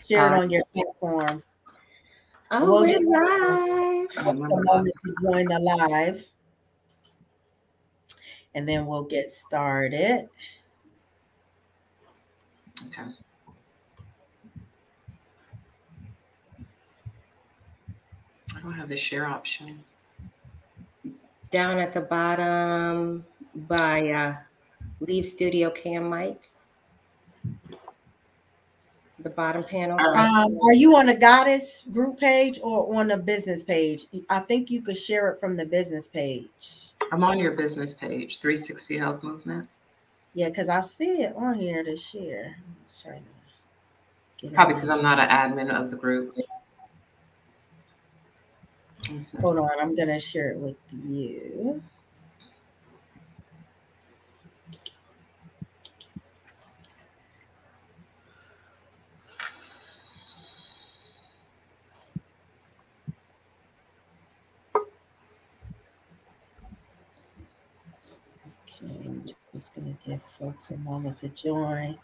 Share it on your platform. Oh, we'll just live. A moment to join the live. And then we'll get started. Okay. I don't have the share option. Down at the bottom by leave studio cam mic. The bottom panel. Are you on the Goddess group page or on the business page? I think you could share it from the business page. I'm on your business page, 360 Health Movement. Yeah, because I see it on here to share. Let's try to get probably because I'm not an admin of the group. Hold on, I'm going to share it with you. I'm just going to give folks a moment to join.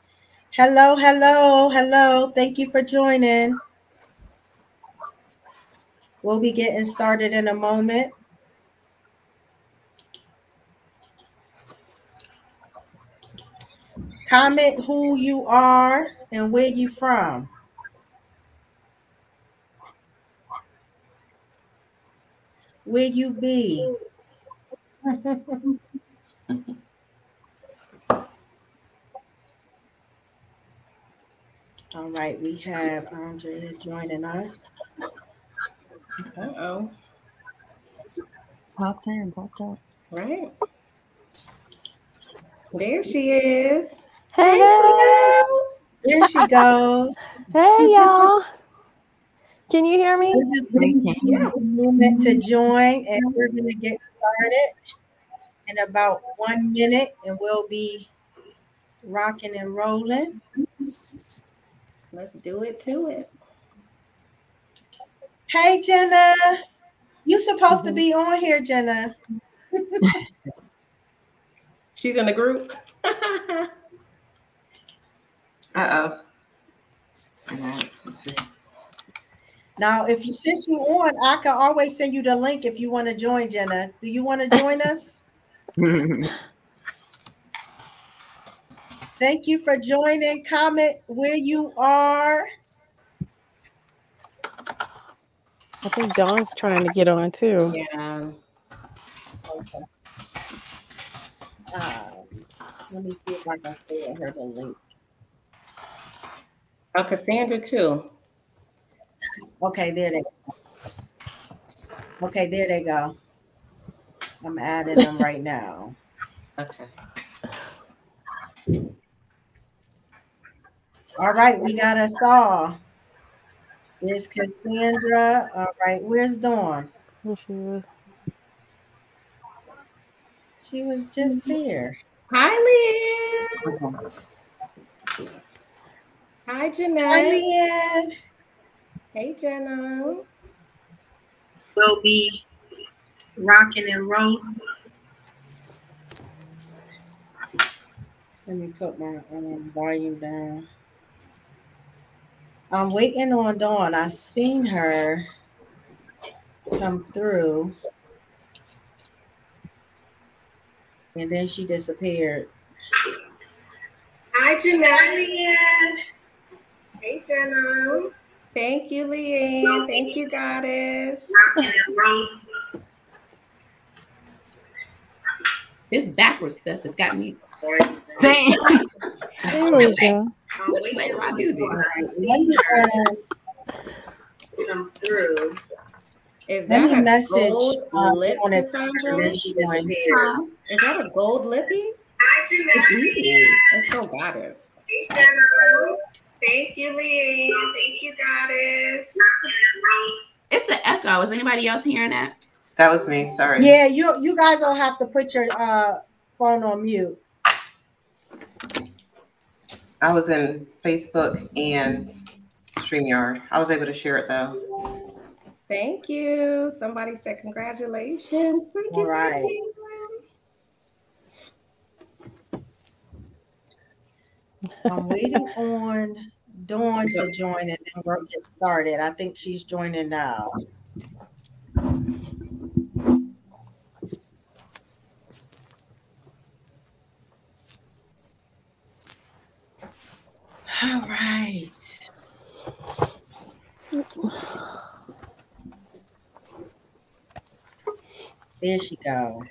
Hello, hello, hello. Thank you for joining. We'll be getting started in a moment. Comment who you are and where you from. Where you be? All right, we have Andrea joining us. Uh-oh. Popped in, popped up. Right. There she is. Hey, there she goes. Hey, y'all. Can you hear me? We're just waiting for a moment to join, and we're going to get started in about 1 minute, and we'll be rocking and rolling. Let's do it to it. Hey, Jenna. You're supposed to be on here, Jenna. She's in the group. Uh-oh. Let's see. Now, since you're on, I can always send you the link if you want to join, Jenna. Do you want to join us? Thank you for joining. Comment where you are. I think Dawn's trying to get on too. Yeah. Okay. Let me see if I can forward her the link. Oh, Cassandra too. Okay, there they go. Okay, there they go. I'm adding them right now. Okay. All right, we got us all. There's Cassandra. All right, where's Dawn? Here she is. She was just there. Hi, Leanne. Hi, Jeanette. Hi, Leanne. Hey, Jenna. We'll be rocking and rolling. Let me put my volume down. I'm waiting on Dawn. I seen her come through, and then she disappeared. Hi, Jeanette. Hey, Jenna. Thank you, Leanne. Thank you, Goddess. This backwards stuff has got me. There we go. Which way do I do this? Come through. Is that a message gold lip, on Cassandra? Is that a gold lippy? Hi, Jeanette. Let's go, Goddess. Hey, Jenna. Thank you, Leanne. Thank you, Goddess. It's an echo. Is anybody else hearing that? That was me. Sorry. Yeah, you guys don't have to put your phone on mute. I was in Facebook and StreamYard. I was able to share it though. Thank you. Somebody said congratulations. All right. I'm waiting on Dawn to join and then we'll get started. I think she's joining now. All right. There she goes.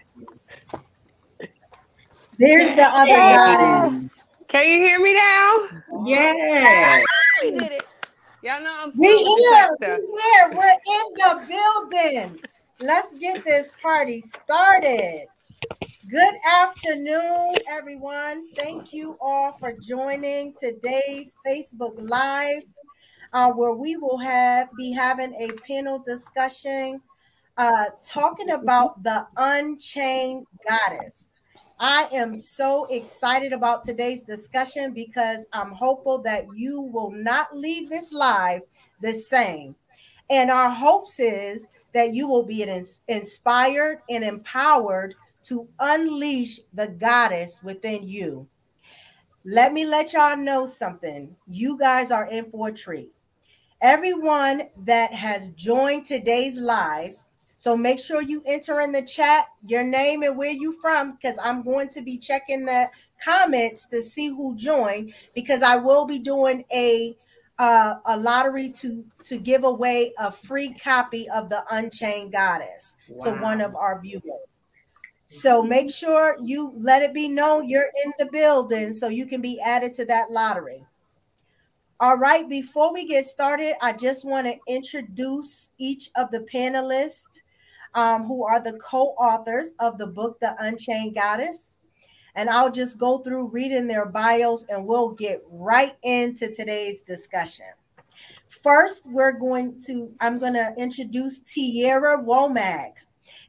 There's the other goddess. Can you hear me now? Yeah. We did it. Y'all know I'm We here. We're in the building. Let's get this party started. Good afternoon, everyone. Thank you all for joining today's Facebook Live, where we will be having a panel discussion talking about the Unchained Goddess. I am so excited about today's discussion because I'm hopeful that you will not leave this live the same. And our hopes is that you will be inspired and empowered to unleash the goddess within you. Let me let y'all know something. You guys are in for a treat. Everyone that has joined today's live, so make sure you enter in the chat your name and where you from, because I'm going to be checking the comments to see who joined, because I will be doing a lottery to give away a free copy of the Unchained Goddess to one of our viewers. So make sure you let it be known you're in the building so you can be added to that lottery. All right, before we get started, I just want to introduce each of the panelists who are the co-authors of the book, The Unchained Goddess. And I'll just go through reading their bios and we'll get right into today's discussion. First, I'm going to introduce Tierra Womack.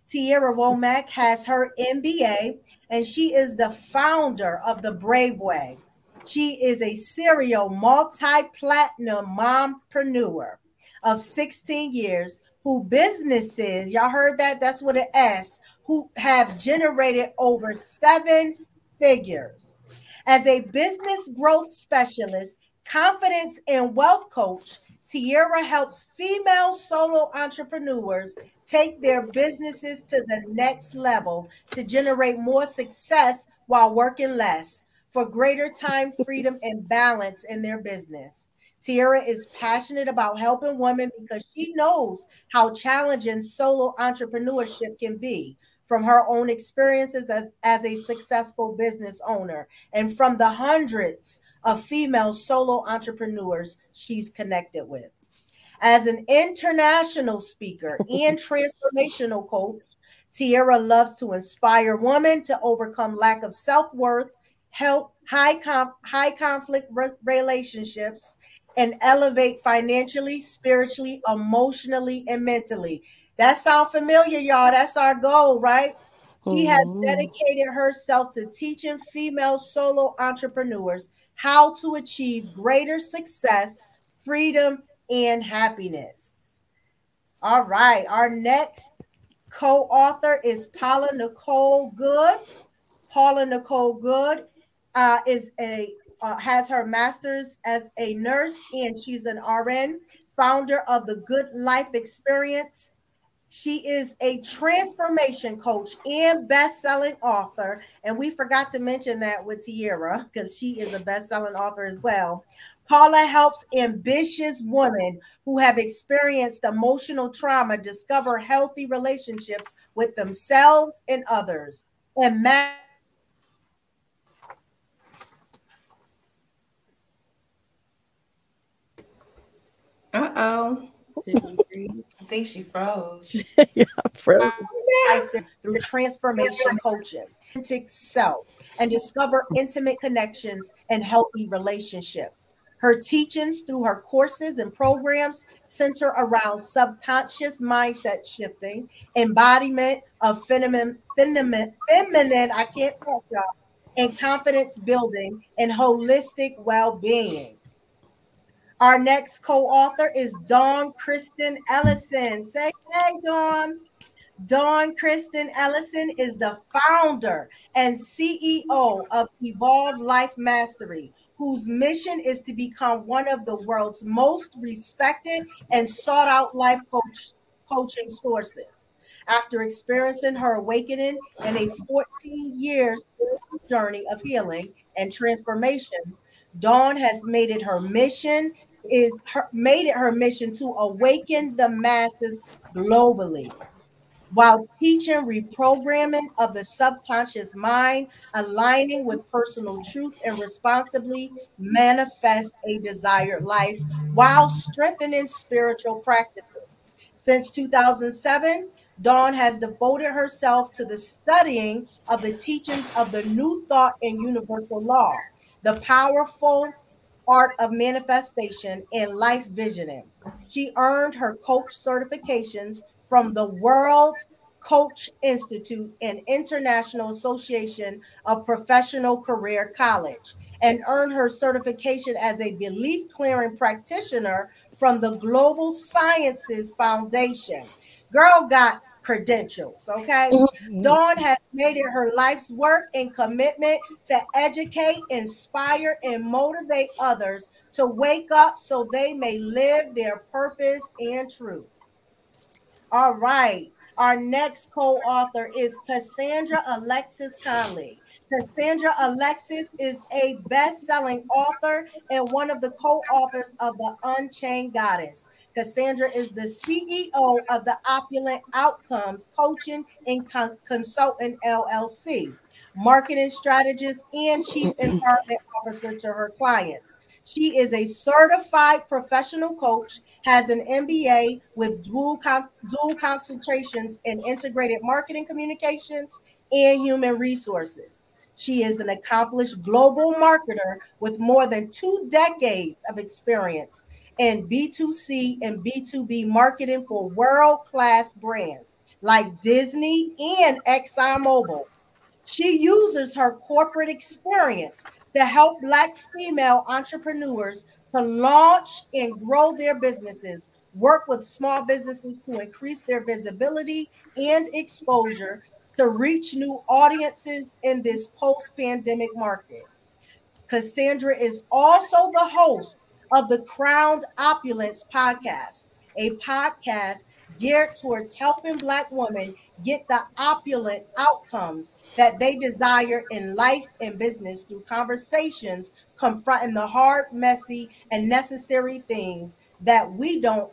Tierra Womack has her MBA and she is the founder of The Brave Way. She is a serial multi-platinum mompreneur of 16 years who businesses, y'all heard that? That's with an S, who have generated over 7 figures. As a business growth specialist, confidence and wealth coach, Tierra helps female solo entrepreneurs take their businesses to the next level to generate more success while working less, for greater time freedom and balance in their business. Tierra is passionate about helping women because she knows how challenging solo entrepreneurship can be, from her own experiences as a successful business owner and from the hundreds of female solo entrepreneurs she's connected with. As an international speaker and transformational coach, Tierra loves to inspire women to overcome lack of self-worth, help high conflict relationships, and elevate financially, spiritually, emotionally, and mentally. That sounds familiar, y'all. That's our goal, right? She has dedicated herself to teaching female solo entrepreneurs how to achieve greater success, freedom, and happiness. All right. Our next co-author is Paula Nicole Good. Paula Nicole Good has her master's as a nurse, and she's an RN, founder of the Good Life Experience. She is a transformation coach and best-selling author, and we forgot to mention that with Tierra because she is a best-selling author as well. Paula helps ambitious women who have experienced emotional trauma discover healthy relationships with themselves and others, and Uh-oh. I think she froze. Yeah, frozen. through transformation coaching, authentic self, and discover intimate connections and healthy relationships. Her teachings through her courses and programs center around subconscious mindset shifting, embodiment of feminine, I can't talk, y'all, and confidence building and holistic well-being. Our next co-author is Dawn Kristen Ellison. Say hey, Dawn. Dawn Kristen Ellison is the founder and CEO of Evolve Life Mastery, whose mission is to become one of the world's most respected and sought out coaching sources. After experiencing her awakening and a 14-year spiritual journey of healing and transformation, Dawn has made it her mission to awaken the masses globally while teaching reprogramming of the subconscious mind, aligning with personal truth, and responsibly manifest a desired life while strengthening spiritual practices. Since 2007, Dawn has devoted herself to the studying of the teachings of the New Thought and Universal Law, the powerful art of manifestation, and life visioning. She earned her coach certifications from the World Coach Institute and International Association of Professional Career College, and earned her certification as a belief clearing practitioner from the Global Sciences Foundation. Girl got credentials, okay? Dawn has made it her life's work and commitment to educate, inspire, and motivate others to wake up so they may live their purpose and truth. All right. Our next co-author is Cassandra Alexis Conley. Cassandra Alexis is a best-selling author and one of the co-authors of The Unchained Goddess. Cassandra is the CEO of the Opulent Outcomes Coaching and Consultant LLC, marketing strategist and chief empowerment officer to her clients. She is a certified professional coach, has an MBA with dual concentrations in integrated marketing communications and human resources. She is an accomplished global marketer with more than 2 decades of experience in B2C and B2B marketing for world-class brands like Disney and ExxonMobil. She uses her corporate experience to help Black female entrepreneurs to launch and grow their businesses, work with small businesses to increase their visibility and exposure to reach new audiences in this post pandemic market. Cassandra is also the host of the Crowned Opulence podcast, a podcast geared towards helping Black women get the opulent outcomes that they desire in life and business through conversations confronting the hard, messy, and necessary things that we don't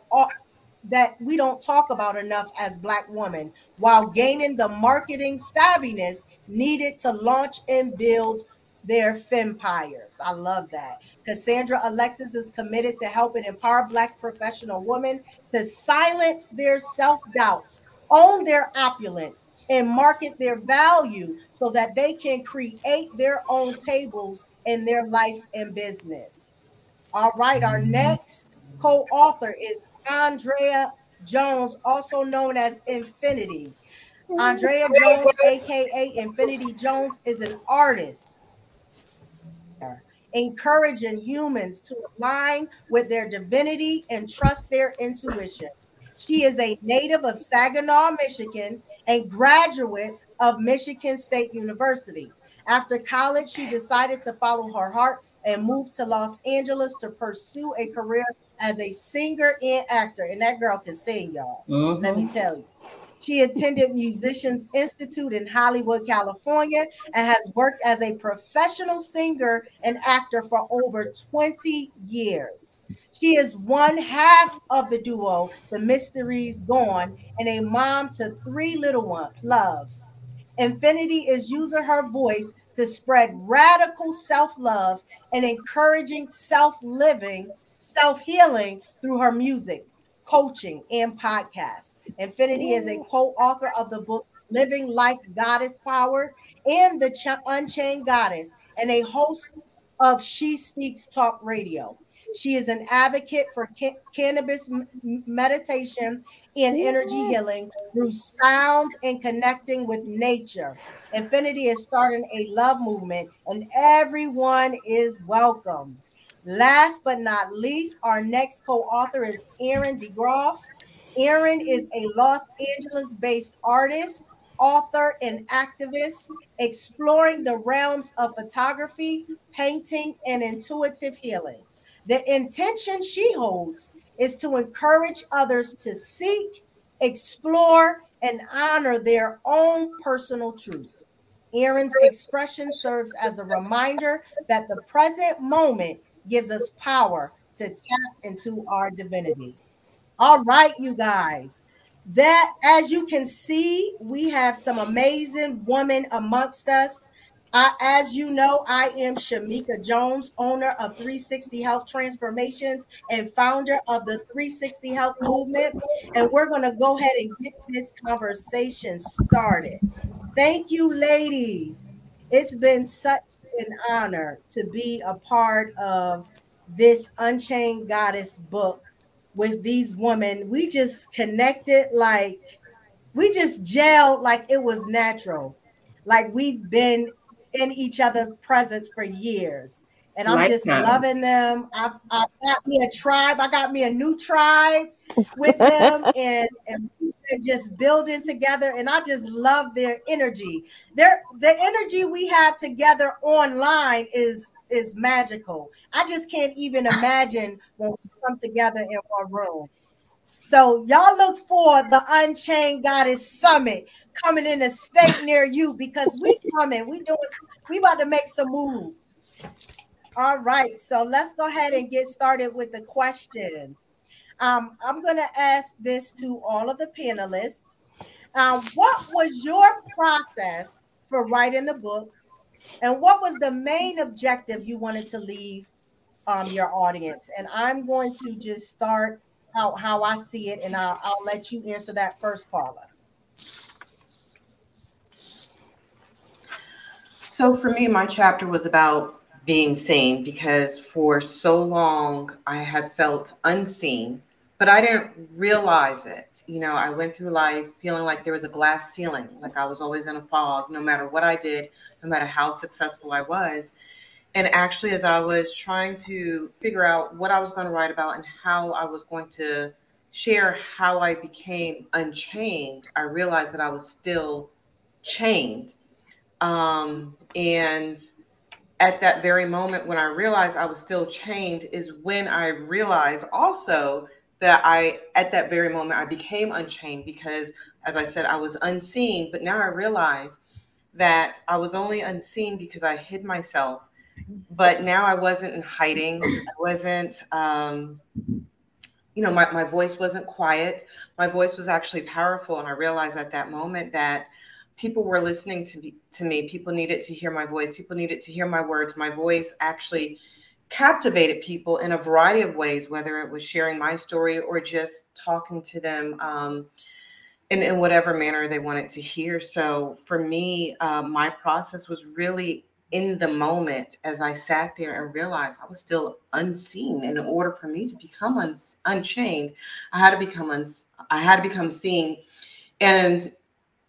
talk about enough as Black women, while gaining the marketing savviness needed to launch and build their fempires. I love that. Cassandra Alexis is committed to helping empower Black professional women to silence their self-doubts, own their opulence, and market their value so that they can create their own tables in their life and business. All right, our next co-author is Andrea Jones, also known as Infinity. Andrea Jones, aka Infinity Jones, is an artist encouraging humans to align with their divinity and trust their intuition. She is a native of Saginaw, Michigan, and graduate of Michigan State University. After college, she decided to follow her heart and moved to Los Angeles to pursue a career as a singer and actor. And that girl can sing, y'all. Let me tell you. She attended Musicians Institute in Hollywood, California, and has worked as a professional singer and actor for over 20 years. She is one half of the duo, The Mysteries Gone, and a mom to three little loves. Infinity is using her voice to spread radical self love and encouraging self living, self healing through her music, coaching, and podcasts. Infinity is a co author of the books Living Life Goddess Power and The Unchained Goddess, and a host of She Speaks Talk Radio. She is an advocate for cannabis meditation and energy healing through sound and connecting with nature. Infinity is starting a love movement, and everyone is welcome. Last but not least, our next co-author is Erin DeGroff. Erin is a Los Angeles based artist, author, and activist, exploring the realms of photography, painting, and intuitive healing. The intention she holds is to encourage others to seek, explore, and honor their own personal truths. Erin's expression serves as a reminder that the present moment gives us power to tap into our divinity. All right, you guys. That, as you can see, we have some amazing women amongst us. As you know, I am Shamika Jones, owner of 360 Health Transformations and founder of the 360 Health Movement. And we're going to go ahead and get this conversation started. Thank you, ladies. It's been such an honor to be a part of this Unchained Goddess book with these women. We just connected like we just gelled like it was natural. Like we've been in each other's presence for years. And I'm just loving them. I got me a tribe. I got me a new tribe with them and just building together. And I just love their energy. The energy we have together online is magical. I just can't even imagine when we come together in one room. So y'all look for the Unchained Goddess Summit coming in a state near you because we coming. We about to make some moves. All right, so let's go ahead and get started with the questions. I'm going to ask this to all of the panelists. What was your process for writing the book, and what was the main objective you wanted to leave your audience? And I'm going to just start out how I see it, and I'll let you answer that first, Paula. So for me, my chapter was about being seen because for so long I had felt unseen, but I didn't realize it. You know, I went through life feeling like there was a glass ceiling, like I was always in a fog, no matter what I did, no matter how successful I was. And actually, as I was trying to figure out what I was going to write about and how I was going to share how I became unchained, I realized that I was still chained. And at that very moment when I realized I was still chained is when I realized also that at that very moment, I became unchained because, as I said, I was unseen. But now I realize that I was only unseen because I hid myself. But now I wasn't in hiding. I wasn't, my voice wasn't quiet. My voice was actually powerful. And I realized at that moment that people were listening to me. People needed to hear my voice. People needed to hear my words. My voice actually captivated people in a variety of ways, whether it was sharing my story or just talking to them in whatever manner they wanted to hear. So for me, my process was really in the moment as I sat there and realized I was still unseen. In order for me to become unchained, I had to become seen. And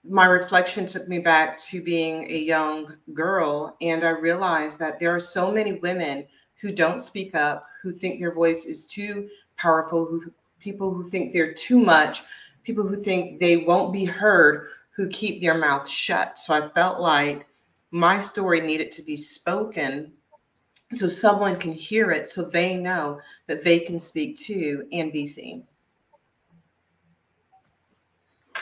my reflection took me back to being a young girl. And I realized that there are so many women who don't speak up, who think their voice is too powerful, people who think they're too much, people who think they won't be heard, who keep their mouth shut. So I felt like my story needed to be spoken so someone can hear it, so they know that they can speak too and be seen.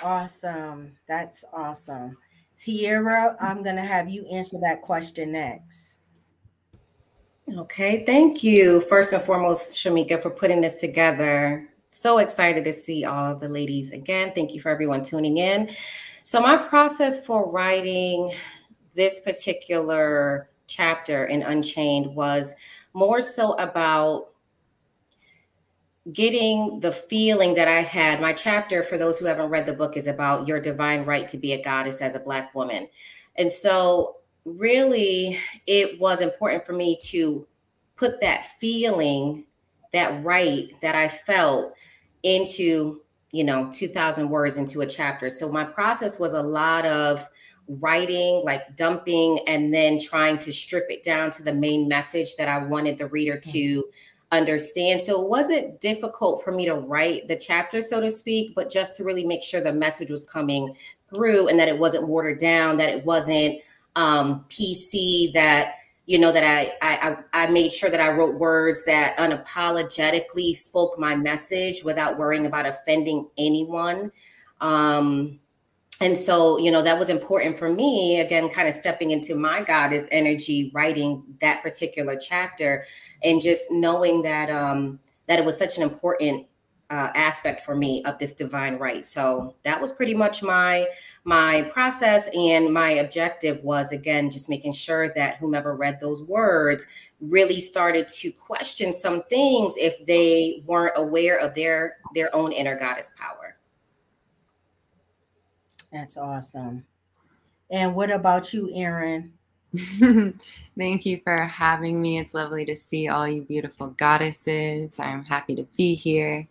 Awesome. That's awesome. Tiara, I'm going to have you answer that question next. Okay, thank you. First and foremost, Shamika, for putting this together. So excited to see all of the ladies again. Thank you for everyone tuning in. So my process for writing this particular chapter in Unchained was more so about getting the feeling that I had. My chapter, for those who haven't read the book, is about your divine right to be a goddess as a Black woman. And so really, it was important for me to put that feeling, that right that I felt into, 2,000 words into a chapter. So my process was a lot of writing, like dumping, and then trying to strip it down to the main message that I wanted the reader to understand. So it wasn't difficult for me to write the chapter, so to speak, but just to really make sure the message was coming through, and that it wasn't watered down, that it wasn't PC, that, you know, that I made sure that I wrote words that unapologetically spoke my message without worrying about offending anyone. And so, you know, that was important for me, again, kind of stepping into my goddess energy, writing that particular chapter, and just knowing that that it was such an important aspect for me of this divine right. So that was pretty much my process, and my objective was, again, just making sure that whomever read those words really started to question some things if they weren't aware of their own inner goddess power. That's awesome. And what about you, Erin? Thank you for having me. It's lovely to see all you beautiful goddesses. I'm happy to be here.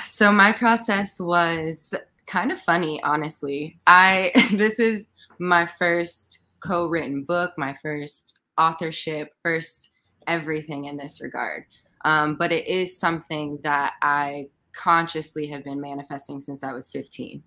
So my process was kind of funny, honestly. This is my first co-written book, my first authorship, first everything in this regard. But it is something that I consciously have been manifesting since I was 15.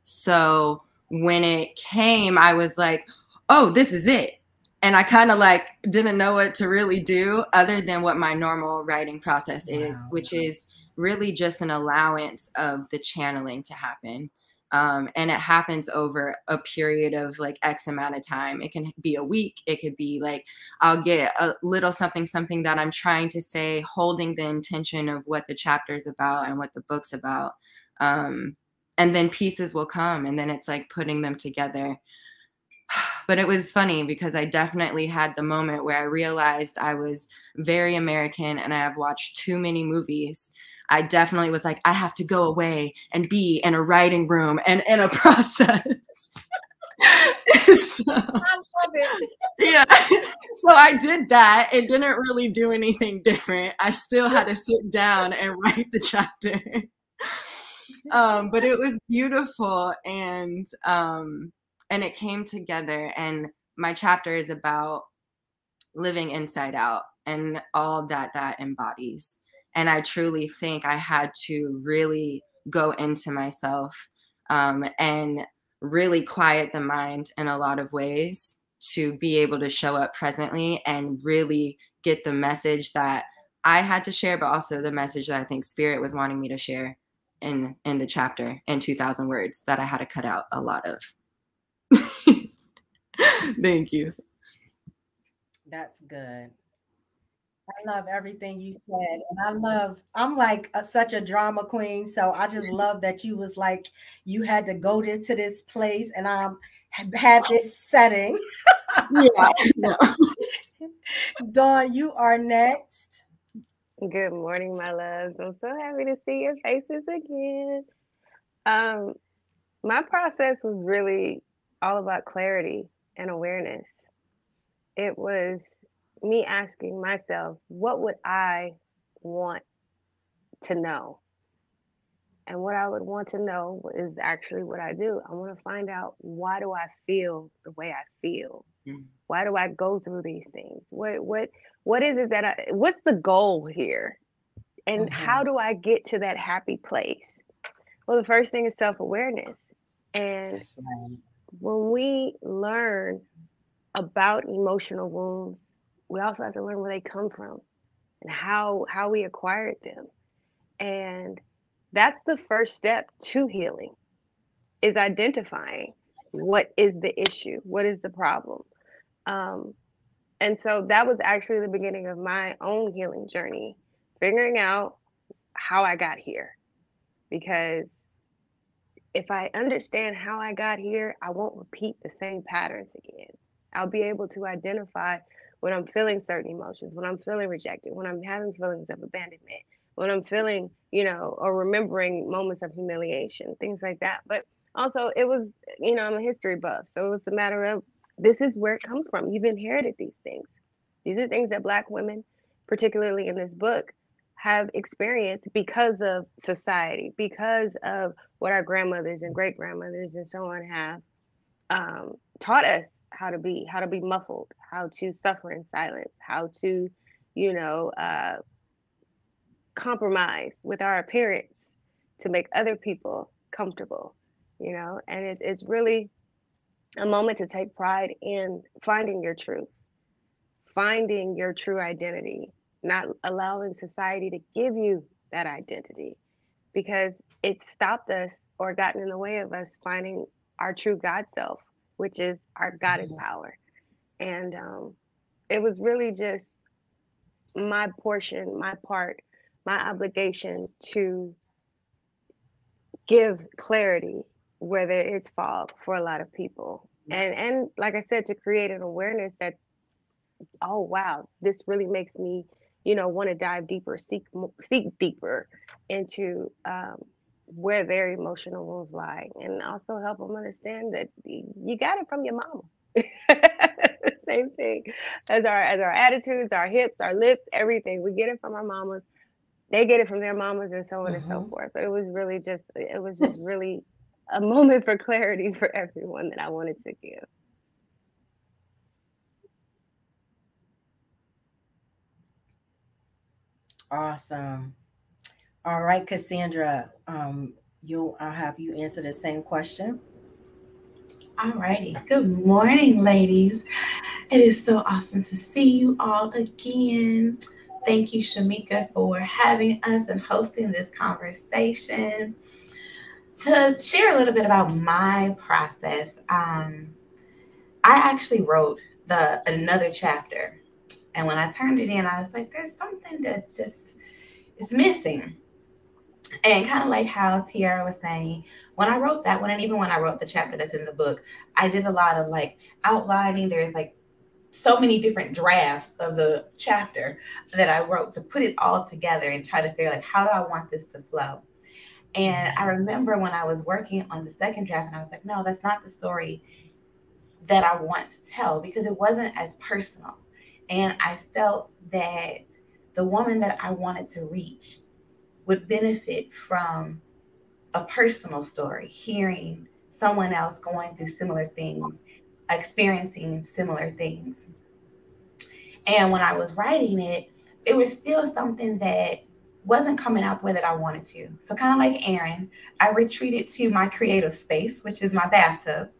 So when it came, I was like, oh, this is it. And I kind of like didn't know what to really do other than what my normal writing process is, which is really just an allowance of the channeling to happen. And it happens over a period of like X amount of time. It can be a week. It could be like, I'll get a little something that I'm trying to say, holding the intention of what the chapter is about and what the book's about. And then pieces will come, and then it's like putting them together. But it was funny because I definitely had the moment where I realized I was very American and I have watched too many movies. I definitely was like, I have to go away and be in a writing room and in a process. So, I love it. Yeah. So I did that. It didn't really do anything different. I still had to sit down and write the chapter. But it was beautiful, and it came together. And my chapter is about living inside out and all that embodies. And I truly think I had to really go into myself and really quiet the mind in a lot of ways to be able to show up presently and really get the message that I had to share, but also the message that I think Spirit was wanting me to share in the chapter in 2,000 words that I had to cut out a lot of. Thank you. That's good. I love everything you said. And I'm like such a drama queen. So I just love that you was like, you had to go to this place and had this setting. Yeah. No. Dawn, you are next. Good morning, my loves. I'm so happy to see your faces again. My process was really all about clarity and awareness. It was me asking myself, what would I want to know? And what I would want to know is actually what I do. I want to find out, why do I feel the way I feel? Why do I go through these things? What is it that what's the goal here? And how do I get to that happy place? Well, the first thing is self-awareness. And when we learn about emotional wounds, we also have to learn where they come from and how we acquired them. And that's the first step to healing, is identifying what is the issue, what is the problem. And so that was actually the beginning of my own healing journey, figuring out how I got here. Because if I understand how I got here, I won't repeat the same patterns again. I'll be able to identify when I'm feeling certain emotions, when I'm feeling rejected, when I'm having feelings of abandonment, when I'm feeling, or remembering moments of humiliation, things like that. But also it was, I'm a history buff. So it was a matter of, this is where it comes from. You've inherited these things. These are things that Black women, particularly in this book, have experienced because of society, because of what our grandmothers and great grandmothers and so on have taught us how to be muffled, how to suffer in silence, how to, compromise with our appearance to make other people comfortable. you know, and it's really a moment to take pride in finding your truth, finding your true identity, not allowing society to give you that identity, because it's stopped us or gotten in the way of us finding our true God self, which is our goddess power. And it was really just my portion, my part, my obligation to give clarity where there is fog for a lot of people. And like I said, to create an awareness that, oh wow, this really makes me, you know, want to dive deeper, seek deeper into where their emotional wounds lie, and also help them understand that you got it from your mama. Same thing as our attitudes, our hips, our lips, everything. We get it from our mamas. They get it from their mamas, and so on and so forth. But it was just really a moment for clarity for everyone that I wanted to give. Awesome. All right, Cassandra, I'll have you answer the same question. All righty. Good morning, ladies. It is so awesome to see you all again. Thank you, Shamika, for having us and hosting this conversation. To share a little bit about my process, I actually wrote another chapter, and when I turned it in, I was like, "There's something that's just it's missing." And kind of like how Tiara was saying, when I wrote that one, and even when I wrote the chapter that's in the book, I did a lot of like outlining. There's like so many different drafts of the chapter that I wrote to put it all together and try to figure like, how do I want this to flow? And I remember when I was working on the second draft, and I was like, no, that's not the story that I want to tell, because it wasn't as personal. And I felt that the woman that I wanted to reach would benefit from a personal story, hearing someone else going through similar things, experiencing similar things. And when I was writing it, it was still something that wasn't coming out the way that I wanted to. So kind of like Aaron, I retreated to my creative space, which is my bathtub.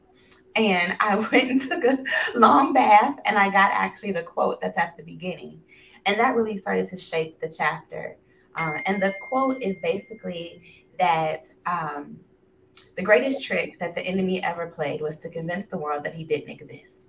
And I went and took a long bath, and I got actually the quote that's at the beginning. And that really started to shape the chapter. And the quote is basically that the greatest trick that the enemy ever played was to convince the world that he didn't exist.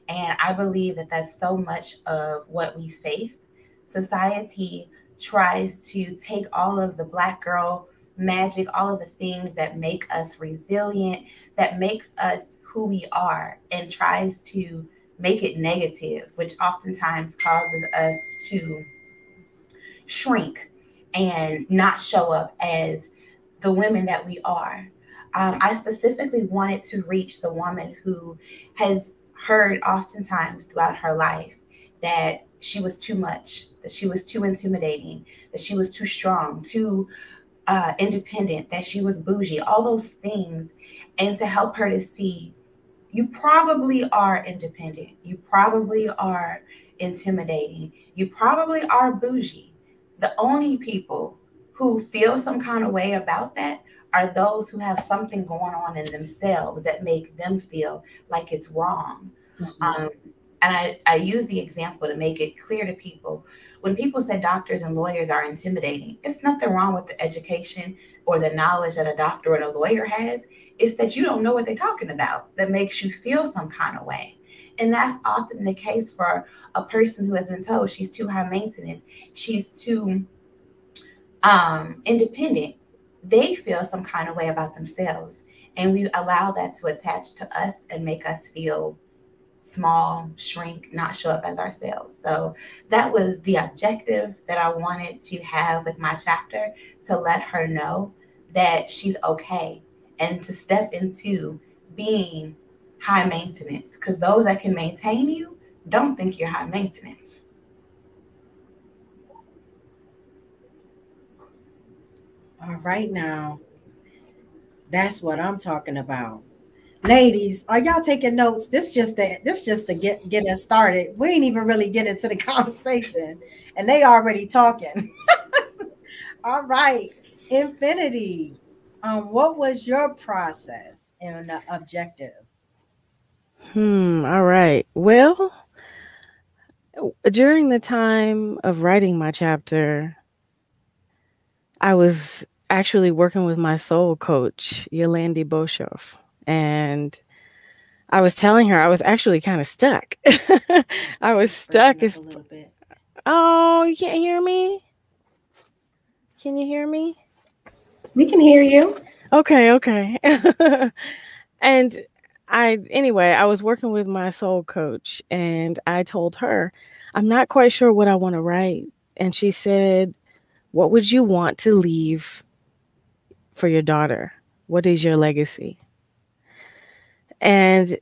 And I believe that that's so much of what we face. Society tries to take all of the Black girl magic, all of the things that make us resilient, that makes us who we are, and tries to make it negative, which oftentimes causes us to shrink and not show up as the women that we are. I specifically wanted to reach the woman who has heard oftentimes throughout her life that she was too much, that she was too intimidating, that she was too strong, too independent, that she was bougie, all those things, and to help her to see you probably are independent, you probably are intimidating, you probably are bougie. The only people who feel some kind of way about that are those who have something going on in themselves that make them feel like it's wrong. And I use the example to make it clear to people. When people say doctors and lawyers are intimidating, it's nothing wrong with the education or the knowledge that a doctor and a lawyer has. It's that you don't know what they're talking about that makes you feel some kind of way. And that's often the case for a person who has been told she's too high maintenance, she's too independent. They feel some kind of way about themselves. And we allow that to attach to us and make us feel small, shrink, not show up as ourselves. So that was the objective that I wanted to have with my chapter, to let her know that she's okay and to step into being high maintenance, because those that can maintain you don't think you're high maintenance. All right, now that's what I'm talking about. Ladies, are y'all taking notes? This just to get us started. We ain't even really get into the conversation, and they already talking. All right, Infinity. What was your process and objective? All right. Well, during the time of writing my chapter, I was actually working with my soul coach, Yolandi Boshoff, and I was telling her I was actually kind of stuck. I was stuck as a little bit. Oh, you can't hear me? Can you hear me? We can hear you. Okay. And I was working with my soul coach and I told her, I'm not quite sure what I want to write. And she said, what would you want to leave for your daughter? What is your legacy? And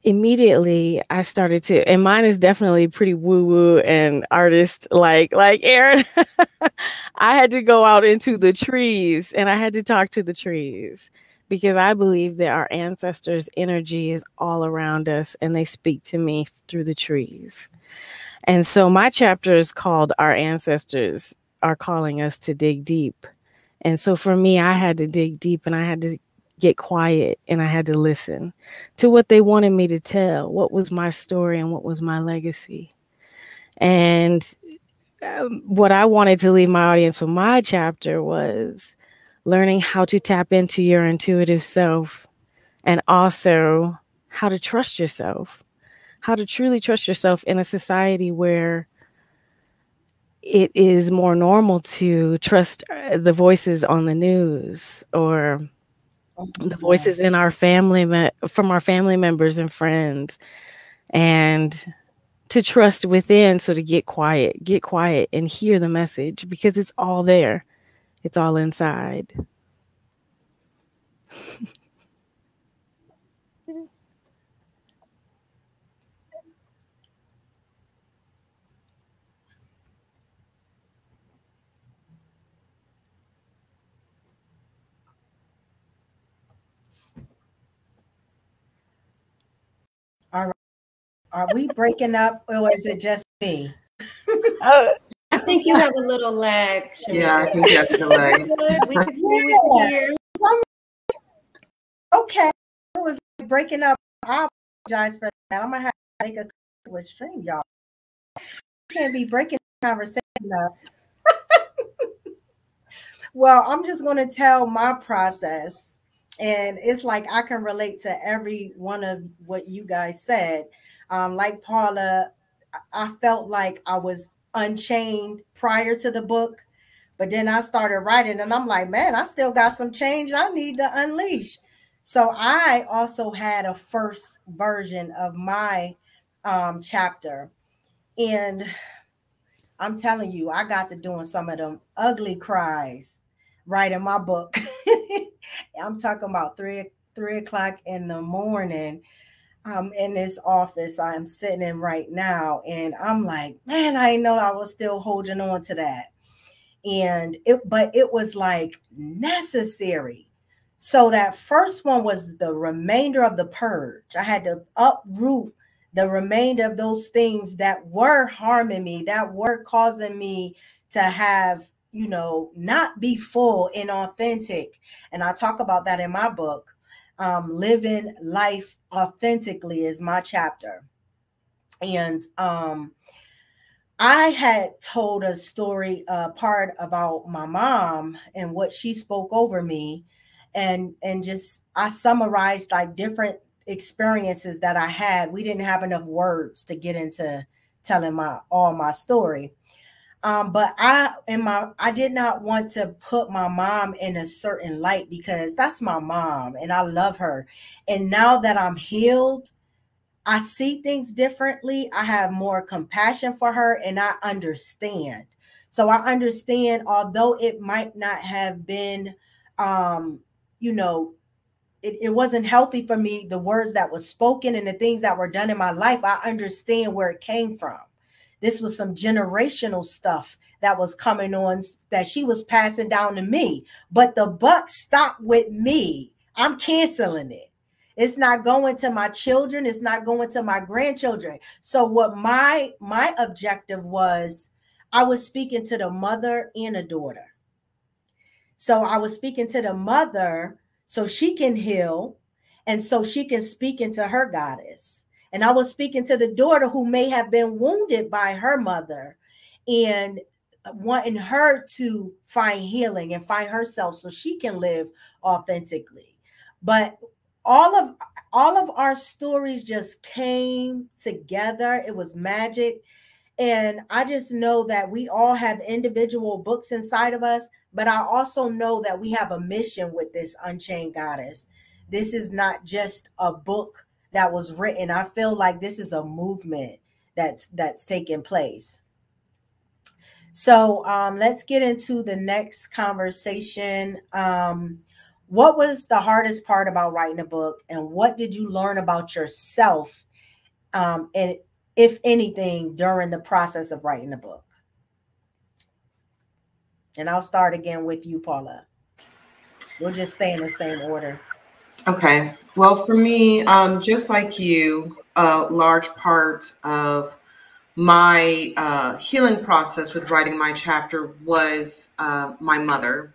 immediately I started to, and mine is definitely pretty woo woo and artist like Aaron. I had to go out into the trees and I had to talk to the trees because I believe that our ancestors' energy is all around us and they speak to me through the trees. And so my chapter is called Our Ancestors Are Calling Us to Dig Deep. And so for me, I had to dig deep and I had to get quiet and I had to listen to what they wanted me to tell, what was my story and what was my legacy. And what I wanted to leave my audience with my chapter was learning how to tap into your intuitive self and also how to trust yourself, how to truly trust yourself in a society where it is more normal to trust the voices on the news or the voices in our family from our family members and friends, and to trust within. So to get quiet and hear the message because it's all there. It's all inside. All right. Are we breaking up or is it just me? I think you have a little lag. Yeah, I think you have a lag. We can see, we can hear. Okay. It was breaking up. I apologize for that. I'm going to have to make a with stream, y'all. Can't be breaking the conversation up. Well, I'm just going to tell my process. And it's like I can relate to every one of what you guys said. Like Paula, I felt like I was unchained prior to the book, but then I started writing and I'm like, man, I still got some change I need to unleash. So I also had a first version of my chapter. And I'm telling you, I got to doing some of them ugly cries writing my book. I'm talking about three o'clock in the morning. In this office I'm sitting in right now, and I'm like, man, I didn't know I was still holding on to that. But it was like necessary. So that first one was the remainder of the purge. I had to uproot the remainder of those things that were harming me, that were causing me to have, not be full and authentic. And I talk about that in my book. Living life authentically is my chapter. And I had told a story part about my mom and what she spoke over me, and just I summarized like different experiences that I had. We didn't have enough words to get into telling all my story. But I did not want to put my mom in a certain light because that's my mom and I love her. And now that I'm healed, I see things differently. I have more compassion for her and I understand. So I understand, although it might not have been, it wasn't healthy for me, the words that was spoken and the things that were done in my life, I understand where it came from. This was some generational stuff that was coming on that she was passing down to me. But the buck stopped with me. I'm canceling it. It's not going to my children. It's not going to my grandchildren. So what my objective was, I was speaking to the mother and a daughter. So I was speaking to the mother so she can heal and so she can speak into her goddess. And I was speaking to the daughter who may have been wounded by her mother and wanting her to find healing and find herself so she can live authentically. But all of our stories just came together. It was magic. And I just know that we all have individual books inside of us, but I also know that we have a mission with this Unchained Goddess. This is not just a book that was written. I feel like this is a movement that's taking place. So let's get into the next conversation. What was the hardest part about writing a book, and what did you learn about yourself, and if anything, during the process of writing the book? And I'll start again with you, Paula. We'll just stay in the same order. Okay. Well, for me, just like you, a large part of my healing process with writing my chapter was my mother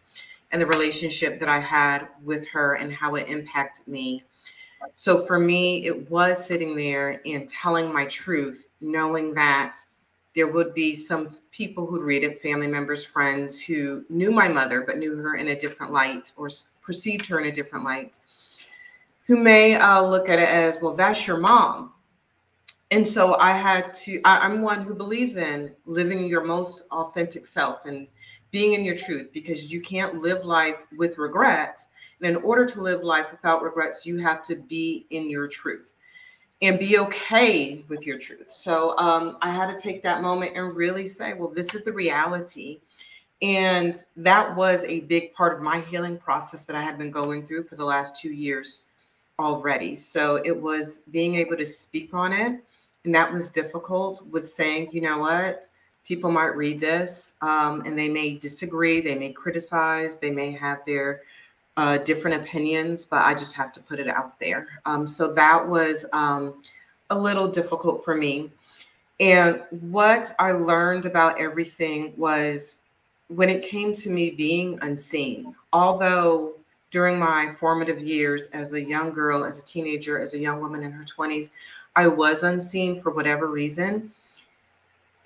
and the relationship that I had with her and how it impacted me. So for me, it was sitting there and telling my truth, knowing that there would be some people who'd read it, family members, friends who knew my mother, but knew her in a different light or perceived her in a different light, who may look at it as, well, that's your mom. And so I'm one who believes in living your most authentic self and being in your truth, because you can't live life with regrets. And in order to live life without regrets, you have to be in your truth and be okay with your truth. So I had to take that moment and really say, well, this is the reality. And that was a big part of my healing process that I had been going through for the last 2 years already. So it was being able to speak on it. And that was difficult, with saying, you know what, people might read this and they may disagree, they may criticize, they may have their different opinions, but I just have to put it out there. So that was a little difficult for me. And what I learned about everything was, when it came to me being unseen, although during my formative years as a young girl, as a teenager, as a young woman in her 20s, I was unseen for whatever reason.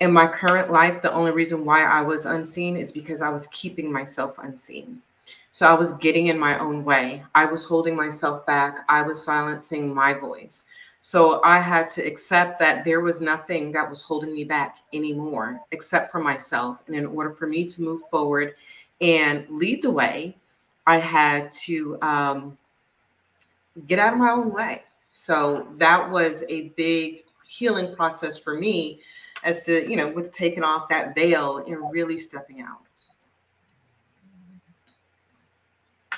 In my current life, the only reason why I was unseen is because I was keeping myself unseen. So I was getting in my own way. I was holding myself back. I was silencing my voice. So I had to accept that there was nothing that was holding me back anymore except for myself. And in order for me to move forward and lead the way, I had to get out of my own way. So that was a big healing process for me, as to, with taking off that veil and really stepping out.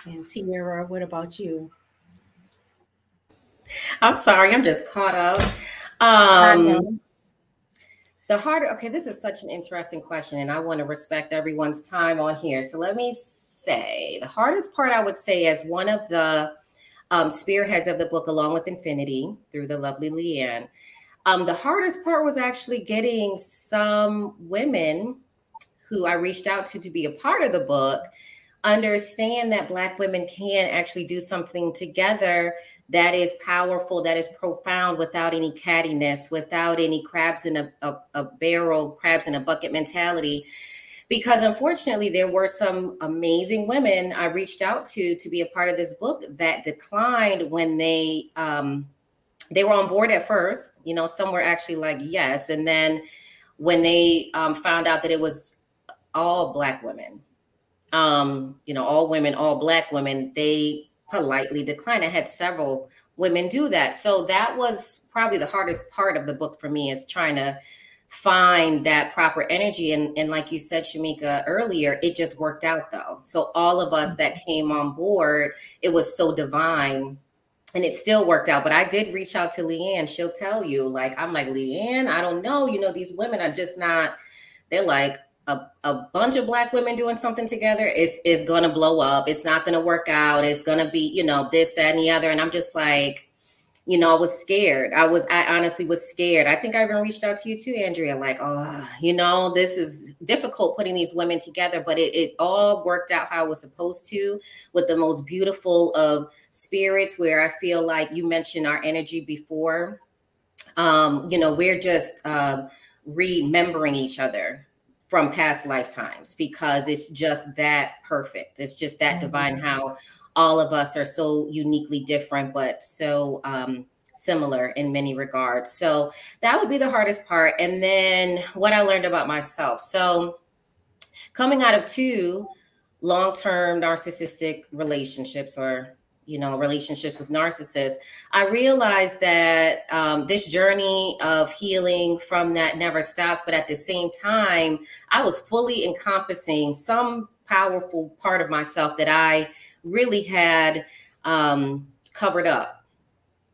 And Tiara, what about you? I'm sorry, I'm just caught up. This is such an interesting question, and I want to respect everyone's time on here. So let me say, the hardest part, I would say, as one of the spearheads of the book, along with Infinity, through the lovely Leanne, the hardest part was actually getting some women who I reached out to be a part of the book understand that Black women can actually do something together that is powerful, that is profound, without any cattiness, without any crabs in a barrel, crabs in a bucket mentality. Because unfortunately, there were some amazing women I reached out to be a part of this book that declined when they were on board at first. Some were actually like, yes. And then when they found out that it was all Black women, all women, all Black women, they politely declined. I had several women do that. So that was probably the hardest part of the book for me, is trying to find that proper energy. And like you said, Shamika, earlier, it just worked out though. So all of us that came on board, it was so divine, and it still worked out. But I did reach out to Leanne. She'll tell you, I'm like, Leanne, I don't know. These women are just not, they're like, a bunch of Black women doing something together is going to blow up. It's not going to work out. It's going to be, this, that, and the other. And I'm just like, I was scared. I honestly was scared. I think I even reached out to you too, Andrea, like, oh, this is difficult putting these women together, but it all worked out how it was supposed to, with the most beautiful of spirits, where I feel like you mentioned our energy before. We're just remembering each other from past lifetimes, because it's just that perfect. It's just that divine, how all of us are so uniquely different, but so similar in many regards. So that would be the hardest part. And then what I learned about myself. So coming out of 2 long-term narcissistic relationships, or relationships with narcissists, I realized that this journey of healing from that never stops. But at the same time, I was fully encompassing some powerful part of myself that I really had covered up,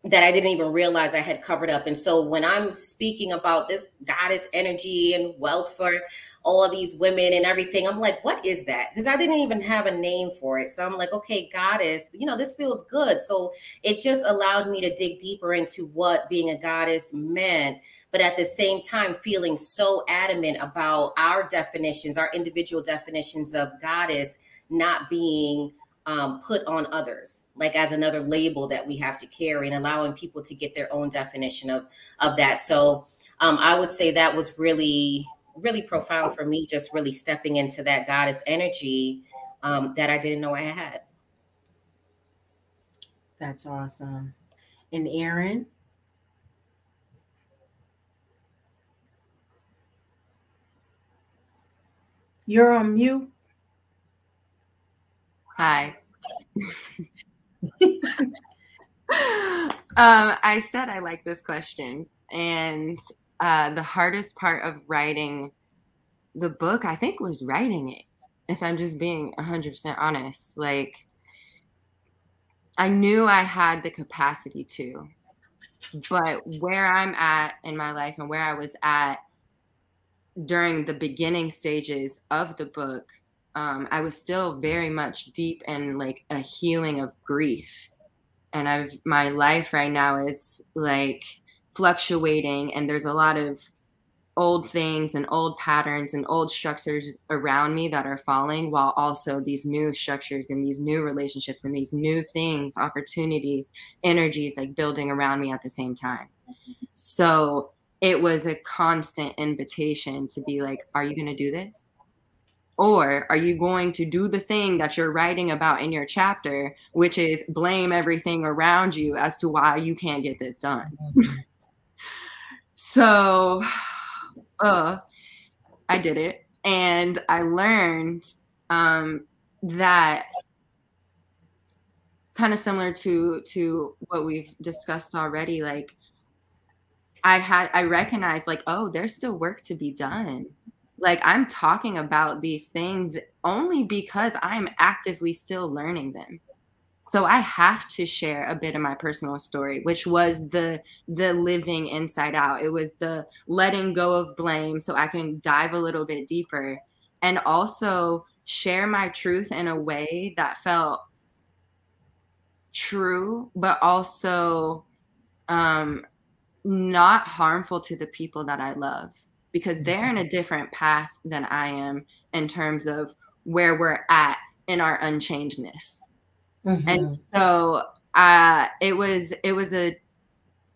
that I didn't even realize I had covered up. And so when I'm speaking about this goddess energy and wealth for all these women and everything, I'm like, what is that? Because I didn't even have a name for it. So I'm like, okay, goddess, this feels good. So it just allowed me to dig deeper into what being a goddess meant. But at the same time, feeling so adamant about our definitions, our individual definitions of goddess, not being put on others, like as another label that we have to carry, and allowing people to get their own definition of that. So I would say that was really, really profound for me, just really stepping into that goddess energy that I didn't know I had. That's awesome. And Aaron? You're on mute. Hi. I said I like this question. And the hardest part of writing the book, I think, was writing it, if I'm just being 100% honest. Like, I knew I had the capacity to, but where I'm at in my life and where I was at during the beginning stages of the book, I was still very much deep in like a healing of grief. And my life right now is like fluctuating, and there's a lot of old things and old patterns and old structures around me that are falling, while also these new structures and these new relationships and these new things, opportunities, energies, like building around me at the same time. So it was a constant invitation to be like, are you going to do this? Or are you going to do the thing that you're writing about in your chapter, which is blame everything around you as to why you can't get this done? So I did it. And I learned that, kind of similar to what we've discussed already, like I recognized like, oh, there's still work to be done. Like, I'm talking about these things only because I'm actively still learning them. So I have to share a bit of my personal story, which was the living inside out. It was the letting go of blame so I can dive a little bit deeper, and also share my truth in a way that felt true, but also not harmful to the people that I love, because they're in a different path than I am in terms of where we're at in our unchainedness. And so it was a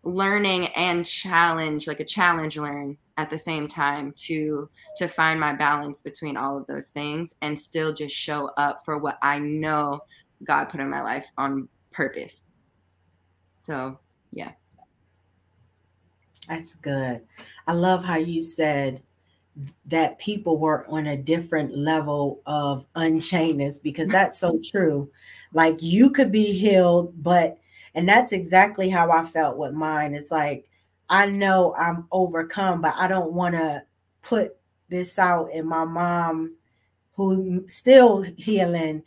learning and challenge, like a challenge learn at the same time, to find my balance between all of those things and still just show up for what I know God put in my life on purpose. So, yeah. That's good. I love how you said that people were on a different level of unchainedness, because that's so true. Like, you could be healed, and that's exactly how I felt with mine. It's like, I know I'm overcome, but I don't want to put this out in my mom, who still healing,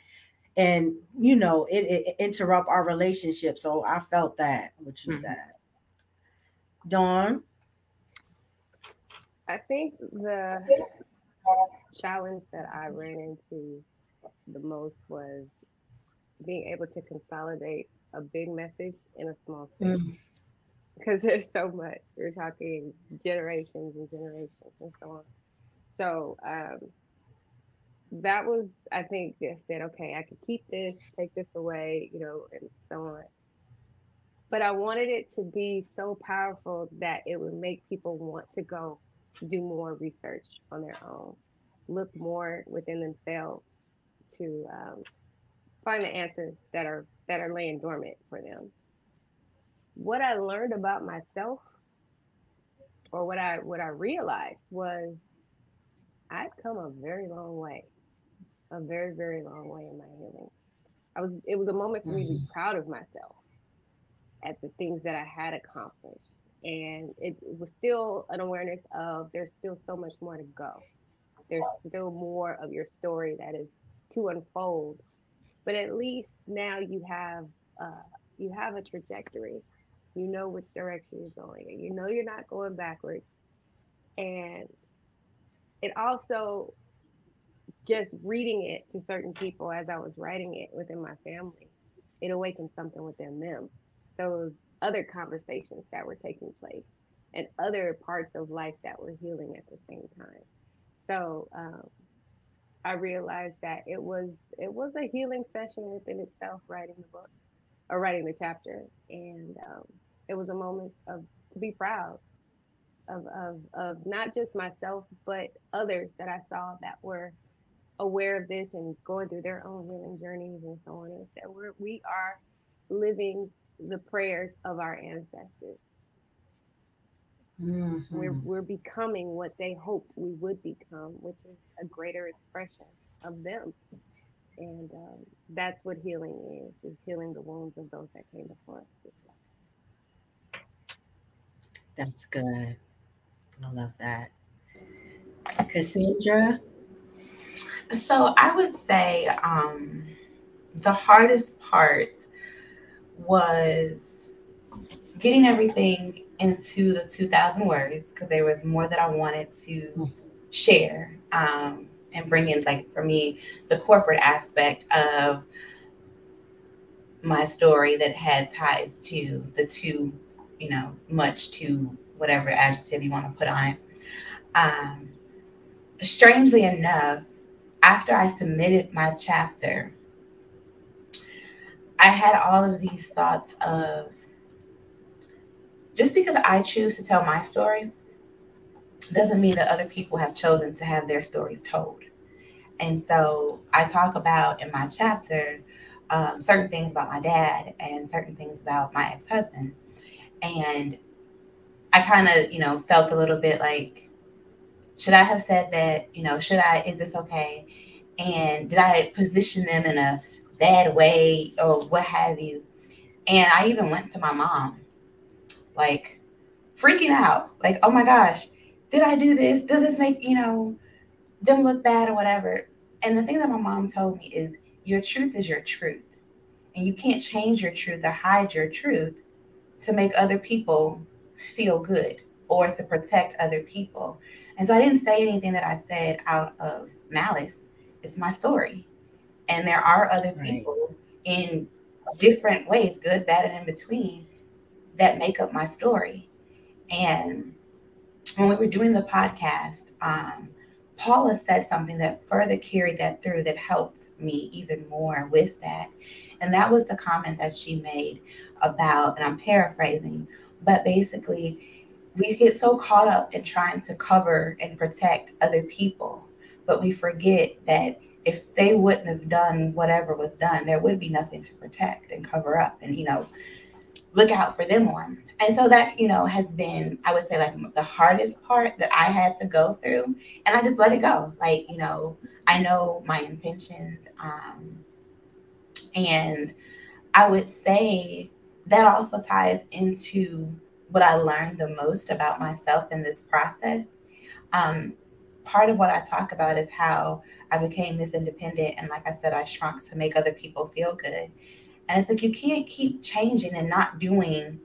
and it interrupt our relationship. So I felt that, what you said. Dawn? I think the challenge that I ran into the most was being able to consolidate a big message in a small space. because there's so much. We're talking generations and generations and so on. So that was, I think, I said, okay, I could keep this, take this away, and so on. But I wanted it to be so powerful that it would make people want to go do more research on their own, look more within themselves to find the answers that are laying dormant for them. What I learned about myself, or what I realized, was I'd come a very long way, a very, very long way in my healing. It was a moment for me to be proud of myself at the things that I had accomplished. And it was still an awareness of there's still so much more to go. There's still more of your story that is to unfold. But at least now you have a trajectory. You know which direction you're going, and you know you're not going backwards. And it also, just reading it to certain people as I was writing it within my family, it awakened something within them. Those other conversations that were taking place and other parts of life that were healing at the same time. So I realized that it was a healing session within itself, writing the book or writing the chapter, and it was a moment to be proud of not just myself but others that I saw that were aware of this and going through their own healing journeys and so on. And so we are living the prayers of our ancestors. We're becoming what they hoped we would become, which is a greater expression of them. And that's what healing is healing the wounds of those that came before us. That's good. I love that. Cassandra? So I would say the hardest part was getting everything into the 2,000 words, because there was more that I wanted to share and bring in, like, for me, the corporate aspect of my story that had ties to the too, much, to whatever adjective you want to put on it. Strangely enough, after I submitted my chapter, I had all of these thoughts of, just because I choose to tell my story doesn't mean that other people have chosen to have their stories told. And so I talk about in my chapter certain things about my dad and certain things about my ex-husband. And I kind of, felt a little bit like, should I have said that? Is this okay? And did I position them in a bad way or what have you? And I even went to my mom, like, freaking out, like, oh my gosh, did I do this? Does this make, them look bad or whatever? And the thing that my mom told me is, your truth is your truth. And you can't change your truth or hide your truth to make other people feel good or to protect other people. And so I didn't say anything that I said out of malice. It's my story. And there are other people in different ways, good, bad, and in between, that make up my story. And when we were doing the podcast, Paula said something that further carried that through, that helped me even more with that. And that was the comment that she made about, and I'm paraphrasing, but basically, we get so caught up in trying to cover and protect other people, but we forget that if they wouldn't have done whatever was done, there would be nothing to protect and cover up and, look out for them on. And so that, has been, I would say, like, the hardest part that I had to go through. And I just let it go. Like, I know my intentions. And I would say that also ties into what I learned the most about myself in this process. Part of what I talk about is how I became Miss Independent. And like I said, I shrunk to make other people feel good. And it's like, you can't keep changing and not doing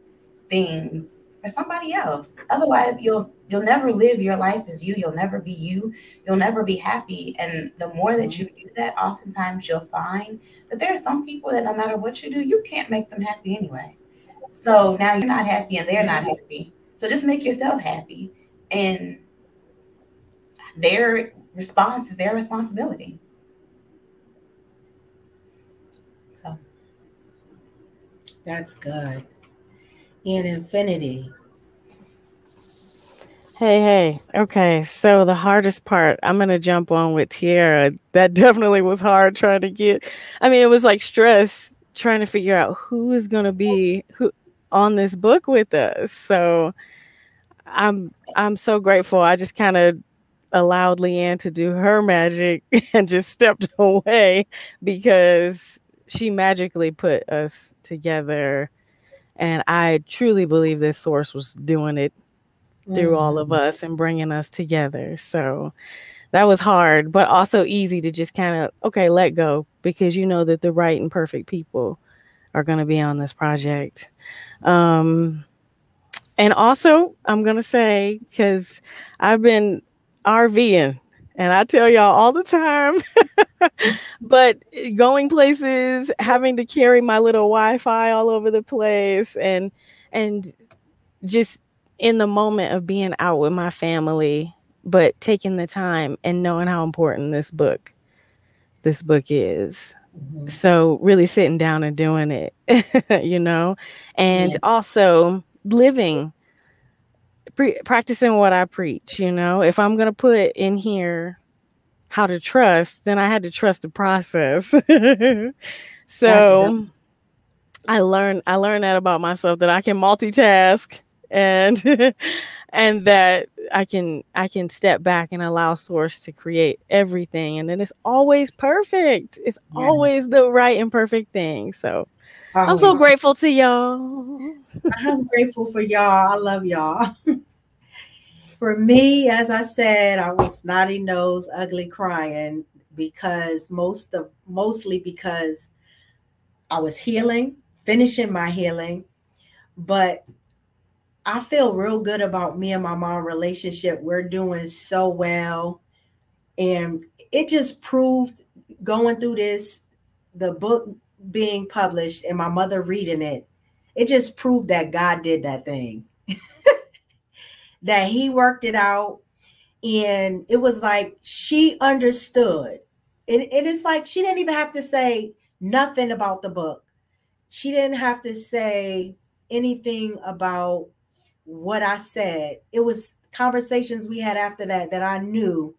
things for somebody else. Otherwise, you'll never live your life as you. You'll never be you. You'll never be happy. And the more that you do that, oftentimes you'll find that there are some people that no matter what you do, you can't make them happy anyway. So now you're not happy and they're not happy. So just make yourself happy. And their response is their responsibility. So That's good. In infinity. Hey. Okay. So the hardest part, I'm going to jump on with Tiara. That definitely was hard trying to get, I mean, it was like stress trying to figure out who is going to be who on this book with us. So I'm so grateful. I just kind of allowed Leanne to do her magic and just stepped away because she magically put us together. And I truly believe this source was doing it through all of us and bringing us together. So that was hard, but also easy to just kind of, okay, let go, because you know that the right and perfect people are going to be on this project. And also, I'm going to say, because I've been RVing and I tell y'all all the time, but going places, having to carry my little Wi-Fi all over the place, and just in the moment of being out with my family, but taking the time and knowing how important this book is. So really sitting down and doing it, you know, and also living, practicing what I preach. You know, if I'm going to put in here how to trust, then I had to trust the process. So I learned that about myself, that I can multitask, and and that I can step back and allow source to create everything, and then it's always perfect. It's always the right and perfect thing. So I'm so grateful to y'all. I'm grateful for y'all. I love y'all. For me, as I said, I was snotty nose, ugly crying because mostly because I was healing, finishing my healing, but I feel real good about me and my mom relationship. We're doing so well. And it just proved, going through this, the book being published and my mother reading it, it just proved that God did that thing. That he worked it out. And it was like she understood. And it's like she didn't even have to say nothing about the book. She didn't have to say anything about what I said. It was conversations we had after that I knew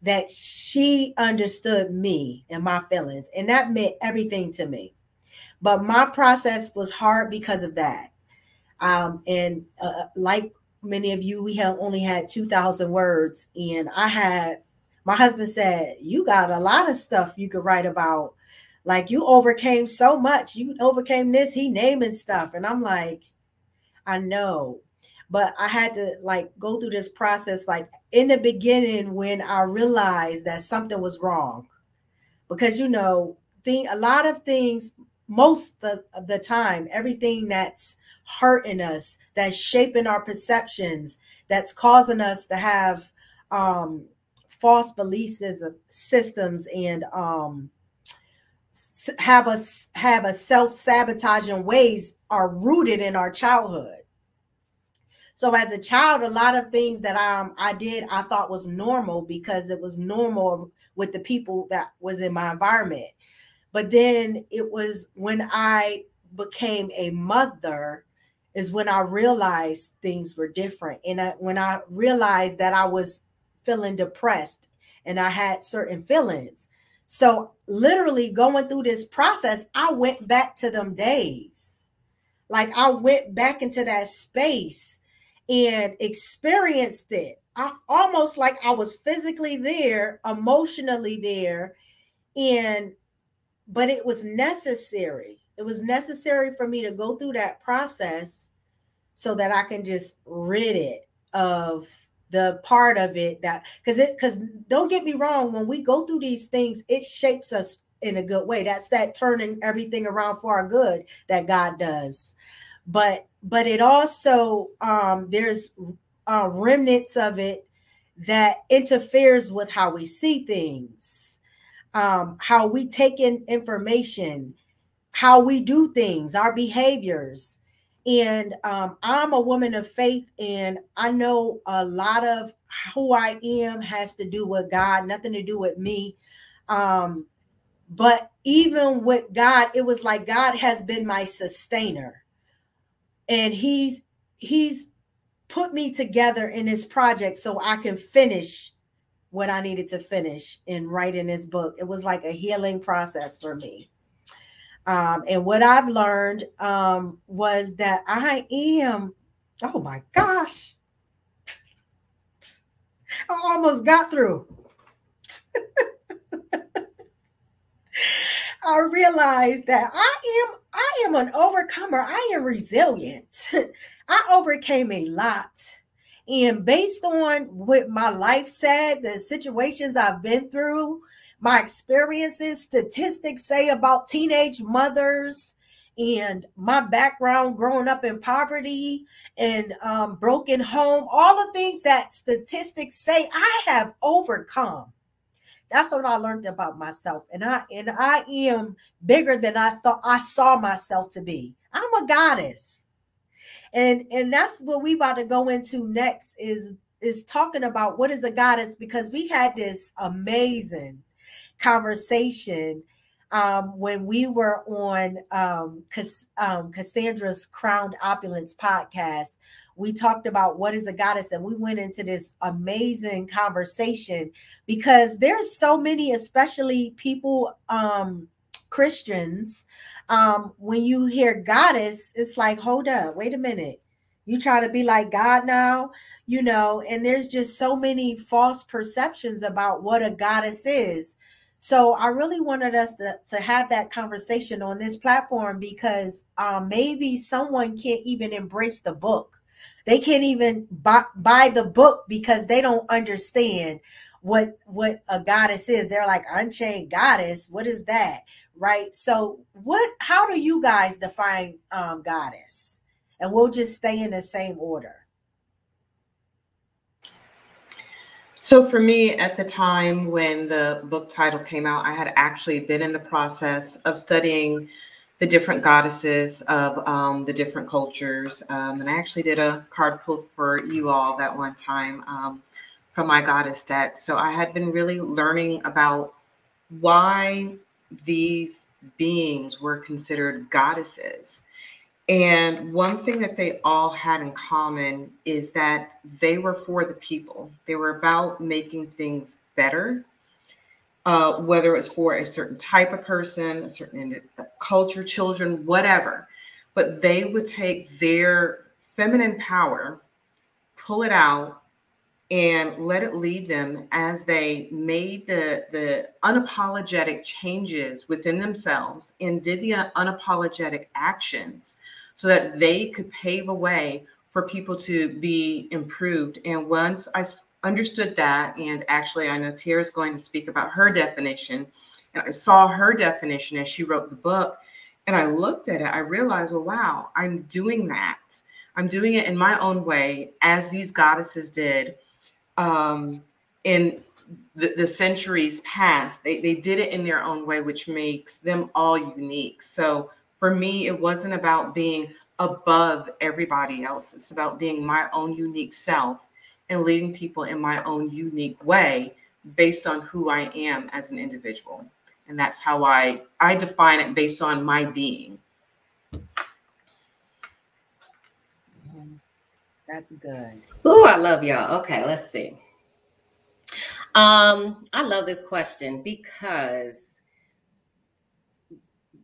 that she understood me and my feelings. And that meant everything to me. But my process was hard because of that. And like many of you, we have only had 2,000 words. And my husband said, you got a lot of stuff you could write about. Like, you overcame so much. You overcame this. He naming stuff. And I'm like, I know. But I had to like go through this process, like in the beginning when I realized that something was wrong. Because, you know, a lot of things, most of the time, everything that's hurting us, that's shaping our perceptions, that's causing us to have false belief systems and have a self-sabotaging ways are rooted in our childhood. So as a child, a lot of things that I did, I thought was normal because it was normal with the people that was in my environment. But then it was when I became a mother is when I realized things were different. And when I realized that I was feeling depressed and I had certain feelings. So literally going through this process, I went back to them days. Like I went back into that space and experienced it. I almost like I was physically there, emotionally there, but it was necessary. It was necessary for me to go through that process so that I can just rid it of the part of it that, because don't get me wrong, when we go through these things, it shapes us in a good way. That's that turning everything around for our good that God does. But it also, there's remnants of it that interferes with how we see things, how we take in information, how we do things, our behaviors. And I'm a woman of faith, and I know a lot of who I am has to do with God, nothing to do with me. But even with God, it was like God has been my sustainer, and he's put me together in this project so I can finish what I needed to finish in writing this book. It was like a healing process for me. And what I've learned was that I am, oh my gosh, I almost got through. I realized that I am an overcomer. I am resilient. I overcame a lot. And based on what my life said, the situations I've been through, my experiences, statistics say about teenage mothers, and my background growing up in poverty and broken home, all the things that statistics say I have overcome. That's what I learned about myself. And I am bigger than I thought I saw myself to be. I'm a goddess. And that's what we about to go into next is talking about what is a goddess, because we had this amazing conversation when we were on Cassandra's Crowned Opulence podcast. We talked about what is a goddess, and we went into this amazing conversation because there's so many, especially people, Christians, when you hear goddess, it's like, hold up, wait a minute. You trying to be like God now, you know, and there's just so many false perceptions about what a goddess is. So I really wanted us to have that conversation on this platform because maybe someone can't even embrace the book. They can't even buy the book because they don't understand what a goddess is. They're like, Unchained goddess, what is that? Right? So how do you guys define goddess? And we'll just stay in the same order. So for me, at the time when the book title came out, I had actually been in the process of studying the different goddesses of the different cultures. And I actually did a card pull for you all that one time from my goddess deck. So I had been really learning about why these beings were considered goddesses. And one thing that they all had in common is that they were for the people. They were about making things better, whether it's for a certain type of person, a certain culture, children, whatever. But they would take their feminine power, pull it out, and let it lead them as they made the unapologetic changes within themselves and did the unapologetic actions so that they could pave a way for people to be improved. And once I understood that, and actually I know Tiara's going to speak about her definition, and I saw her definition as she wrote the book, and I looked at it, I realized, well, wow, I'm doing that. I'm doing it in my own way, as these goddesses did in the centuries past. They did it in their own way, which makes them all unique. So for me, it wasn't about being above everybody else. It's about being my own unique self and leading people in my own unique way based on who I am as an individual. And that's how I define it, based on my being. That's good. Ooh, I love y'all. Okay, let's see. I love this question because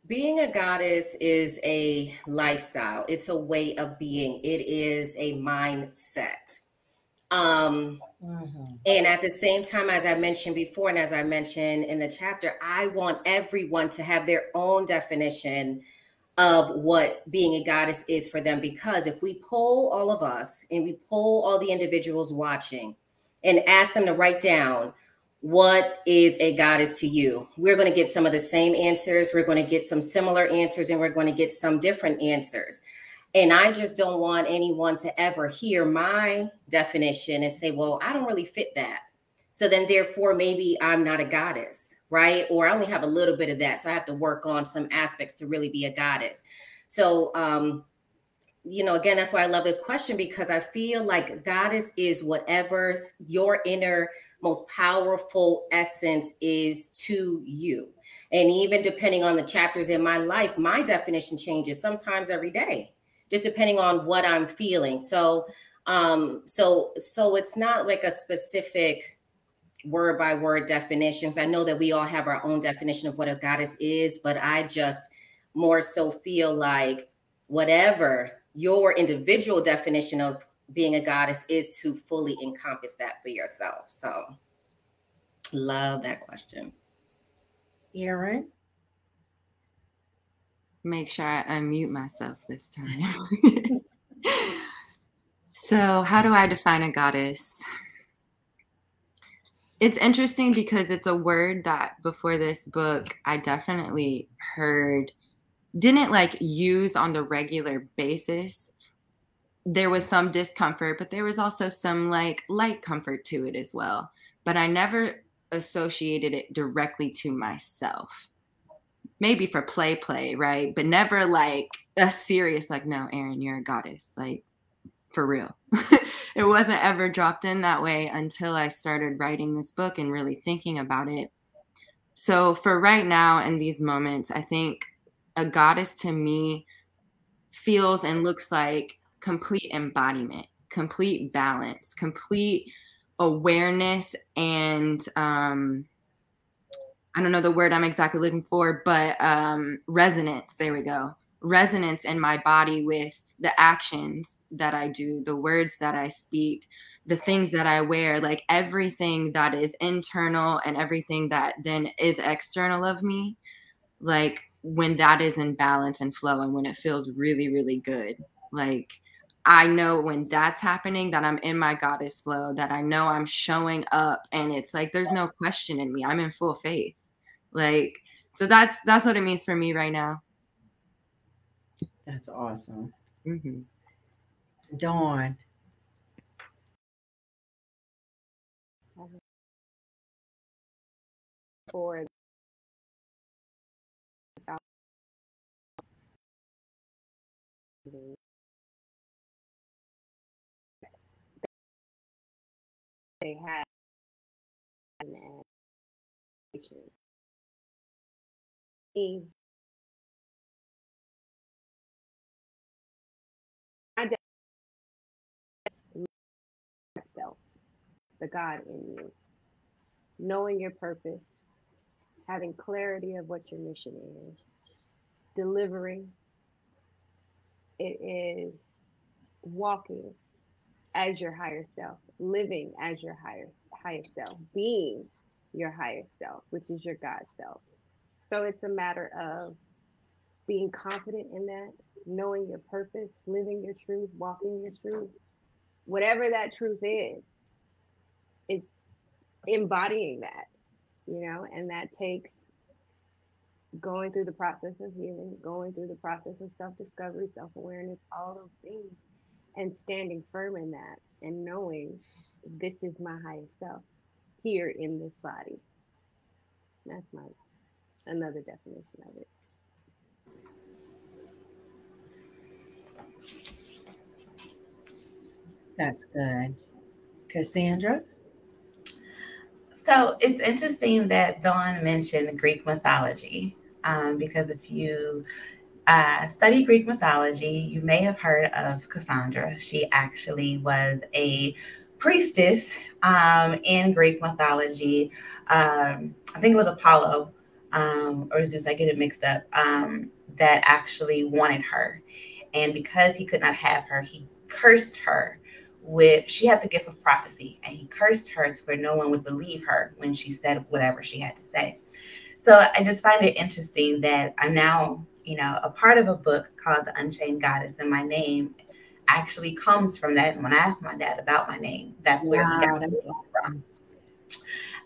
being a goddess is a lifestyle. It's a way of being. It is a mindset. And at the same time, as I mentioned before, and as I mentioned in the chapter, I want everyone to have their own definition of what being a goddess is for them. Because if we poll all of us and we poll all the individuals watching and ask them to write down, what is a goddess to you? We're going to get some of the same answers. We're going to get some similar answers, and we're going to get some different answers. And I just don't want anyone to ever hear my definition and say, well, I don't really fit that. So then therefore, maybe I'm not a goddess, right? Or I only have a little bit of that. So I have to work on some aspects to really be a goddess. So again, that's why I love this question, because I feel like goddess is whatever your inner most powerful essence is to you. And even depending on the chapters in my life, my definition changes sometimes every day, just depending on what I'm feeling. So it's not like a specific word by word definitions. I know that we all have our own definition of what a goddess is, but I just more so feel like whatever your individual definition of being a goddess is, to fully encompass that for yourself. So love that question. Erin? Make sure I unmute myself this time. So how do I define a goddess? It's interesting because it's a word that before this book, I definitely didn't like use on the regular basis. There was some discomfort, but there was also some like light comfort to it as well. But I never associated it directly to myself. Maybe for play, right? But never like a serious, like, no, Erin, you're a goddess. Like, for real. It wasn't ever dropped in that way until I started writing this book and really thinking about it. So for right now, in these moments, I think a goddess to me feels and looks like complete embodiment, complete balance, complete awareness, and I don't know the word I'm exactly looking for, but resonance. There we go. Resonance in my body with the actions that I do, the words that I speak, the things that I wear, like everything that is internal and everything that then is external of me. Like when that is in balance and flow, and when it feels really, really good, like I know when that's happening that I'm in my goddess flow, that I know I'm showing up, and it's like there's no question in me. I'm in full faith. Like, so that's what it means for me right now. That's awesome. Mm-hmm. Dawn. For they had an education. Myself, the God in you, knowing your purpose, having clarity of what your mission is, delivering. It is walking as your higher self, living as your higher self, being your higher self, which is your God self. So it's a matter of being confident in that, knowing your purpose, living your truth, walking your truth, whatever that truth is, it's embodying that, and that takes going through the process of healing, going through the process of self-discovery, self-awareness, all those things, and standing firm in that and knowing this is my highest self here in this body. That's another definition of it. That's good. Cassandra? So it's interesting that Dawn mentioned Greek mythology, because if you study Greek mythology, you may have heard of Cassandra. She actually was a priestess in Greek mythology. I think it was Apollo or Zeus, I get it mixed up, that actually wanted her. And because he could not have her, he cursed her she had the gift of prophecy, and he cursed her to where no one would believe her when she said whatever she had to say. So I just find it interesting that I'm now, a part of a book called The Unchained Goddess, and my name actually comes from that. And when I asked my dad about my name, that's where he got it from.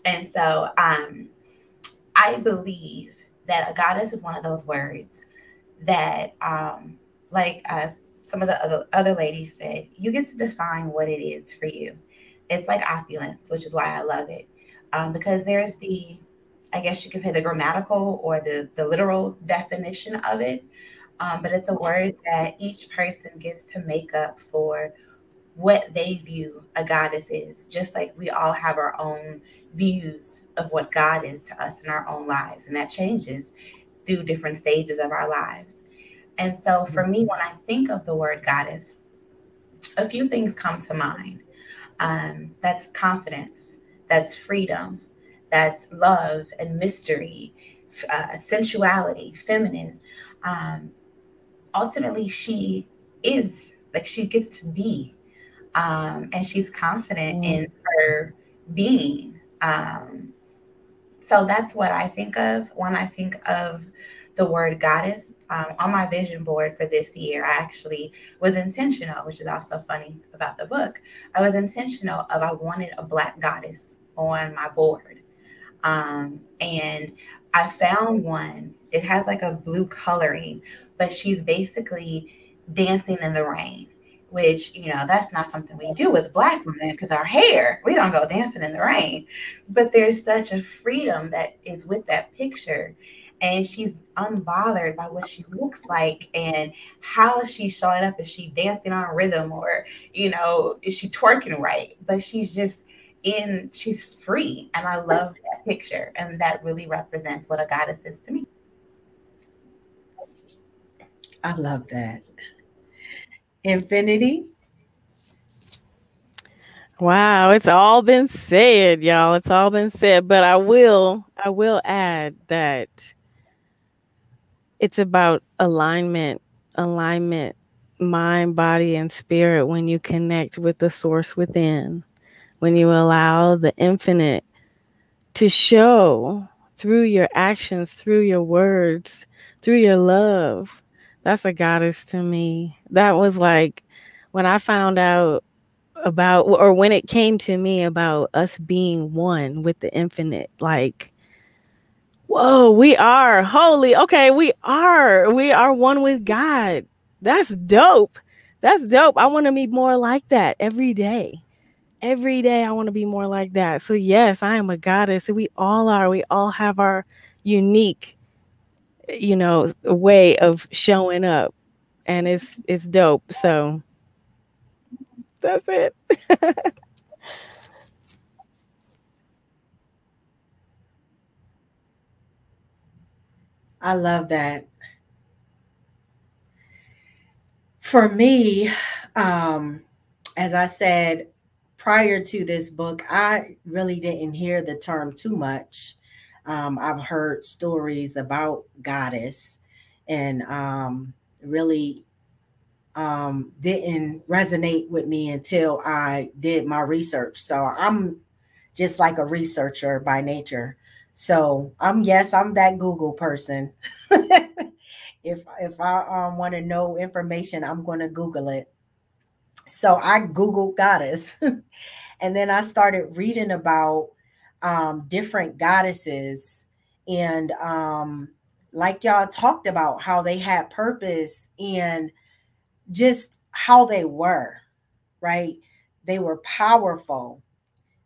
And so I believe that a goddess is one of those words that, like some of the other ladies said, you get to define what it is for you. It's like opulence, which is why I love it. Because there's I guess you could say the grammatical or the literal definition of it. But it's a word that each person gets to make up for what they view a goddess is, just like we all have our own views of what God is to us in our own lives. And that changes through different stages of our lives. And so for me, when I think of the word goddess, a few things come to mind. That's confidence, that's freedom, that's love and mystery, sensuality, feminine. Ultimately, she is like, she gets to be, and she's confident in her being. So that's what I think of when I think of the word goddess. On my vision board for this year, I actually was intentional, which is also funny about the book. I was intentional of I wanted a Black goddess on my board. And I found one. It has like a blue coloring, but she's basically dancing in the rain, which, you know, that's not something we do as Black women because our hair, we don't go dancing in the rain. But there's such a freedom that is with that picture. And she's unbothered by what she looks like and how she's showing up. Is she dancing on rhythm, or, you know, is she twerking right? But she's just she's free. And I love that picture. And that really represents what a goddess is to me. I love that. Infinity. Wow, it's all been said, y'all. It's all been said, but I will add that it's about alignment, mind, body, and spirit. When you connect with the source within, when you allow the infinite to show through your actions, through your words, through your love. That's a goddess to me. That was like when I found out about, or when it came to me about us being one with the infinite, like, whoa, we are holy. Okay, we are one with God. That's dope. That's dope. I want to be more like that every day. Every day I want to be more like that. So yes, I am a goddess. We all are. We all have our unique, you know, way of showing up. And it's dope. So that's it. I love that. For me, as I said prior to this book, I really didn't hear the term too much. I've heard stories about goddess, and really didn't resonate with me until I did my research. So I'm just like a researcher by nature. So I'm that Google person. If I want to know information, I'm going to Google it. So I Googled goddess, and then I started reading about different goddesses, and like y'all talked about how they had purpose and just how they were, right? They were powerful.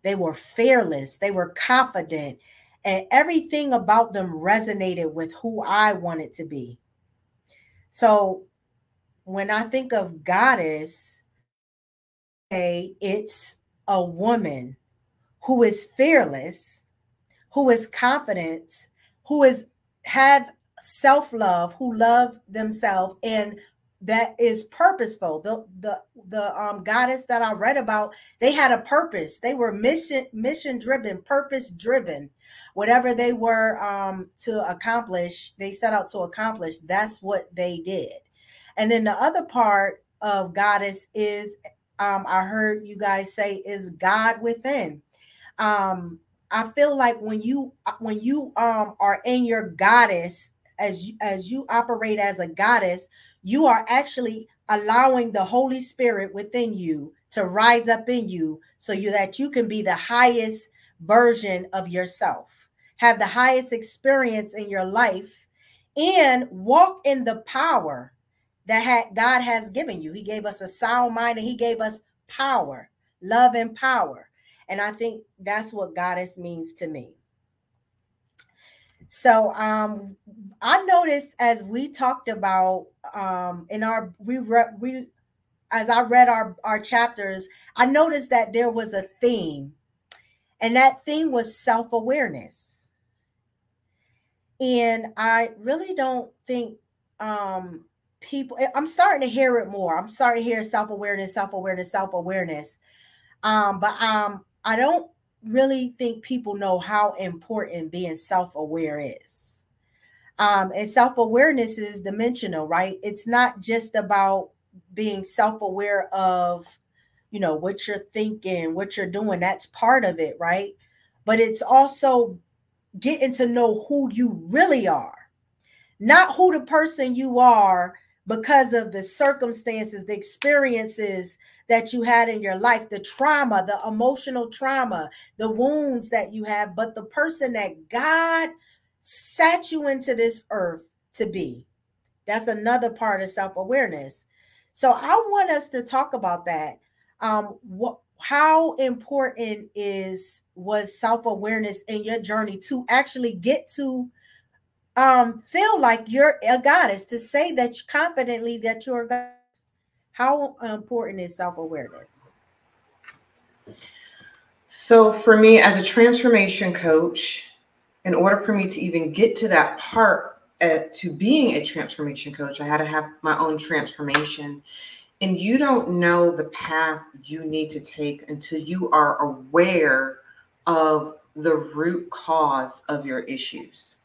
They were fearless. They were confident. And everything about them resonated with who I wanted to be. So when I think of goddess, it's a woman who is fearless, who is confident, who is have self-love, who love themselves, and that is purposeful. The goddess that I read about, they had a purpose. They were mission driven, purpose driven. Whatever they were to accomplish, they set out to accomplish. That's what they did. And then the other part of goddess is, I heard you guys say, is God within. I feel like when you are in your goddess, as you operate as a goddess, you are actually allowing the Holy Spirit within you to rise up in you, so that you can be the highest version of yourself, have the highest experience in your life, and walk in the power that God has given you. He gave us a sound mind, and he gave us power, love, and power. And I think that's what goddess means to me. So I noticed as we talked about in our we as I read our chapters, I noticed that there was a theme, and that theme was self-awareness. And I really don't think people, I'm starting to hear it more. I'm starting to hear self-awareness, self-awareness, self-awareness. But I don't really think people know how important being self-aware is. And self-awareness is dimensional, right? It's not just about being self-aware of, you know, what you're thinking, what you're doing. That's part of it, right? But it's also getting to know who you really are, not who the person you are because of the circumstances, the experiences that you had in your life, the trauma, the emotional trauma, the wounds that you have, but the person that God sat you into this earth to be. That's another part of self-awareness. So I want us to talk about that. How important was self-awareness in your journey to actually get to feel like you're a goddess, to say that confidently that you're a goddess? How important is self-awareness? So for me as a transformation coach, in order for me to even get to that part to being a transformation coach, I had to have my own transformation. And you don't know the path you need to take until you are aware of the root cause of your issues.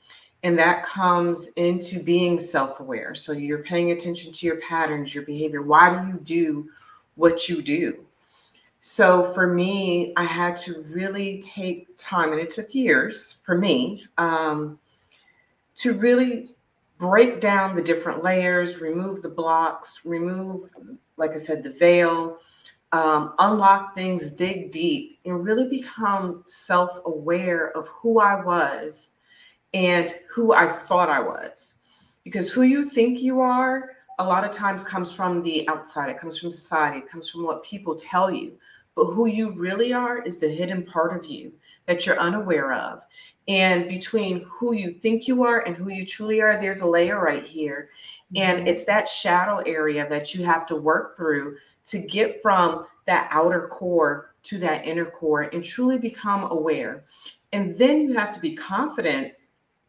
And that comes into being self-aware. So you're paying attention to your patterns, your behavior. Why do you do what you do? So for me, I had to really take time, and it took years for me to really break down the different layers, remove the blocks, remove, like I said, the veil, unlock things, dig deep, and really become self-aware of who I was and who I thought I was. Because who you think you are, a lot of times comes from the outside. It comes from society. It comes from what people tell you. But who you really are is the hidden part of you that you're unaware of. And between who you think you are and who you truly are, there's a layer right here. And it's that shadow area that you have to work through to get from that outer core to that inner core and truly become aware. And then you have to be confident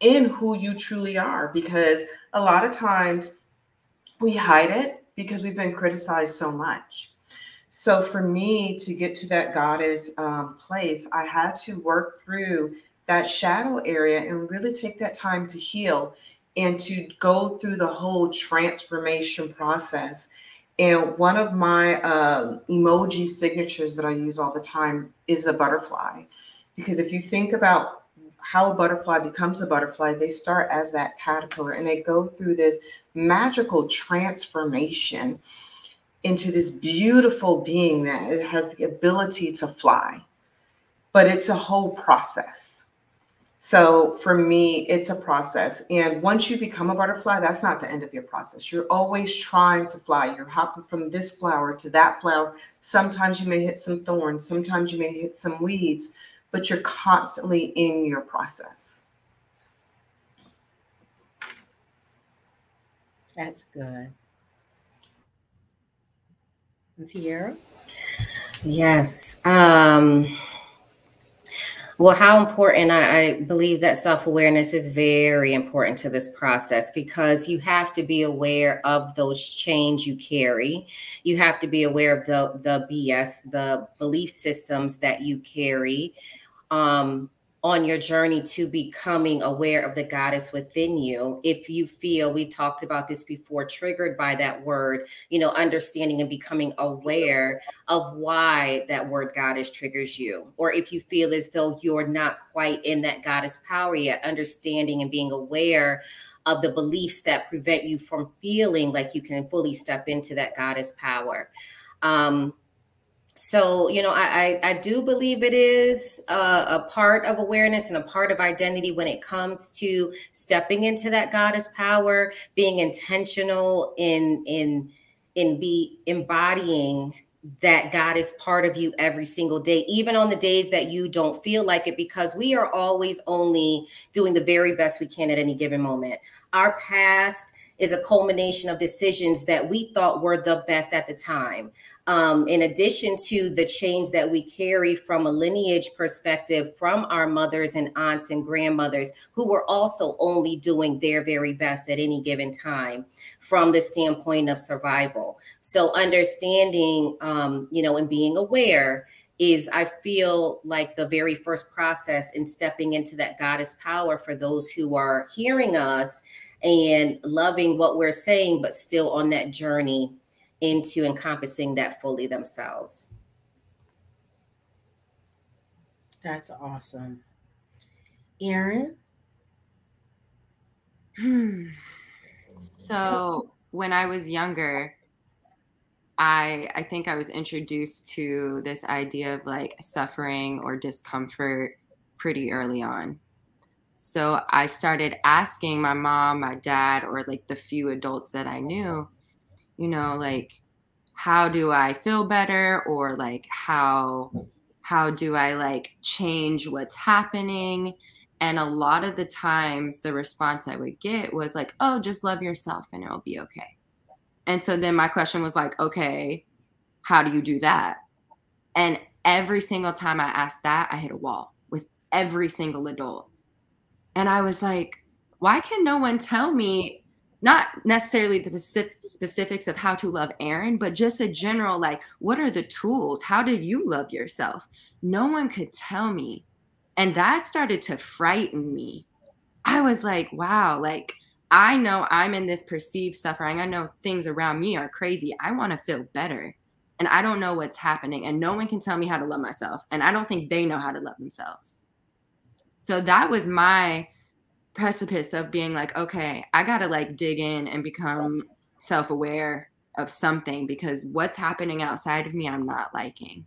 in who you truly are, because a lot of times we hide it because we've been criticized so much. So for me to get to that goddess place, I had to work through that shadow area and really take that time to heal and to go through the whole transformation process. And one of my emoji signatures that I use all the time is the butterfly. Because if you think about how a butterfly becomes a butterfly, they start as that caterpillar and they go through this magical transformation into this beautiful being that it has the ability to fly. But it's a whole process. So for me, it's a process. And once you become a butterfly, that's not the end of your process. You're always trying to fly. You're hopping from this flower to that flower. Sometimes you may hit some thorns. Sometimes you may hit some weeds, but you're constantly in your process. That's good. And Tiara? Yes. Well, how important, I believe that self-awareness is very important to this process, because you have to be aware of those chains you carry. You have to be aware of the BS, the belief systems that you carry on your journey to becoming aware of the goddess within you. If you feel, we talked about this before, triggered by that word, you know, understanding and becoming aware of why that word goddess triggers you. Or if you feel as though you're not quite in that goddess power yet, understanding and being aware of the beliefs that prevent you from feeling like you can fully step into that goddess power. So, you know, I do believe it is a part of awareness and a part of identity when it comes to stepping into that goddess power, being intentional in embodying that God is part of you every single day, even on the days that you don't feel like it, because we are always only doing the very best we can at any given moment. Our past is a culmination of decisions that we thought were the best at the time. In addition to the chains that we carry from a lineage perspective from our mothers and aunts and grandmothers, who were also only doing their very best at any given time from the standpoint of survival. So understanding, and being aware is, I feel like, the very first process in stepping into that goddess power for those who are hearing us and loving what we're saying, but still on that journey into encompassing that fully themselves. That's awesome. Erin? So when I was younger, I think I was introduced to this idea of like suffering or discomfort pretty early on. So I started asking my mom, my dad, or like the few adults that I knew, like, how do I feel better? Or like, how do I like change what's happening? And a lot of the times the response I would get was like, oh, just love yourself and it'll be okay. And so then my question was like, okay, how do you do that? And every single time I asked that, I hit a wall with every single adult. And I was like, why can no one tell me, not necessarily the specifics of how to love Erin, but just a general, like, what are the tools? How do you love yourself? No one could tell me. And that started to frighten me. I was like, wow, like, I know I'm in this perceived suffering. I know things around me are crazy. I want to feel better. And I don't know what's happening. And no one can tell me how to love myself. And I don't think they know how to love themselves. So that was my precipice of being like, okay, I got to like dig in and become self-aware of something, because what's happening outside of me, I'm not liking.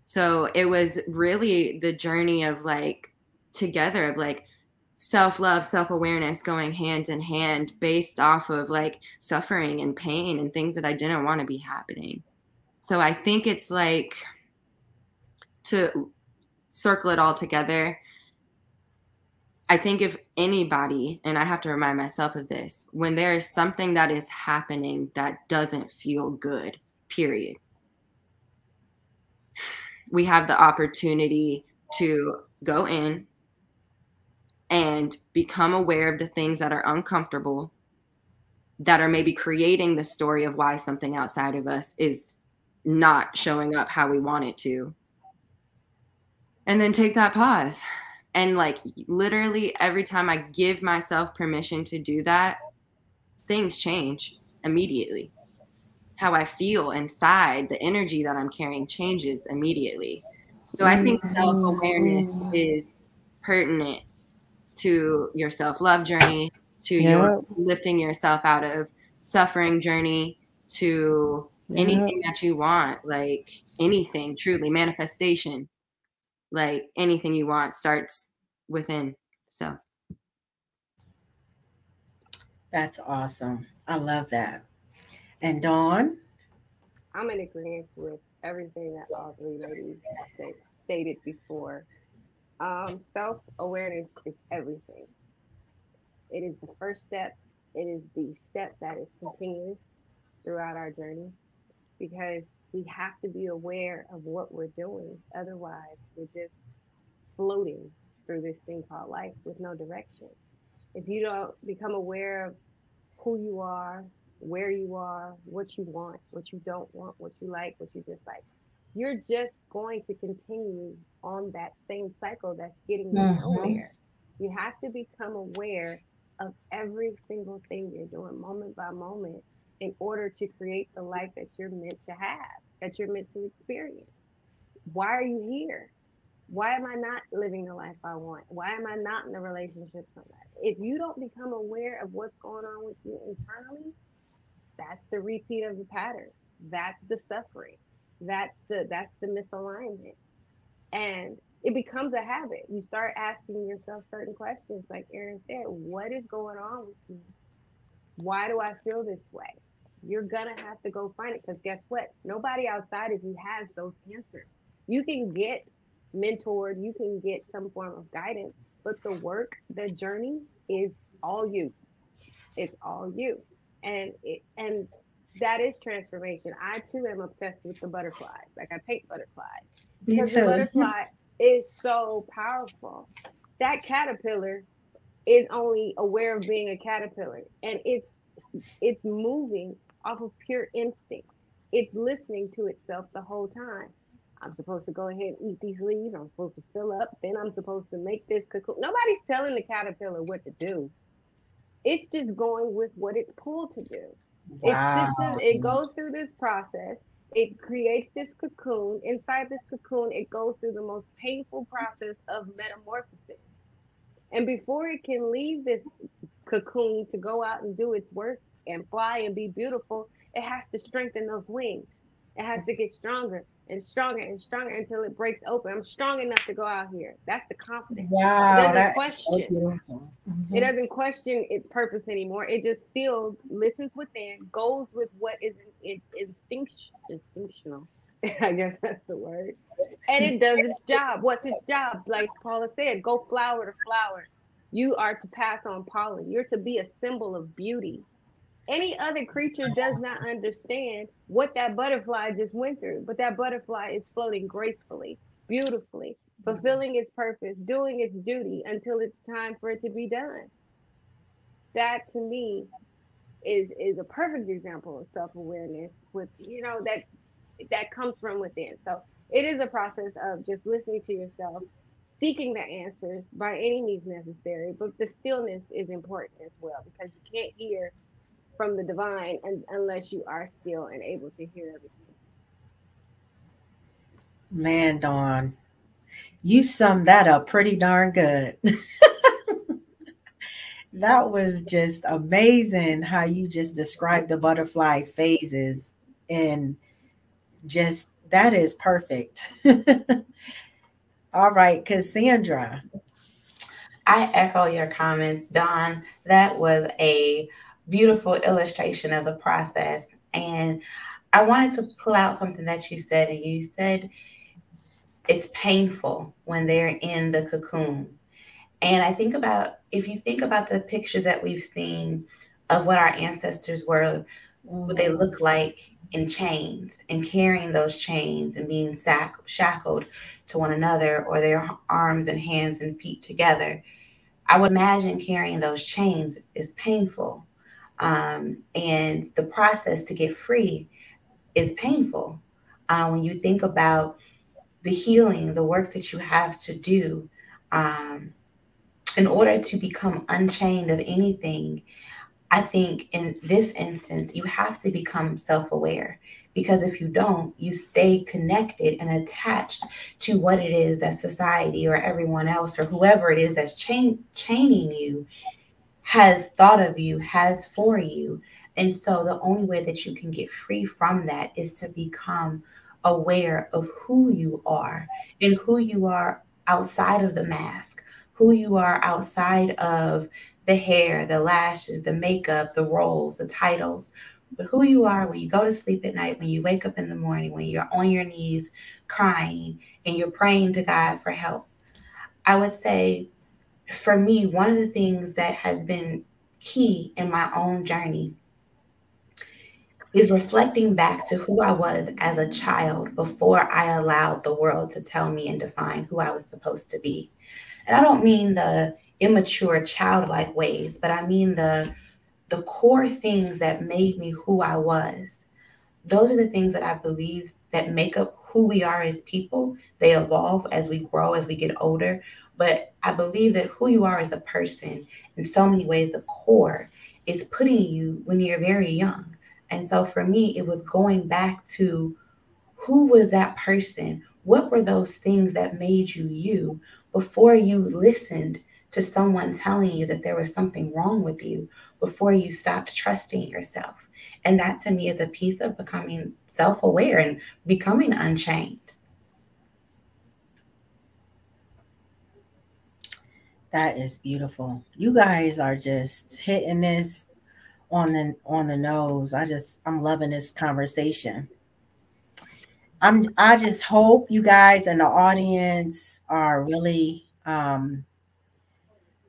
So it was really the journey of like together of like self-love, self-awareness going hand in hand based off of like suffering and pain and things that I didn't want to be happening. So I think it's like, to circle it all together, I think if anybody, and I have to remind myself of this, when there is something that is happening that doesn't feel good, period, we have the opportunity to go in and become aware of the things that are uncomfortable, that are maybe creating the story of why something outside of us is not showing up how we want it to. And then take that pause. And like literally every time I give myself permission to do that, things change immediately. How I feel inside, the energy that I'm carrying changes immediately. So I think self-awareness is pertinent to your self-love journey, to your lifting yourself out of suffering journey, to anything that you want, like anything, truly, manifestation, like anything you want starts within. So that's awesome. I love that. And Dawn? I'm in agreement with everything that all three ladies stated before. Self-awareness is everything. It is the first step. It is the step that is continuous throughout our journey, because we have to be aware of what we're doing. Otherwise, we're just floating through this thing called life with no direction. If you don't become aware of who you are, where you are, what you want, what you don't want, what you like, what you dislike, you're just going to continue on that same cycle that's getting you nowhere. You have to become aware of every single thing you're doing moment by moment in order to create the life that you're meant to have, that you're meant to experience. Why are you here? Why am I not living the life I want? Why am I not in a relationship somewhere? If you don't become aware of what's going on with you internally, that's the repeat of the patterns. That's the suffering. That's the misalignment. And it becomes a habit. You start asking yourself certain questions, like Erin said, what is going on with me? Why do I feel this way? You're gonna have to go find it, because guess what? Nobody outside of you has those answers. You can get mentored, you can get some form of guidance, but the work, the journey is all you. It's all you. And that is transformation. I too am obsessed with the butterflies. Like, I paint butterflies Me because the too. butterfly is so powerful. That caterpillar is only aware of being a caterpillar, and it's moving off of pure instinct. It's listening to itself the whole time. I'm supposed to go ahead and eat these leaves. I'm supposed to fill up. Then I'm supposed to make this cocoon. Nobody's telling the caterpillar what to do. It's just going with what it's pulled to do. Wow. It goes through this process. It creates this cocoon. Inside this cocoon, it goes through the most painful process of metamorphosis. And before it can leave this cocoon to go out and do its work and fly and be beautiful, it has to strengthen those wings. It has to get stronger and stronger and stronger until it breaks open. I'm strong enough to go out here. That's the confidence. Wow, It doesn't that is so question. beautiful. It doesn't question its purpose anymore. It just feels, listens within, goes with what is instinctional. I guess that's the word. And it does its job. What's its job? Like Paula said, go flower to flower. You are to pass on pollen. You're to be a symbol of beauty. Any other creature does not understand what that butterfly just went through, but that butterfly is floating gracefully, beautifully, fulfilling its purpose, doing its duty until it's time for it to be done. That to me is a perfect example of self-awareness, with that comes from within. So it is a process of just listening to yourself, seeking the answers by any means necessary, but the stillness is important as well, because you can't hear from the divine unless you are still and able to hear everything. Man, Dawn, you summed that up pretty darn good. That was just amazing how you just described the butterfly phases, and just that is perfect. All right, Cassandra. I echo your comments, Dawn. That was a beautiful illustration of the process. And I wanted to pull out something that you said, and you said it's painful when they're in the cocoon. And I think about, if you think about the pictures that we've seen of what our ancestors were, what they look like in chains, and carrying those chains and being shackled to one another, or their arms and hands and feet together. I would imagine carrying those chains is painful. And the process to get free is painful. When you think about the healing, the work that you have to do, in order to become unchained of anything, I think in this instance, you have to become self-aware, because if you don't, you stay connected and attached to what it is that society or everyone else or whoever it is that's chaining you has thought of you, has for you. And so the only way that you can get free from that is to become aware of who you are, and who you are outside of the mask, who you are outside of the hair, the lashes, the makeup, the roles, the titles, but who you are when you go to sleep at night, when you wake up in the morning, when you're on your knees crying and you're praying to God for help. I would say, for me, one of the things that has been key in my own journey is reflecting back to who I was as a child before I allowed the world to tell me and define who I was supposed to be. And I don't mean the immature childlike ways, but I mean the core things that made me who I was. Those are the things that I believe that make up who we are as people. They evolve as we grow, as we get older. But I believe that who you are as a person, in so many ways, the core is putting you when you're very young. And so for me, it was going back to, who was that person? What were those things that made you you before you listened to someone telling you that there was something wrong with you, before you stopped trusting yourself? And that to me is a piece of becoming self-aware and becoming unchained. That is beautiful. You guys are just hitting this on the nose. I'm loving this conversation. I just hope you guys in the audience are really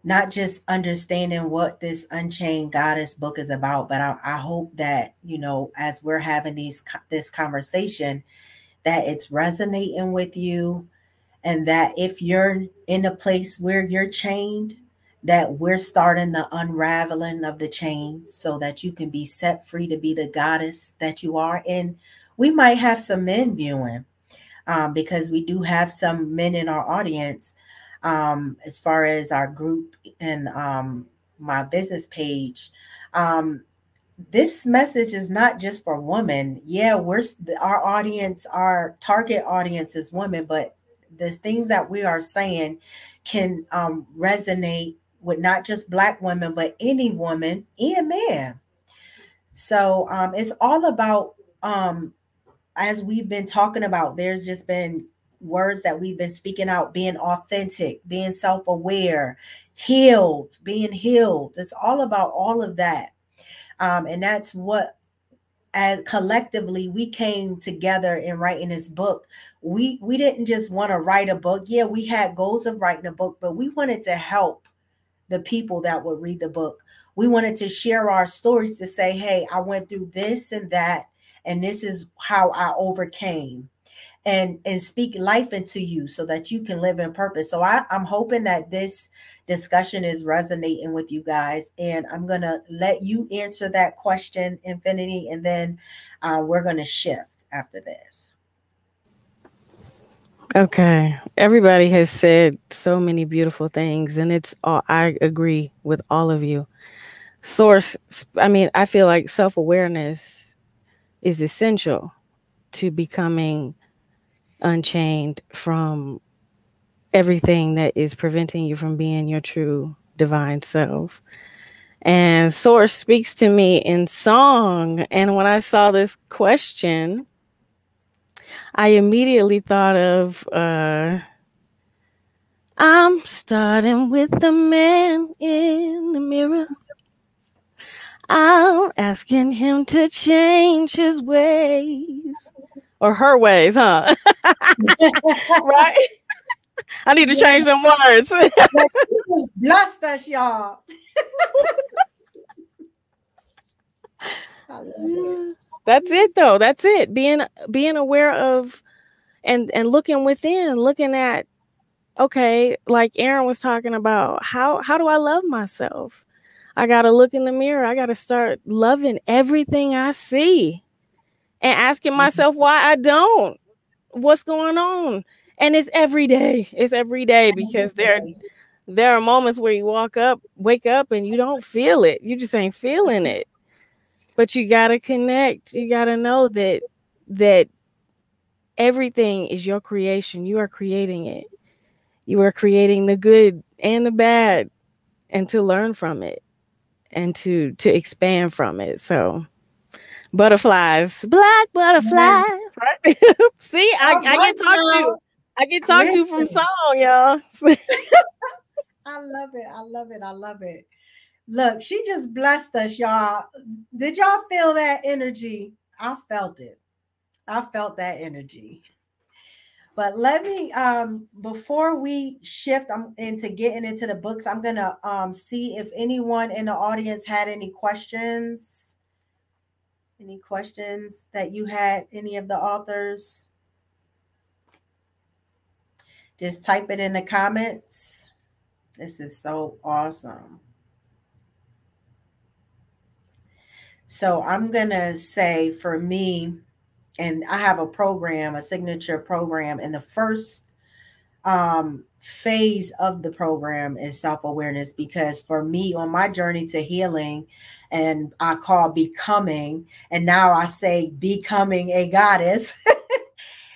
not just understanding what this Unchained Goddess book is about, but I hope that, you know, as we're having this conversation, that it's resonating with you, and that if you're in a place where you're chained, that we're starting the unraveling of the chains so that you can be set free to be the goddess that you are. And we might have some men viewing, because we do have some men in our audience, as far as our group and my business page. This message is not just for women. Yeah, our audience, our target audience is women, but the things that we are saying can resonate with not just Black women, but any woman and man. So it's all about, as we've been talking about, there's just been words that we've been speaking out: being authentic, being self-aware, being healed. It's all about all of that. And that's what, as collectively, we came together in writing this book. We didn't just want to write a book. Yeah, we had goals of writing a book, but we wanted to help the people that would read the book. We wanted to share our stories, to say, hey, I went through this and that, and this is how I overcame, and speak life into you so that you can live in purpose. So I'm hoping that this discussion is resonating with you guys, and I'm going to let you answer that question, Infinity, and then we're going to shift after this. Okay. Everybody has said so many beautiful things, and I agree with all of you. I feel like self-awareness is essential to becoming unchained from everything that is preventing you from being your true divine self. And Source speaks to me in song. And when I saw this question, I immediately thought of I'm starting with the man in the mirror. I'm asking him to change his ways. Or her ways, huh? Right? I need to change some words. Just blessed us, y'all. That's it, though. That's it. Being aware of and looking within, looking at, okay, like Aaron was talking about, how do I love myself? I got to look in the mirror. I got to start loving everything I see and asking myself why I don't. What's going on? And it's every day. It's every day, because there are moments where you wake up and you don't feel it. You just ain't feeling it. But you got to connect. You got to know that everything is your creation. You are creating it. You are creating the good and the bad, and to learn from it and to expand from it. So butterflies, black butterflies, right? See, I get talked to from song, y'all. I love it. I love it. I love it. Look, she just blessed us, y'all. Did y'all feel that energy? I felt it. I felt that energy. But let me, before we shift into getting into the books, I'm gonna see if anyone in the audience had any questions. Any questions that you had, any of the authors? Just type it in the comments. This is so awesome. So I'm gonna say, for me, and I have a signature program, and the first phase of the program is self-awareness, because for me, on my journey to healing, and I call becoming, and now I say becoming a goddess,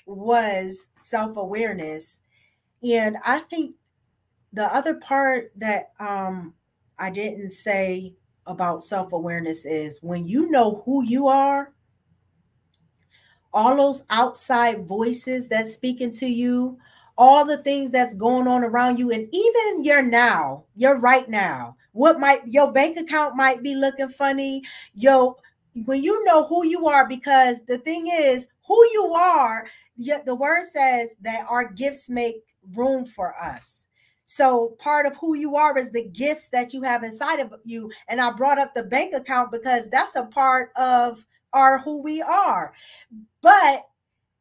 was self-awareness. And I think the other part that I didn't say about self-awareness is, when you know who you are, all those outside voices that's speaking to you, all the things that's going on around you, and even your right now, Your bank account might be looking funny. When you know who you are, because the thing is, who you are, the word says that our gifts make room for us. So part of who you are is the gifts that you have inside of you. And I brought up the bank account because that's a part of our who we are. But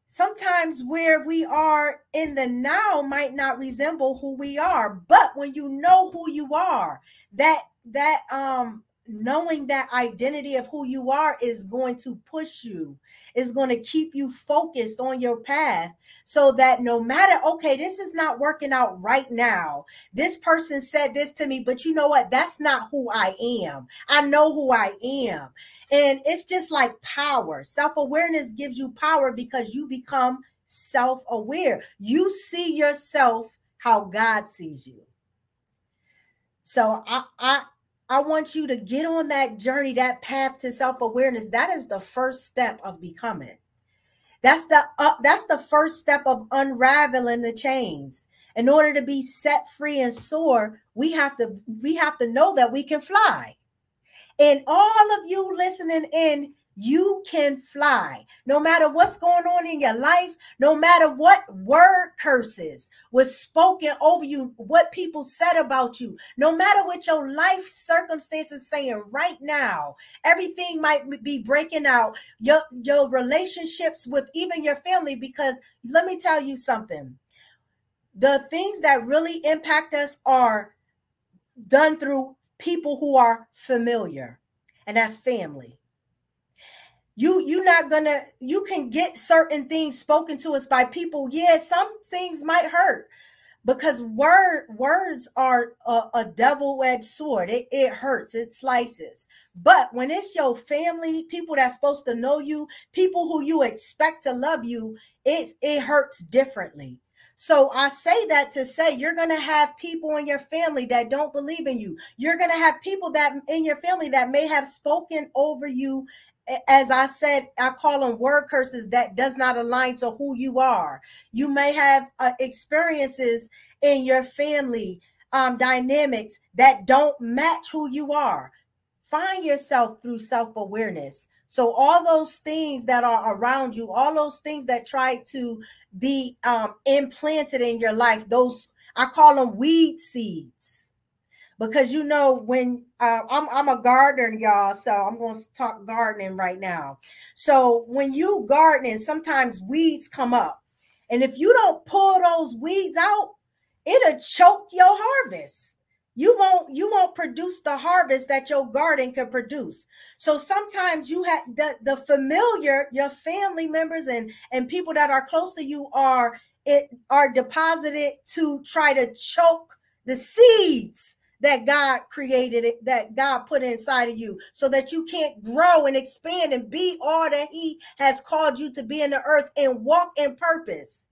sometimes where we are in the now might not resemble who we are. But when you know who you are, that knowing that identity of who you are is going to push you, is going to keep you focused on your path, so that no matter, okay, this is not working out right now. This person said this to me, but you know what? That's not who I am. I know who I am. And it's just like power. Self-awareness gives you power because you become self-aware. You see yourself how God sees you. So I want you to get on that journey, that path to self-awareness. That is the first step of becoming. That's the first step of unraveling the chains. In order to be set free and soar, we have to know that we can fly. And all of you listening in, you can fly. No matter what's going on in your life, no matter what word curses was spoken over you, what people said about you, no matter what your life circumstances saying right now, everything might be breaking out, your relationships with even your family, because let me tell you something. The things that really impact us are done through people who are familiar, and that's family. You can get certain things spoken to us by people. Yeah, some things might hurt because words are a double-edged sword. It hurts, it slices. But when it's your family, people that's supposed to know you, people who you expect to love you, it hurts differently. So I say that to say you're going to have people in your family that don't believe in you. You're going to have people that in your family that may have spoken over you. As I said, I call them word curses that does not align to who you are. You may have experiences in your family dynamics that don't match who you are. Find yourself through self-awareness. So all those things that are around you, all those things that try to be implanted in your life, those, I call them weed seeds. Because you know, when I'm a gardener, y'all, so I'm going to talk gardening right now. So when you gardening, sometimes weeds come up. And if you don't pull those weeds out, it'll choke your harvest. You won't produce the harvest that your garden can produce. So sometimes you have the familiar, your family members and people that are close to you are deposited to try to choke the seeds that God created, that God put inside of you, so that you can't grow and expand and be all that He has called you to be in the earth and walk in purpose.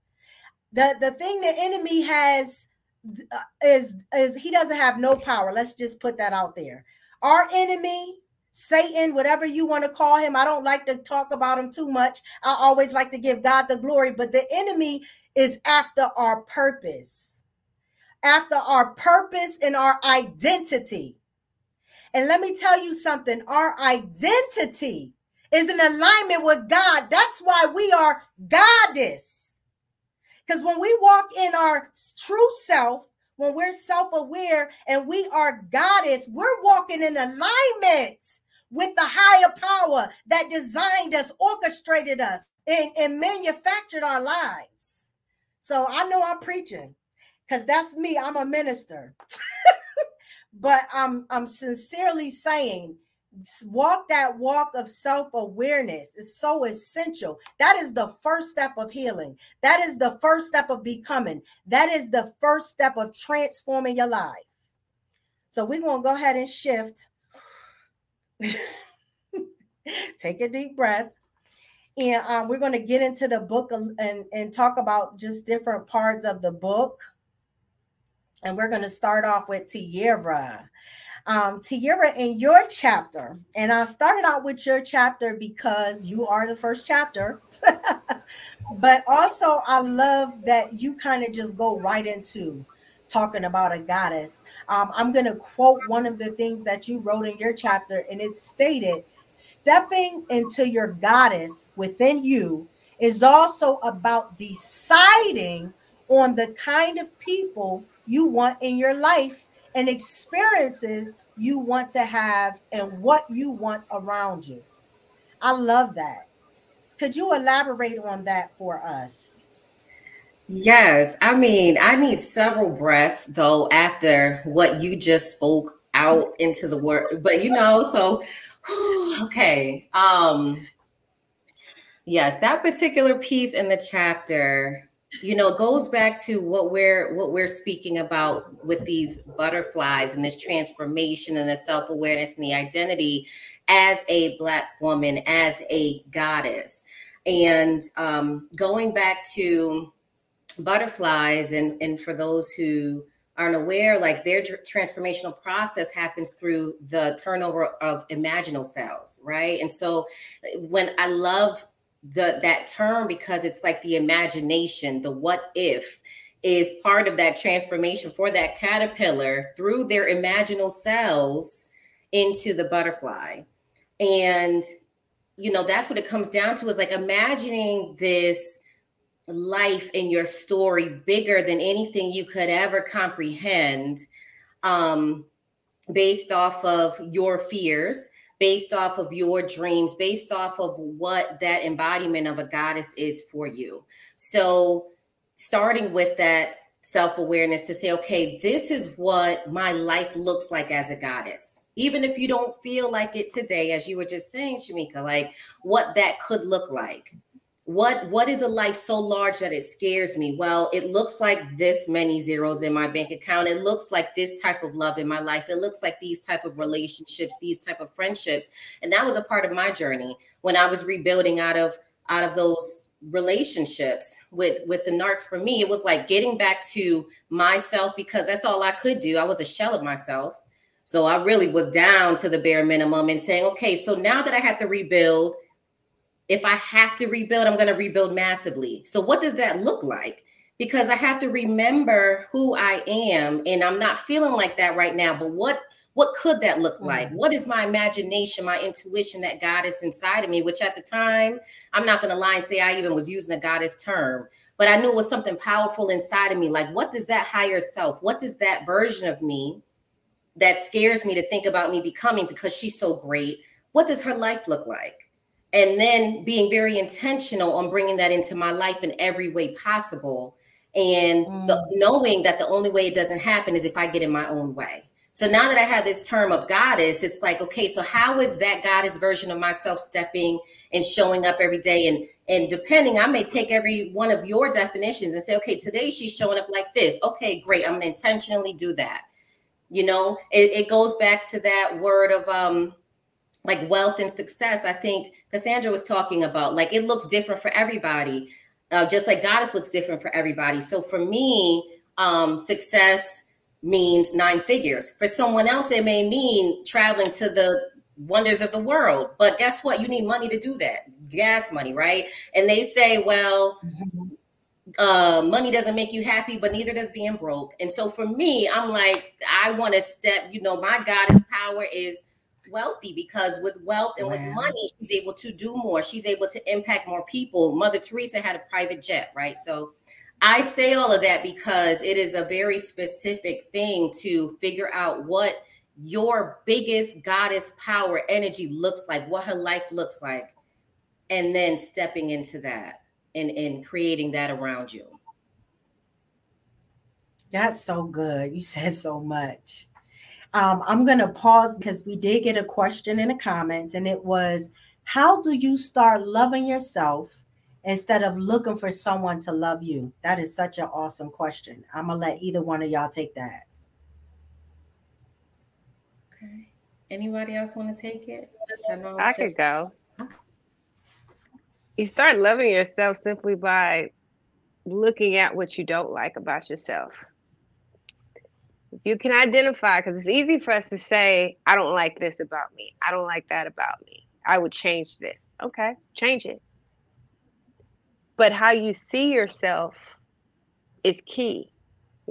The thing the enemy has is he doesn't have no power. Let's just put that out there. Our enemy, Satan, whatever you want to call him, I don't like to talk about him too much. I always like to give God the glory, but the enemy is after our purpose. After our purpose and our identity. And let me tell you something, our identity is in alignment with God. That's why we are goddess. Because when we walk in our true self, when we're self-aware and we are goddess, we're walking in alignment with the higher power that designed us, orchestrated us, and manufactured our lives. So I know I'm preaching because that's me. I'm a minister. But I'm sincerely saying, walk that walk of self-awareness is so essential. That is the first step of healing. That is the first step of becoming. That is the first step of transforming your life. So we're going to go ahead and shift. Take a deep breath. And we're going to get into the book and talk about just different parts of the book. And we're going to start off with Tierra. Tierra, in your chapter, and I started out with your chapter because you are the first chapter, but also I love that you kind of just go right into talking about a goddess. I'm going to quote one of the things that you wrote in your chapter, and it stated, stepping into your goddess within you is also about deciding on the kind of people you want in your life and experiences you want to have and what you want around you. I love that. Could you elaborate on that for us? Yes, I mean, I need several breaths though after what you just spoke out into the word. But so okay. Yes, that particular piece in the chapter, goes back to what we're speaking about with these butterflies and this transformation and the self-awareness and the identity as a Black woman, as a goddess. And going back to butterflies, and for those who aren't aware, like their transformational process happens through the turnover of imaginal cells, right? And so when I love that term, because it's like the imagination, the what if is part of that transformation for that caterpillar through their imaginal cells into the butterfly. And that's what it comes down to, is like imagining this life in your story bigger than anything you could ever comprehend, based off of your fears, based off of your dreams, based off of what that embodiment of a goddess is for you. So starting with that self-awareness to say, okay, this is what my life looks like as a goddess. Even if you don't feel like it today, as you were just saying, Shamika, like what that could look like. What is a life so large that it scares me? Well, it looks like this many zeros in my bank account. It looks like this type of love in my life. It looks like these type of relationships, these type of friendships. And that was a part of my journey when I was rebuilding out of those relationships with the narcs. For me, it was like getting back to myself, because that's all I could do. I was a shell of myself. So I really was down to the bare minimum and saying, okay, so now that I have to rebuild, if I have to rebuild, I'm going to rebuild massively. So what does that look like? Because I have to remember who I am, and I'm not feeling like that right now. But what could that look like? What is my imagination, my intuition, that goddess inside of me, which at the time, I'm not going to lie and say I even was using the goddess term, but I knew it was something powerful inside of me. Like, what does that higher self, what does that version of me that scares me to think about me becoming, because she's so great, what does her life look like? And then being very intentional on bringing that into my life in every way possible. And knowing that the only way it doesn't happen is if I get in my own way. So now that I have this term of goddess, it's like, okay, so how is that goddess version of myself stepping and showing up every day? And depending, I may take every one of your definitions and say, okay, today she's showing up like this. Okay, great. I'm going to intentionally do that. It goes back to that word of, like wealth and success. I think Cassandra was talking about, like, it looks different for everybody, just like goddess looks different for everybody. So for me, success means 9 figures. For someone else, it may mean traveling to the wonders of the world. But guess what? You need money to do that, gas money, right? And they say, well, money doesn't make you happy, but neither does being broke. And so for me, I'm like, I want to step, my goddess power is wealthy, because with wealth and with money, she's able to do more. She's able to impact more people. Mother Teresa had a private jet, right? So I say all of that because it is a very specific thing to figure out what your biggest goddess power energy looks like, what her life looks like, and then stepping into that and creating that around you. That's so good. You said so much. I'm going to pause because we did get a question in the comments, and it was, how do you start loving yourself instead of looking for someone to love you? That is such an awesome question. I'm going to let either one of y'all take that. Okay. Anybody else want to take it? I could go. Okay. You start loving yourself simply by looking at what you don't like about yourself. You can identify, because it's easy for us to say, I don't like this about me. I don't like that about me. I would change this. Okay, change it. But how you see yourself is key.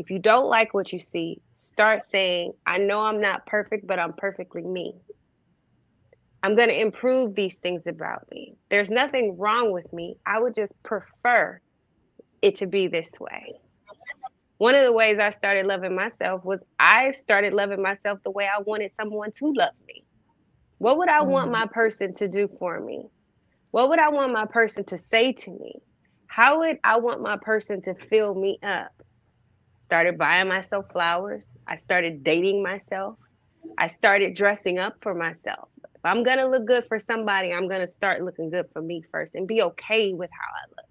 If you don't like what you see, start saying, I know I'm not perfect, but I'm perfectly me. I'm going to improve these things about me. There's nothing wrong with me. I would just prefer it to be this way. One of the ways I started loving myself was I started loving myself the way I wanted someone to love me. What would I want my person to do for me? What would I want my person to say to me? How would I want my person to fill me up? Started buying myself flowers. I started dating myself. I started dressing up for myself. If I'm going to look good for somebody, I'm going to start looking good for me first and be okay with how I look.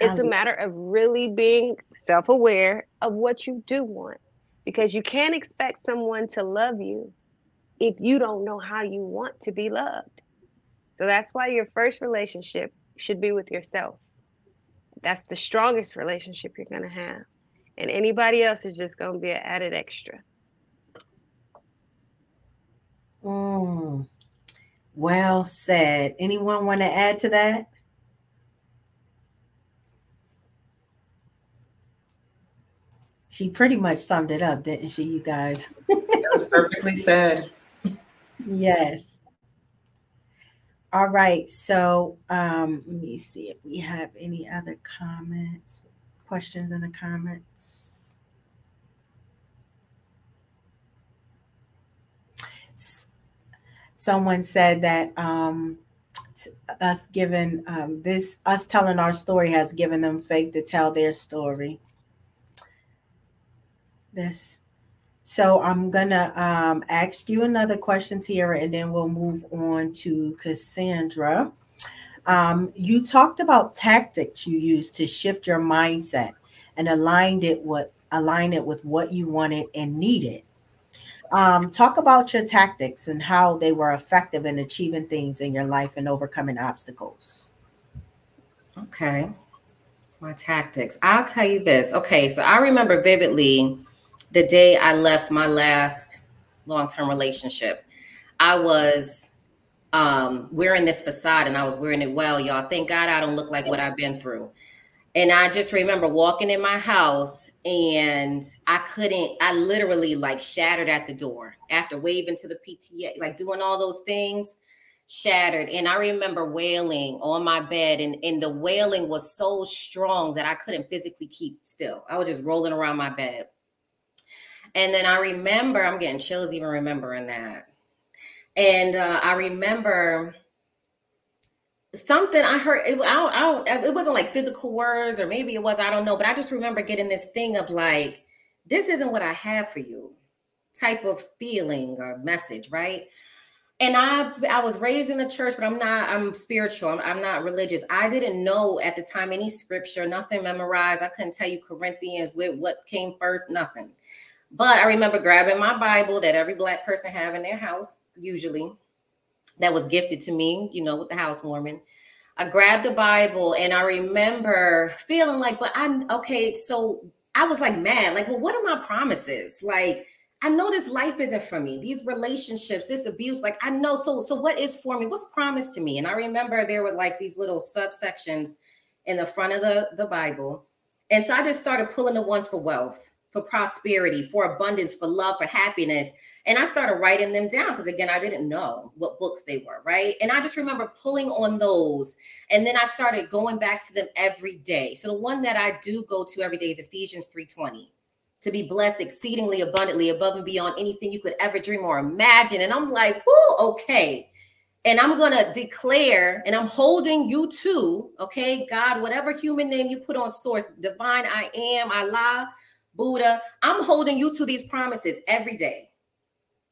It's a matter of really being self-aware of what you do want, because you can't expect someone to love you if you don't know how you want to be loved. So that's why your first relationship should be with yourself. That's the strongest relationship you're going to have. And anybody else is just going to be an added extra. Well said. Anyone want to add to that? She pretty much summed it up, didn't she, you guys? That was perfectly said. Yes. All right. So let me see if we have any other comments, questions in the comments. Someone said that us telling our story has given them faith to tell their story. So I'm gonna ask you another question, Tiara, and then we'll move on to Cassandra. You talked about tactics you used to shift your mindset and align it with what you wanted and needed. Talk about your tactics and how they were effective in achieving things in your life and overcoming obstacles. Okay. My tactics. I'll tell you this. Okay. So I remember vividly the day I left my last long-term relationship. I was wearing this facade and I was wearing it well, y'all. Thank God I don't look like what I've been through. And I just remember walking in my house and I literally like shattered at the door after waving to the PTA, like doing all those things, shattered. And I remember wailing on my bed, and the wailing was so strong that I couldn't physically keep still. I was just rolling around my bed. And then I remember, I'm getting chills even remembering that. And I remember something I heard. It wasn't like physical words, or maybe it was, I don't know. But I just remember getting this thing of like, this isn't what I have for you type of feeling or message, right? And I was raised in the church, but I'm spiritual. I'm not religious. I didn't know at the time any scripture, nothing memorized. I couldn't tell you Corinthians with what came first, nothing. But I remember grabbing my Bible that every Black person have in their house, usually, that was gifted to me, with the housewarming. I grabbed the Bible and I remember feeling like, so I was like mad, like, well, what are my promises? Like, I know this life isn't for me. These relationships, this abuse, like I know. So what is for me? What's promised to me? And I remember there were like these little subsections in the front of the Bible. And so I just started pulling the ones for wealth, for prosperity, for abundance, for love, for happiness. And I started writing them down because, again, I didn't know what books they were, right? And I just remember pulling on those. And then I started going back to them every day. So the one that I do go to every day is Ephesians 3:20. To be blessed exceedingly abundantly above and beyond anything you could ever dream or imagine. And I'm like, whoo, okay. And I'm going to declare, and I'm holding you to, okay, God, whatever human name you put on source, divine, I am, Allah, Buddha, I'm holding you to these promises every day.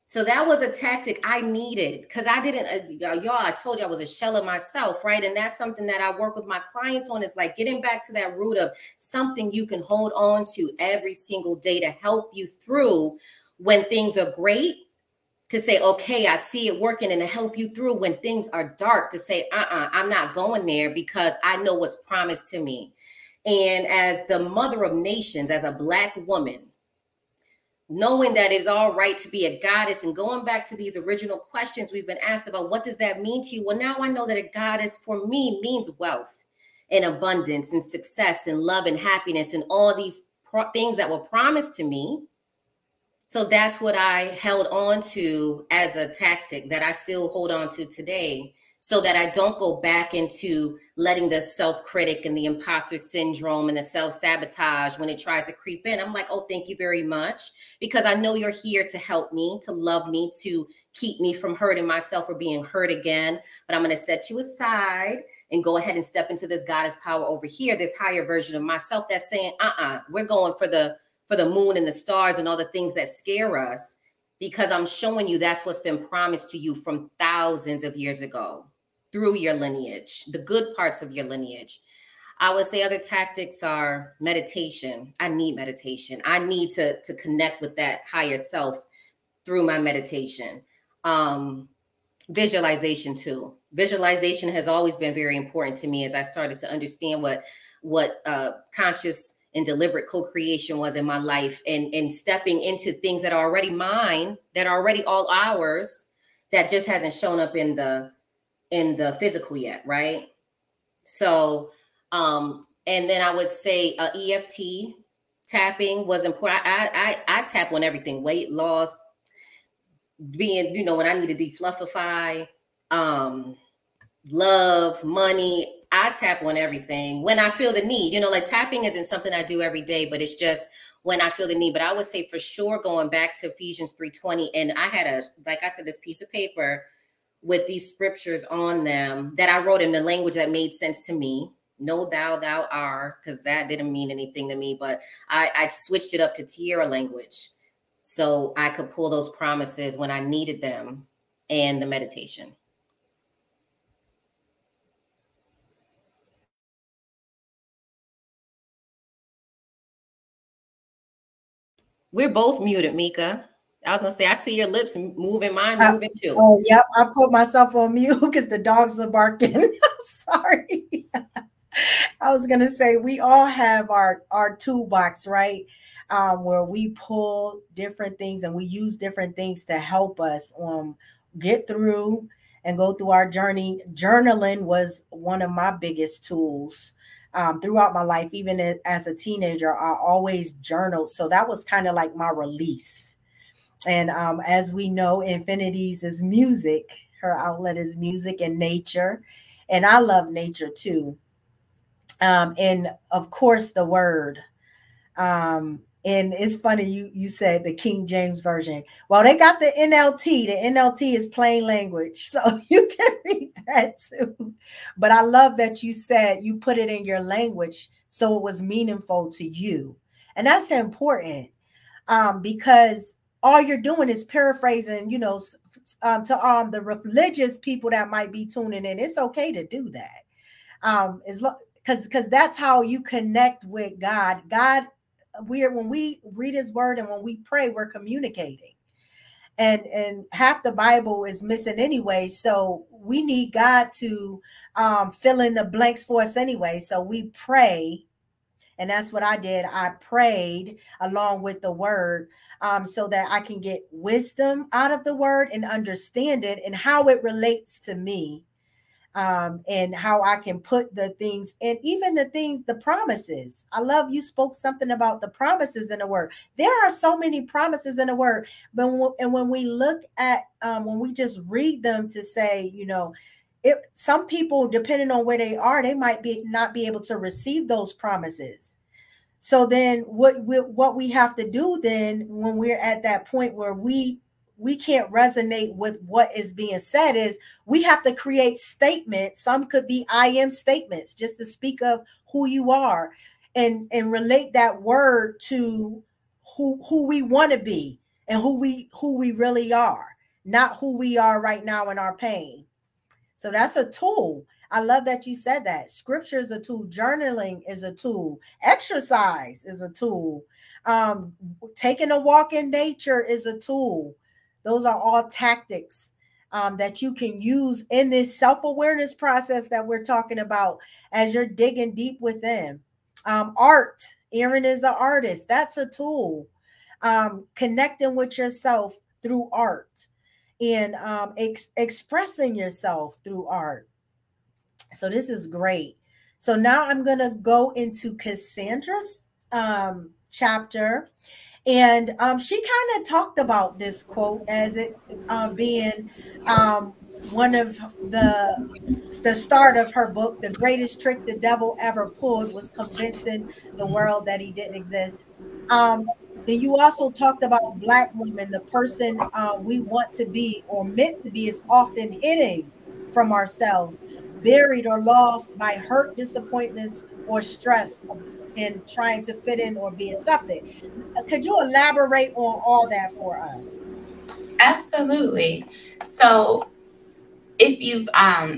So that was a tactic I needed because I didn't, y'all, I told you I was a shell of myself, right? And that's something that I work with my clients on, is like getting back to that root of something you can hold on to every single day to help you through when things are great, to say, okay, I see it working, and to help you through when things are dark, to say, I'm not going there because I know what's promised to me. And as the mother of nations, as a Black woman, knowing that it's all right to be a goddess, and going back to these original questions we've been asked about, what does that mean to you? Well, now I know that a goddess for me means wealth and abundance and success and love and happiness and all these things that were promised to me. So that's what I held on to as a tactic that I still hold on to today, so that I don't go back into letting the self-critic and the imposter syndrome and the self-sabotage when it tries to creep in. I'm like, oh, thank you very much, because I know you're here to help me, to love me, to keep me from hurting myself or being hurt again. But I'm going to set you aside and go ahead and step into this goddess power over here, this higher version of myself that's saying, we're going for the moon and the stars and all the things that scare us, because I'm showing you that's what's been promised to you from thousands of years ago through your lineage, the good parts of your lineage. I would say other tactics are meditation. I need meditation. I need to connect with that higher self through my meditation. Visualization too. Visualization has always been very important to me as I started to understand what conscious and deliberate co-creation was in my life, and stepping into things that are already mine, that are already all ours, that just hasn't shown up in the physical yet, right? So, and then I would say EFT tapping was important. I tap on everything: weight loss, being, when I need to defluffify, love, money. I tap on everything when I feel the need. Like tapping isn't something I do every day, but it's just when I feel the need. But I would say for sure, going back to Ephesians 3:20, and I had like I said, this piece of paper with these scriptures on them that I wrote in the language that made sense to me. No thou, thou are, because that didn't mean anything to me, but I switched it up to Tierra language so I could pull those promises when I needed them, and the meditation. We're both muted, Mika. I was gonna say, I see your lips moving, mine moving too. Oh, yep. I put myself on mute because the dogs are barking. I'm sorry. I was gonna say we all have our toolbox, right? Where we pull different things and we use different things to help us get through and go through our journey. Journaling was one of my biggest tools. Throughout my life, even as a teenager, I always journaled. So that was kind of like my release. And as we know, Infinities is music. Her outlet is music and nature. And I love nature too. And of course, the word. And it's funny, you said the King James Version. Well, they got the NLT. The NLT is plain language. So you can read that too. But I love that you said you put it in your language so it was meaningful to you. And that's important because all you're doing is paraphrasing, to the religious people that might be tuning in. It's okay to do that. Because that's how you connect with God. When we read his word and when we pray, we're communicating. And half the Bible is missing anyway. So we need God to fill in the blanks for us anyway. So we pray. And that's what I did. I prayed along with the word so that I can get wisdom out of the word and understand it and how it relates to me. And how I can put the things, and even the promises. I love you spoke something about the promises in the word. There are so many promises in the word, but when we look at, when we just read them to say, some people, depending on where they are, they might not be able to receive those promises. So then what we have to do then, when we're at that point where we can't resonate with what is being said, is we have to create statements. Some could be I am statements, just to speak of who you are and relate that word to who we want to be and who we really are, not who we are right now in our pain. So that's a tool. I love that you said that. Scripture is a tool. Journaling is a tool. Exercise is a tool. Taking a walk in nature is a tool. Those are all tactics that you can use in this self-awareness process that we're talking about as you're digging deep within. Art. Erin is an artist. That's a tool. Connecting with yourself through art and expressing yourself through art. So this is great. So now I'm going to go into Cassandra's chapter. And she kind of talked about this quote as it being one of the start of her book. The greatest trick the devil ever pulled was convincing the world that he didn't exist. And you also talked about Black women. The person we want to be or meant to be is often hidden from ourselves, buried or lost by hurt, disappointments, or stress in trying to fit in or be accepted. Could you elaborate on all that for us? Absolutely. So if you've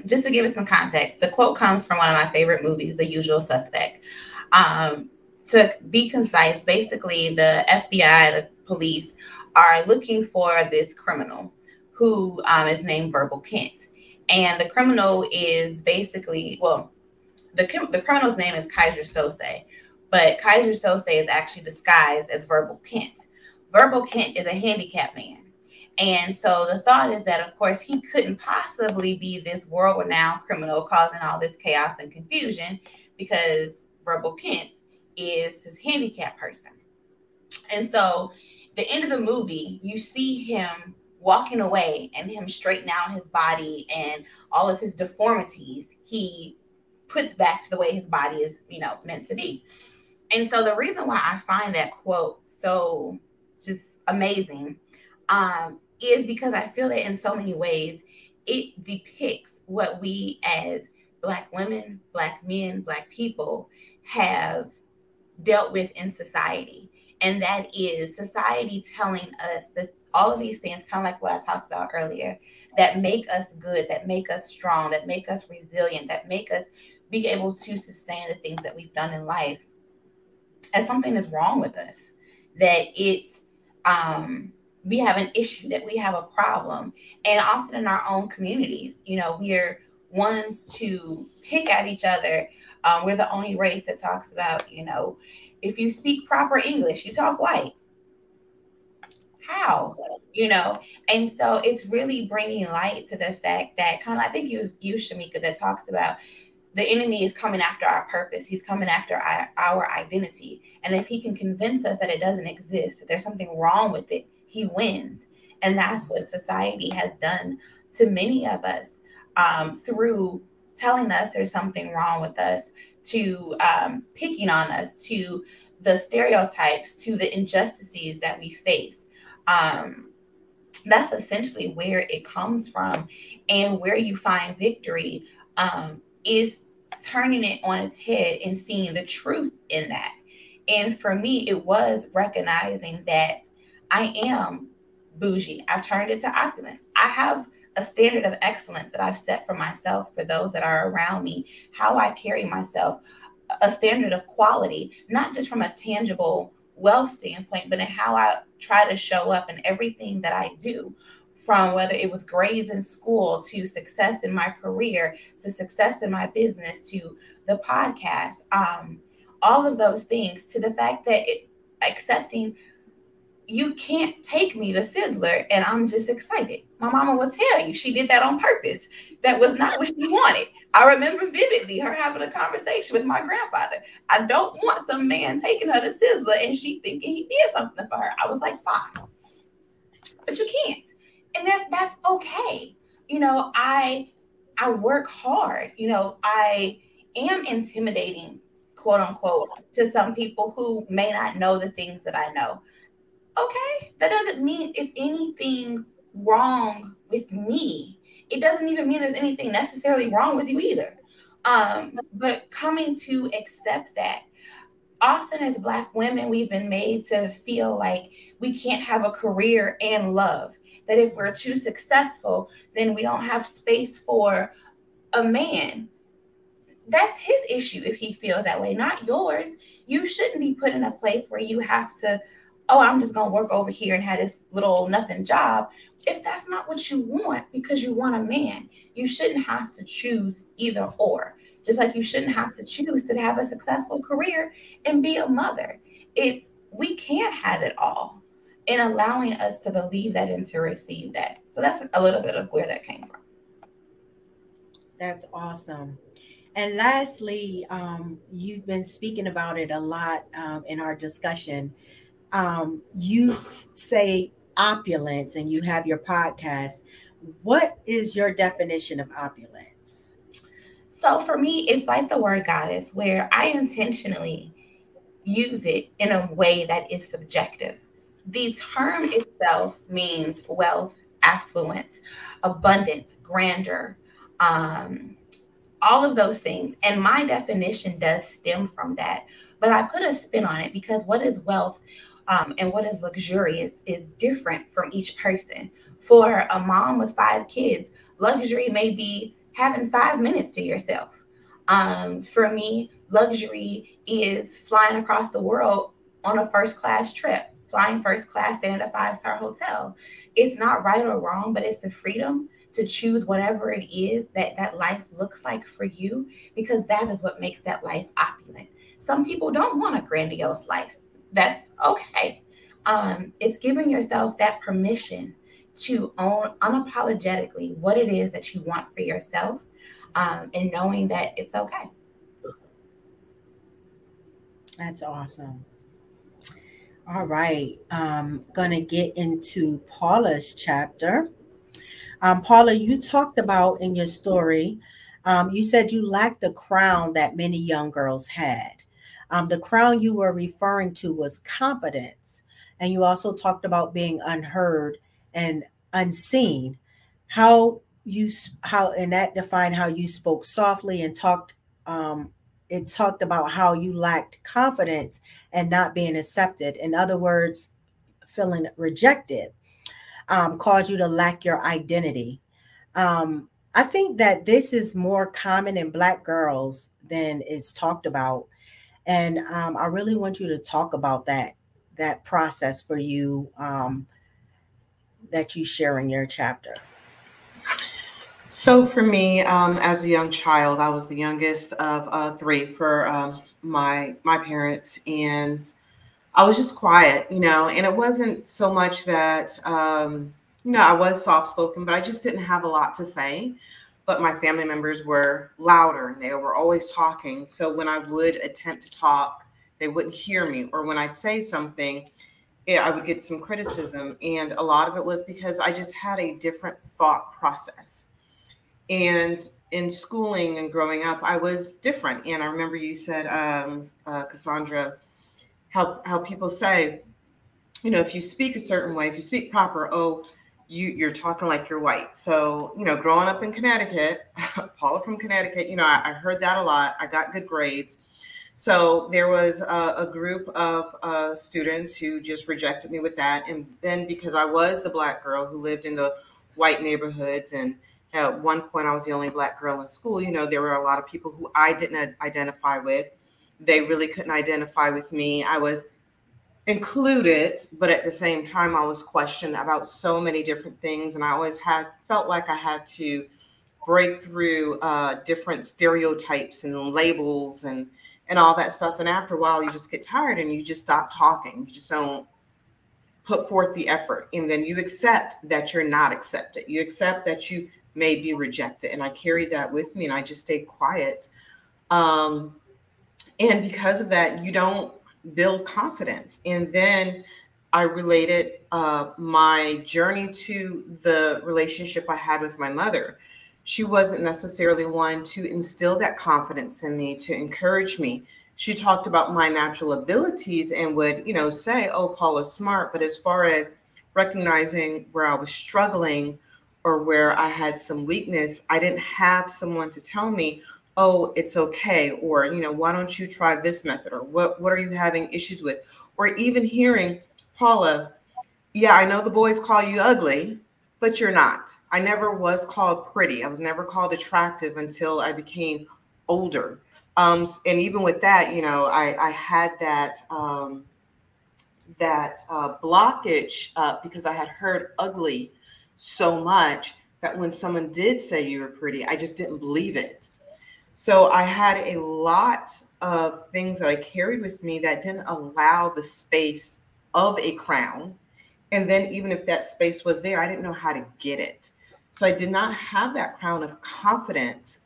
just to give it some context, the quote comes from one of my favorite movies, The Usual Suspect. To be concise, basically the FBI, the police are looking for this criminal who is named Verbal Kent. And the criminal is basically, well, the criminal's name is Kaiser Sose, but Kaiser Sose is actually disguised as Verbal Kent. Verbal Kent is a handicapped man. And so the thought is that, of course, he couldn't possibly be this world-renowned criminal causing all this chaos and confusion because Verbal Kent is this handicapped person. And so the end of the movie, you see him walking away and him straightening out his body and all of his deformities he puts back to the way his body is, meant to be. And so the reason why I find that quote so just amazing is because I feel that in so many ways it depicts what we as Black women, Black men, Black people have dealt with in society. And that is society telling us that all of these things, kind of like what I talked about earlier, that make us good, that make us strong, that make us resilient, that make us be able to sustain the things that we've done in life, as something is wrong with us, that it's we have an issue, that we have a problem. And often in our own communities, we're ones to pick at each other. We're the only race that talks about, if you speak proper English, you talk white. How? And so it's really bringing light to the fact that I think it was you, Shamika, that talks about the enemy is coming after our purpose. He's coming after our identity. And if he can convince us that it doesn't exist, that there's something wrong with it, he wins. And that's what society has done to many of us through telling us there's something wrong with us, to picking on us, to the stereotypes, to the injustices that we face. That's essentially where it comes from. And where you find victory is turning it on its head and seeing the truth in that. And for me, it was recognizing that I am bougie. I've turned it to opulent. I have a standard of excellence that I've set for myself, for those that are around me, how I carry myself, a standard of quality, not just from a tangible wealth standpoint, but in how I try to show up in everything that I do, from whether it was grades in school to success in my career, to success in my business, to the podcast, all of those things, to the fact that accepting you can't take me to Sizzler and I'm just excited. My mama will tell you she did that on purpose. That was not what she wanted. I remember vividly her having a conversation with my grandfather. I don't want some man taking her to Sizzler and she thinking he did something for her. I was like 5. But you can't. And that's okay. I work hard. I am intimidating, quote unquote, to some people who may not know the things that I know. Okay, that doesn't mean it's anything wrong with me. It doesn't even mean there's anything necessarily wrong with you either. But coming to accept that, often as Black women, we've been made to feel like we can't have a career and love. That if we're too successful, then we don't have space for a man. That's his issue if he feels that way, not yours. You shouldn't be put in a place where you have to, I'm just going to work over here and have this little nothing job. If that's not what you want because you want a man, you shouldn't have to choose either or. Just like you shouldn't have to choose to have a successful career and be a mother. We can't have it all, and allowing us to believe that and to receive that. So that's a little bit of where that came from. That's awesome. And lastly, you've been speaking about it a lot in our discussion. You say opulence and you have your podcast. What is your definition of opulence? So for me, it's like the word goddess, where I intentionally use it in a way that is subjective. The term itself means wealth, affluence, abundance, grandeur, um, all of those things. And my definition does stem from that. But I put a spin on it because what is wealth and what is luxurious is different from each person. For a mom with 5 kids, luxury may be having 5 minutes to yourself. For me, luxury is flying across the world on a first class trip, flying first class, staying at a 5-star hotel. It's not right or wrong, but it's the freedom to choose whatever it is that that life looks like for you, because that is what makes that life opulent. Some people don't want a grandiose life. That's okay. It's giving yourself that permission to own unapologetically what it is that you want for yourself, and knowing that it's okay. That's awesome. All right. Gonna get into Paula's chapter. Paula, you talked about in your story, you said you lacked the crown that many young girls had. The crown you were referring to was confidence. And you also talked about being unheard and unseen. How, and that defined how you spoke softly and talked, it talked about how you lacked confidence and not being accepted. In other words, feeling rejected caused you to lack your identity. I think that this is more common in Black girls than is talked about, and I really want you to talk about that process for you that you share in your chapter. So for me, as a young child, I was the youngest of three for my parents, and I was just quiet, and it wasn't so much that, I was soft spoken, but I just didn't have a lot to say. But my family members were louder and they were always talking. So when I would attempt to talk, they wouldn't hear me. Or when I'd say something, I would get some criticism. And a lot of it was because I just had a different thought process. And in schooling and growing up, I was different. And I remember you said, Cassandra, how people say, if you speak a certain way, if you speak proper, you're talking like you're white. So, growing up in Connecticut, Paula from Connecticut, I heard that a lot. I got good grades. So there was a group of students who just rejected me with that. And then because I was the Black girl who lived in the white neighborhoods, and at one point I was the only Black girl in school, there were a lot of people who I didn't identify with. They really couldn't identify with me. I was included, but at the same time, I was questioned about so many different things. And I always felt like I had to break through different stereotypes and labels and all that stuff. And after a while, you just get tired and you just stop talking. You just don't put forth the effort. And then you accept that you're not accepted. You accept that you may be rejected. And I carried that with me and I just stayed quiet. And because of that, you don't build confidence. And then I related my journey to the relationship I had with my mother. She wasn't necessarily one to instill that confidence in me, to encourage me. She talked about my natural abilities and would, say, oh, Paula's smart. But as far as recognizing where I was struggling or where I had some weakness, I didn't have someone to tell me, oh, it's okay. Or, why don't you try this method? Or what are you having issues with? Or even hearing, Paula, yeah, I know the boys call you ugly, but you're not. I never was called pretty. I was never called attractive until I became older. And even with that, I had that blockage because I had heard ugly so much that when someone did say you were pretty, I just didn't believe it. So I had a lot of things that I carried with me that didn't allow the space of a crown. And then even if that space was there, I didn't know how to get it. So I did not have that crown of confidence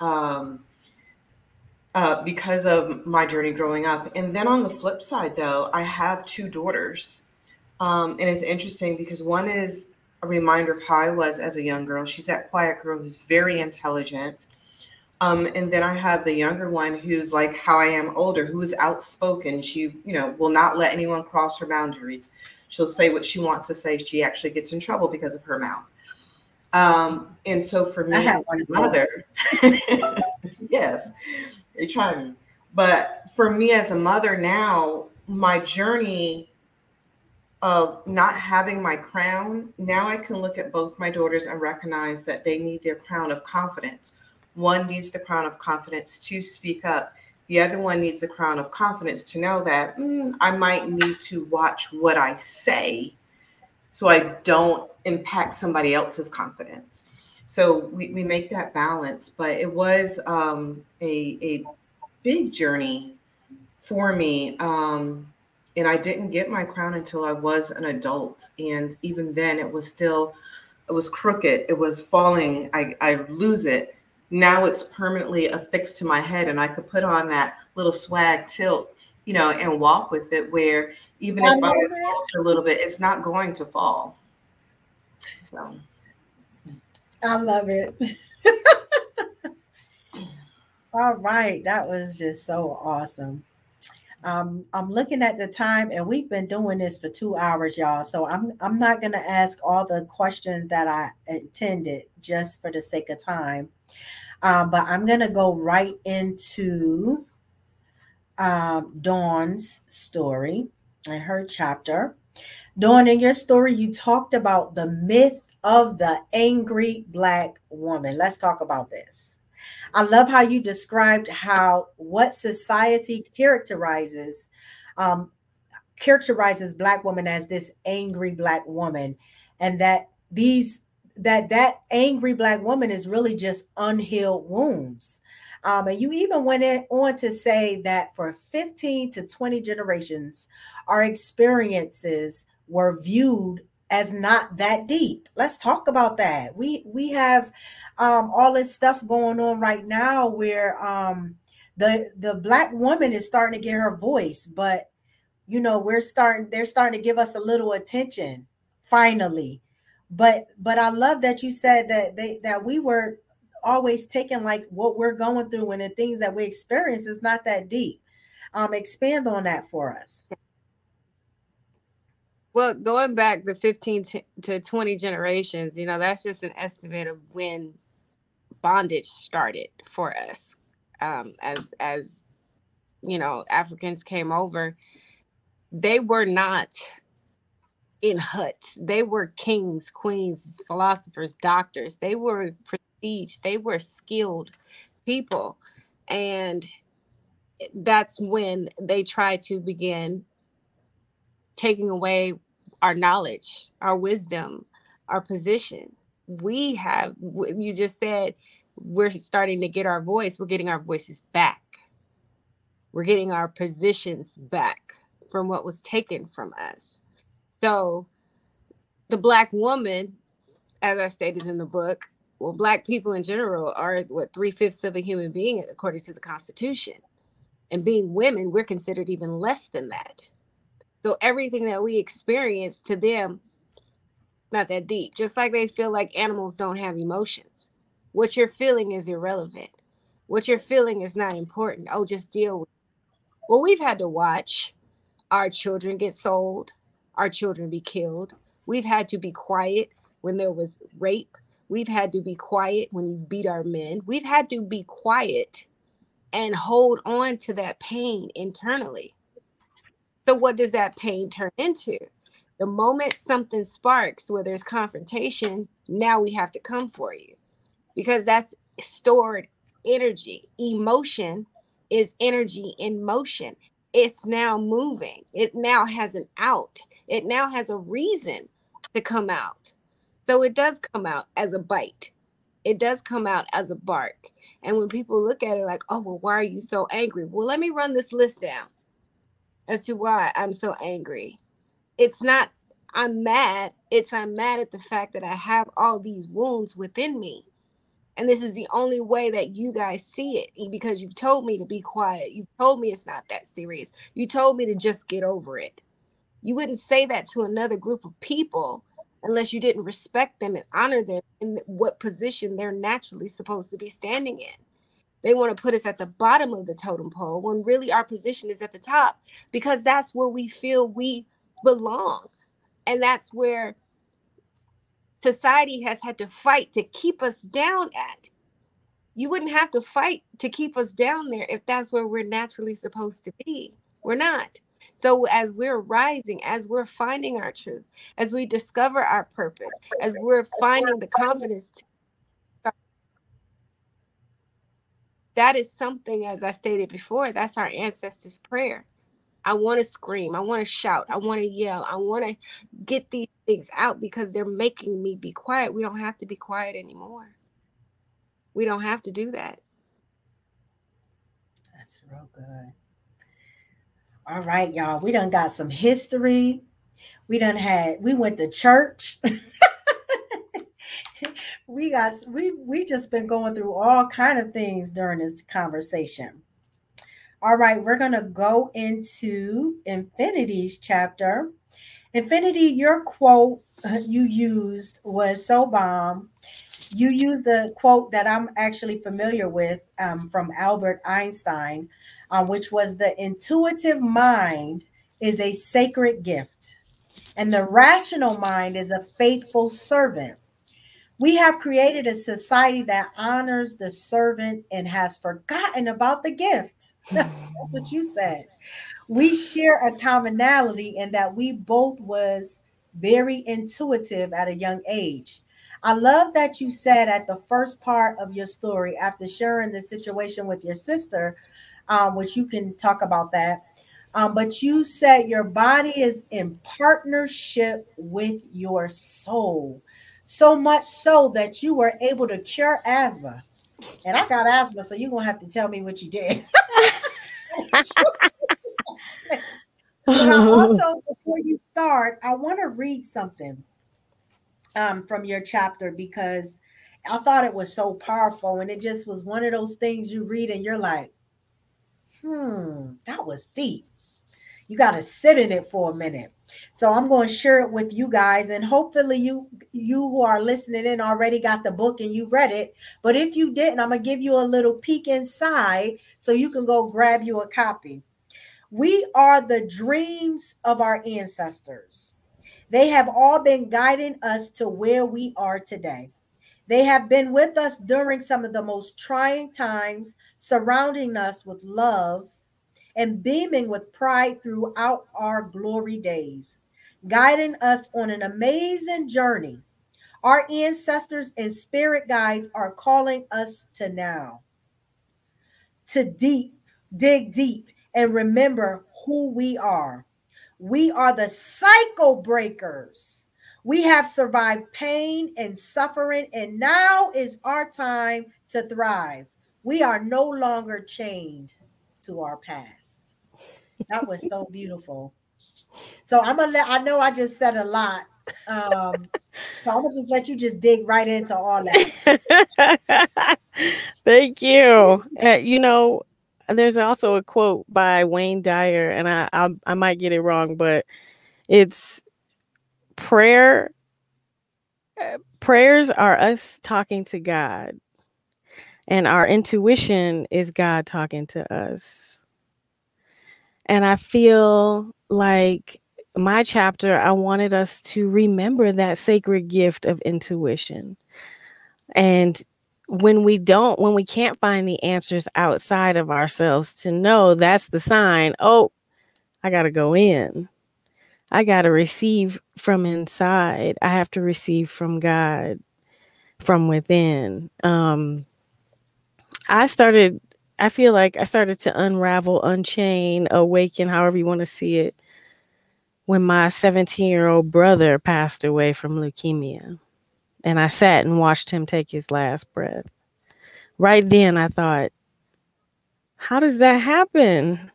because of my journey growing up. And then on the flip side, though, I have two daughters. And it's interesting because one is a reminder of how I was as a young girl. She's that quiet girl who's very intelligent. And then I have the younger one who's like how I am older, who is outspoken. She, will not let anyone cross her boundaries. She'll say what she wants to say. She actually gets in trouble because of her mouth. And so for me, as a mother, yes, they try me. But for me as a mother now, my journey of not having my crown, now I can look at both my daughters and recognize that they need their crown of confidence. One needs the crown of confidence to speak up. The other one needs the crown of confidence to know that I might need to watch what I say so I don't impact somebody else's confidence. So we make that balance. But it was a big journey for me. And I didn't get my crown until I was an adult. And even then it was crooked. It was falling. I lose it. Now it's permanently affixed to my head, and I could put on that little swag tilt, and walk with it, where even if I fall a little bit, it's not going to fall. So I love it. All right. That was just so awesome. I'm looking at the time, and we've been doing this for 2 hours, y'all. So I'm not going to ask all the questions that I intended just for the sake of time. But I'm going to go right into Dawn's story and her chapter. Dawn, in your story, you talked about the myth of the angry Black woman. Let's talk about this. I love how you described what society characterizes Black women as this angry Black woman, and that that angry Black woman is really just unhealed wounds. And you even went on to say that for 15 to 20 generations, our experiences were viewed as not that deep. Let's talk about that. We have all this stuff going on right now where the Black woman is starting to get her voice, but they're starting to give us a little attention finally. But I love that you said that we were always taking like what we're going through and the things that we experience is not that deep. Expand on that for us. Well, going back the 15 to 20 generations, that's just an estimate of when bondage started for us. As Africans came over, they were not in huts. They were kings, queens, philosophers, doctors. They were prestige. They were skilled people. And that's when they tried to begin taking away our knowledge, our wisdom, our position. You just said, we're starting to get our voice. We're getting our voices back. We're getting our positions back from what was taken from us. So the Black woman, as I stated in the book, Black people in general are 3/5 of a human being according to the Constitution. And being women, we're considered even less than that. So everything that we experience to them, not that deep. Just like they feel like animals don't have emotions. What you're feeling is irrelevant. What you're feeling is not important. Oh, just deal with it. Well, we've had to watch our children get sold, our children be killed. We've had to be quiet when there was rape. We've had to be quiet when you beat our men. We've had to be quiet and hold on to that pain internally. So what does that pain turn into? The moment something sparks where there's confrontation, now we have to come for you because that's stored energy. Emotion is energy in motion. It's now moving. It now has an out. It now has a reason to come out. So it does come out as a bite. It does come out as a bark. And when people look at it like, oh, well, why are you so angry? Well, let me run this list down as to why I'm so angry. It's not I'm mad. I'm mad at the fact that I have all these wounds within me. And this is the only way that you guys see it, because you've told me to be quiet. You've told me it's not that serious. You told me to just get over it. You wouldn't say that to another group of people unless you didn't respect them and honor them in what position they're naturally supposed to be standing in. They want to put us at the bottom of the totem pole when really our position is at the top, because that's where we feel we belong. And that's where society has had to fight to keep us down at. You wouldn't have to fight to keep us down there if that's where we're naturally supposed to be. We're not. So as we're rising, as we're finding our truth, as we discover our purpose, as we're finding the confidence that is something, as I stated before, that's our ancestors' prayer. I want to scream. I want to shout. I want to yell. I want to get these things out because they're making me be quiet. We don't have to be quiet anymore. We don't have to do that. That's real good. All right, y'all. We done got some history. We went to church. we just been going through all kind of things during this conversation. All right, we're gonna go into Infinity's chapter. Infinity, your quote you used was so bomb. You used a quote that I'm actually familiar with from Albert Einstein, which was, the intuitive mind is a sacred gift, and the rational mind is a faithful servant. We have created a society that honors the servant and has forgotten about the gift. That's what you said. We share a commonality in that we both was very intuitive at a young age. I love that you said at the first part of your story, after sharing the situation with your sister, which you can talk about that. But you said your body is in partnership with your soul. So much so that you were able to cure asthma. And I got asthma, so you're going to have to tell me what you did. But I also, before you start, I want to read something from your chapter, because I thought it was so powerful. And it just was one of those things you read and you're like, that was deep. You got to sit in it for a minute. So I'm going to share it with you guys, and hopefully you who are listening in already got the book and you read it. But if you didn't, I'm going to give you a little peek inside so you can go grab you a copy. We are the dreams of our ancestors. They have all been guiding us to where we are today. They have been with us during some of the most trying times, surrounding us with love and beaming with pride throughout our glory days, guiding us on an amazing journey. Our ancestors and spirit guides are calling us to now, to dig deep, and remember who we are. We are the cycle breakers. We have survived pain and suffering, and now is our time to thrive. We are no longer chained to our past. That was so beautiful. So I know I just said a lot. So I'm gonna just let you just dig right into all that. Thank you. There's also a quote by Wayne Dyer, and I might get it wrong, but it's prayers are us talking to God, and our intuition is God talking to us. And I feel like my chapter, I wanted us to remember that sacred gift of intuition. And when we can't find the answers outside of ourselves, to know that's the sign, oh, I got to go in. I got to receive from inside. I have to receive from God, from within. I feel like I started to unravel, unchain, awaken, however you want to see it, when my 17-year-old brother passed away from leukemia. And I sat and watched him take his last breath. Right then I thought, how does that happen?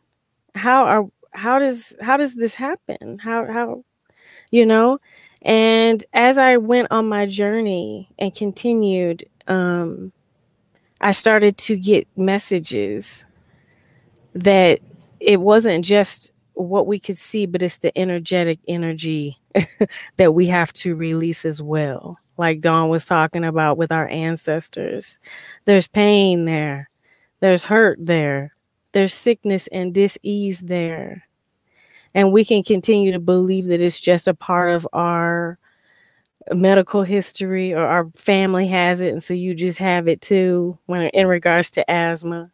How does this happen? How and as I went on my journey and continued, I started to get messages that it wasn't just what we could see, but it's the energetic energy that we have to release as well. Like Dawn was talking about with our ancestors. There's pain there. There's hurt there. There's sickness and dis-ease there. And we can continue to believe that it's just a part of our medical history, or our family has it, and so you just have it too when in regards to asthma.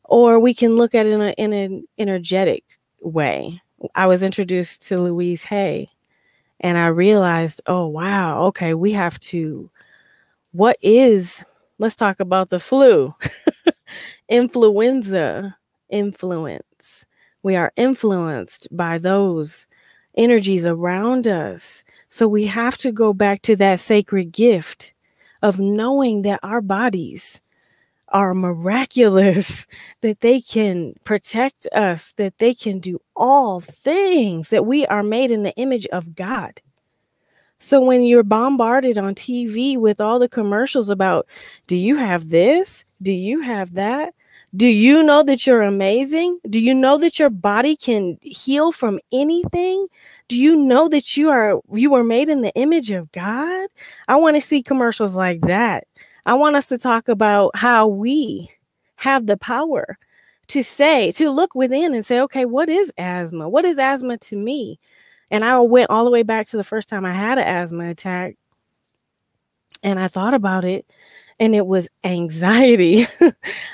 Or we can look at it in an energetic way. I was introduced to Louise Hay, and I realized, oh, wow, okay, we have to, let's talk about the flu. Influenza, influence. We are influenced by those energies around us. So we have to go back to that sacred gift of knowing that our bodies are miraculous, that they can protect us, that they can do all things, that we are made in the image of God. So when you're bombarded on TV with all the commercials about, do you have this? Do you have that? Do you know that you're amazing? Do you know that your body can heal from anything? Do you know that you were made in the image of God? I want to see commercials like that. I want us to talk about how we have the power to look within and say, okay, what is asthma? What is asthma to me? And I went all the way back to the first time I had an asthma attack. And I thought about it, and it was anxiety.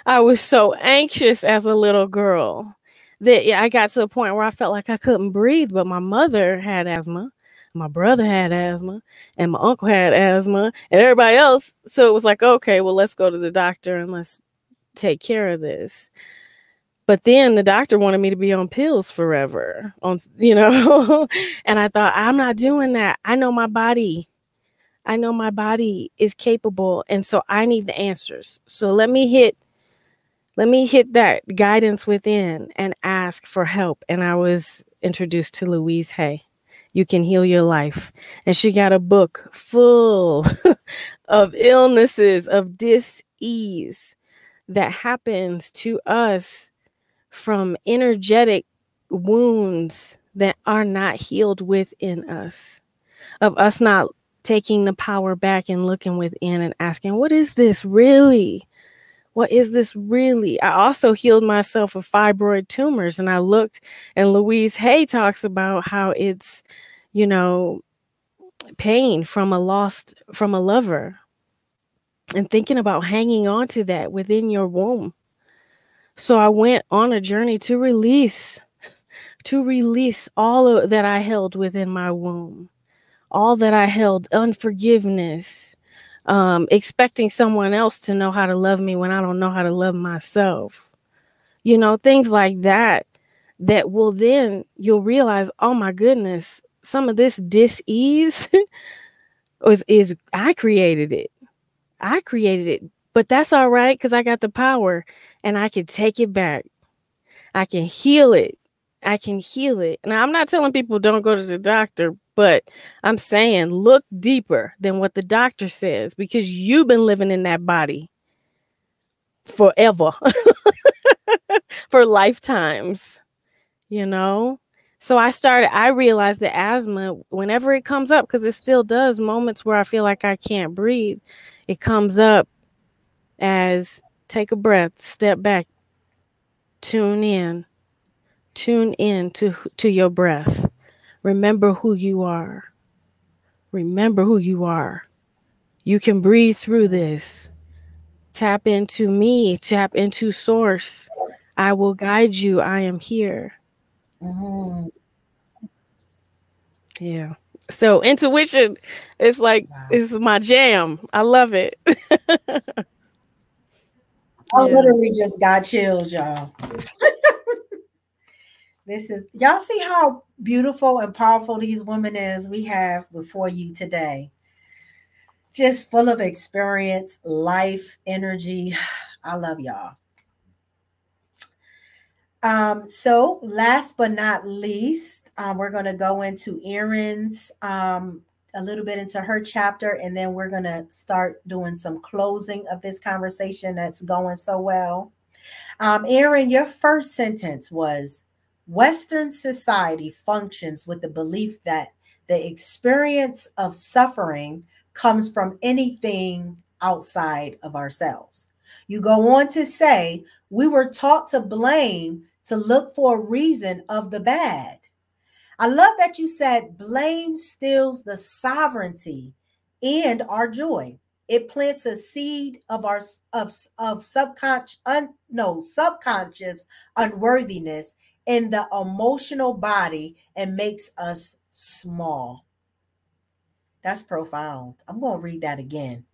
I was so anxious as a little girl that I got to a point where I felt like I couldn't breathe. But my mother had asthma, my brother had asthma, and my uncle had asthma, and everybody else. So it was like, okay, well, let's go to the doctor and let's take care of this. But then the doctor wanted me to be on pills forever, and I thought, I'm not doing that. I know my body is capable. And so I need the answers. So let me hit that guidance within and ask for help. And I was introduced to Louise Hay. You Can Heal Your Life. And she got a book full of illnesses, of dis-ease that happens to us from energetic wounds that are not healed within us, of us not taking the power back and looking within and asking, what is this really? What is this really? I also healed myself of fibroid tumors, and I looked, and Louise Hay talks about how it's, pain from a lover, and thinking about hanging on to that within your womb. So I went on a journey to release all that I held within my womb, all that I held, unforgiveness, expecting someone else to know how to love me when I don't know how to love myself. Things like that will then you'll realize, oh my goodness, some of this dis-ease is I created it. But that's all right, because I got the power and I can take it back. I can heal it. Now, I'm not telling people don't go to the doctor, but I'm saying look deeper than what the doctor says, because you've been living in that body forever, for lifetimes, So I realized that asthma, whenever it comes up, because it still does, moments where I feel like I can't breathe, it comes up as take a breath, step back, tune in to your breath. Remember who you are. You can breathe through this. Tap into me, tap into source. I will guide you. I am here. Mm-hmm. Yeah. So intuition is like, This is my jam. I love it. I literally just got chills, y'all. Y'all see how beautiful and powerful these women is we have before you today. Just full of experience, life, energy. I love y'all. So last but not least, we're going to go into Erin's a little bit into her chapter, and then we're going to start doing some closing of this conversation that's going so well. Aaron, your first sentence was, Western society functions with the belief that the experience of suffering comes from anything outside of ourselves. You go on to say, we were taught to blame, to look for a reason of the bad. I love that you said blame steals the sovereignty and our joy. It plants a seed of our subconscious unworthiness in the emotional body and makes us small. That's profound. I'm going to read that again.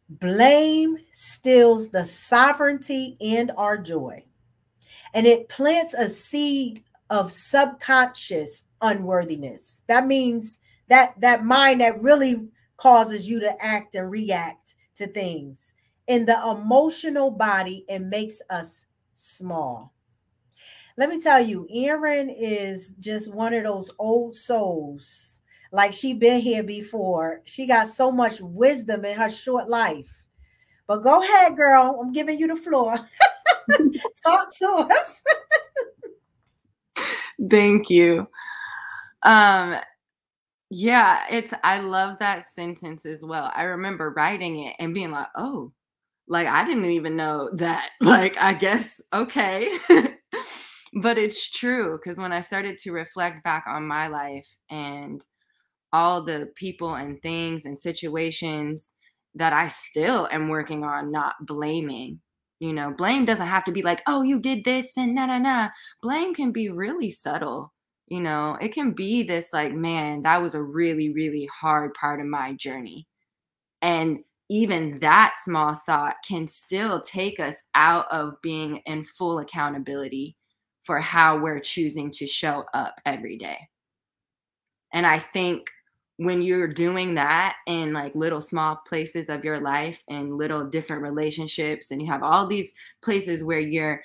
Blame steals the sovereignty and our joy, and it plants a seed of subconscious unworthiness. That means that mind that really causes you to act and react to things in the emotional body and makes us small. Let me tell you, Erin is just one of those old souls. Like, she been here before. She got so much wisdom in her short life. But go ahead, girl. I'm giving you the floor. Talk to us. Thank you. Yeah, I love that sentence as well. I remember writing it and being like, oh, like, I didn't even know that. Like, I guess, okay. But it's true, because when I started to reflect back on my life and all the people and things and situations that I still am working on not blaming. You know, blame doesn't have to be like, oh, you did this and nah. Blame can be really subtle. You know, it can be this like, man, that was a really, really hard part of my journey. And even that small thought can still take us out of being in full accountability for how we're choosing to show up every day. And I think when you're doing that in like little small places of your life and little different relationships, and you have all these places where you're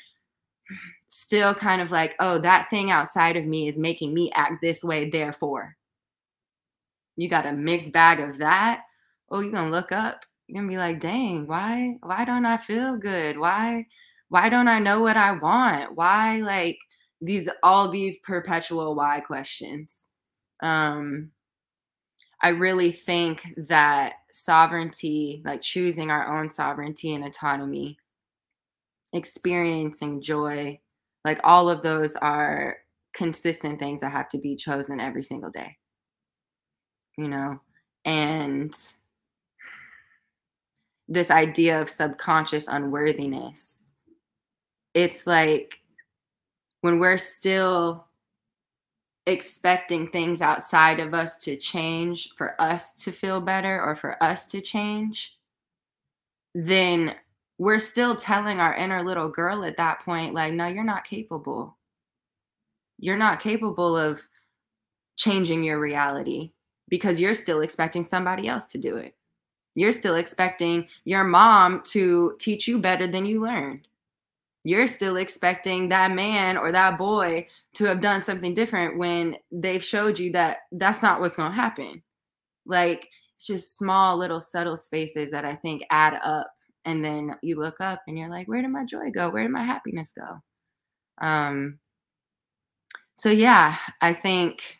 still kind of like, oh, that thing outside of me is making me act this way, therefore. You got a mixed bag of that. Oh, you're gonna look up, you're gonna be like, dang, why don't I feel good? Why don't I know what I want? Why, like, all these perpetual why questions. I really think that sovereignty, like choosing our own sovereignty and autonomy, experiencing joy, like all of those are consistent things that have to be chosen every single day, you know? And this idea of subconscious unworthiness, it's like when we're still expecting things outside of us to change for us to feel better or for us to change, then we're still telling our inner little girl at that point, like, no, you're not capable. You're not capable of changing your reality because you're still expecting somebody else to do it. You're still expecting your mom to teach you better than you learned. You're still expecting that man or that boy to have done something different when they've showed you that that's not what's going to happen. Like, it's just small little subtle spaces that I think add up. And then you look up and you're like, where did my joy go? Where did my happiness go? So yeah, I think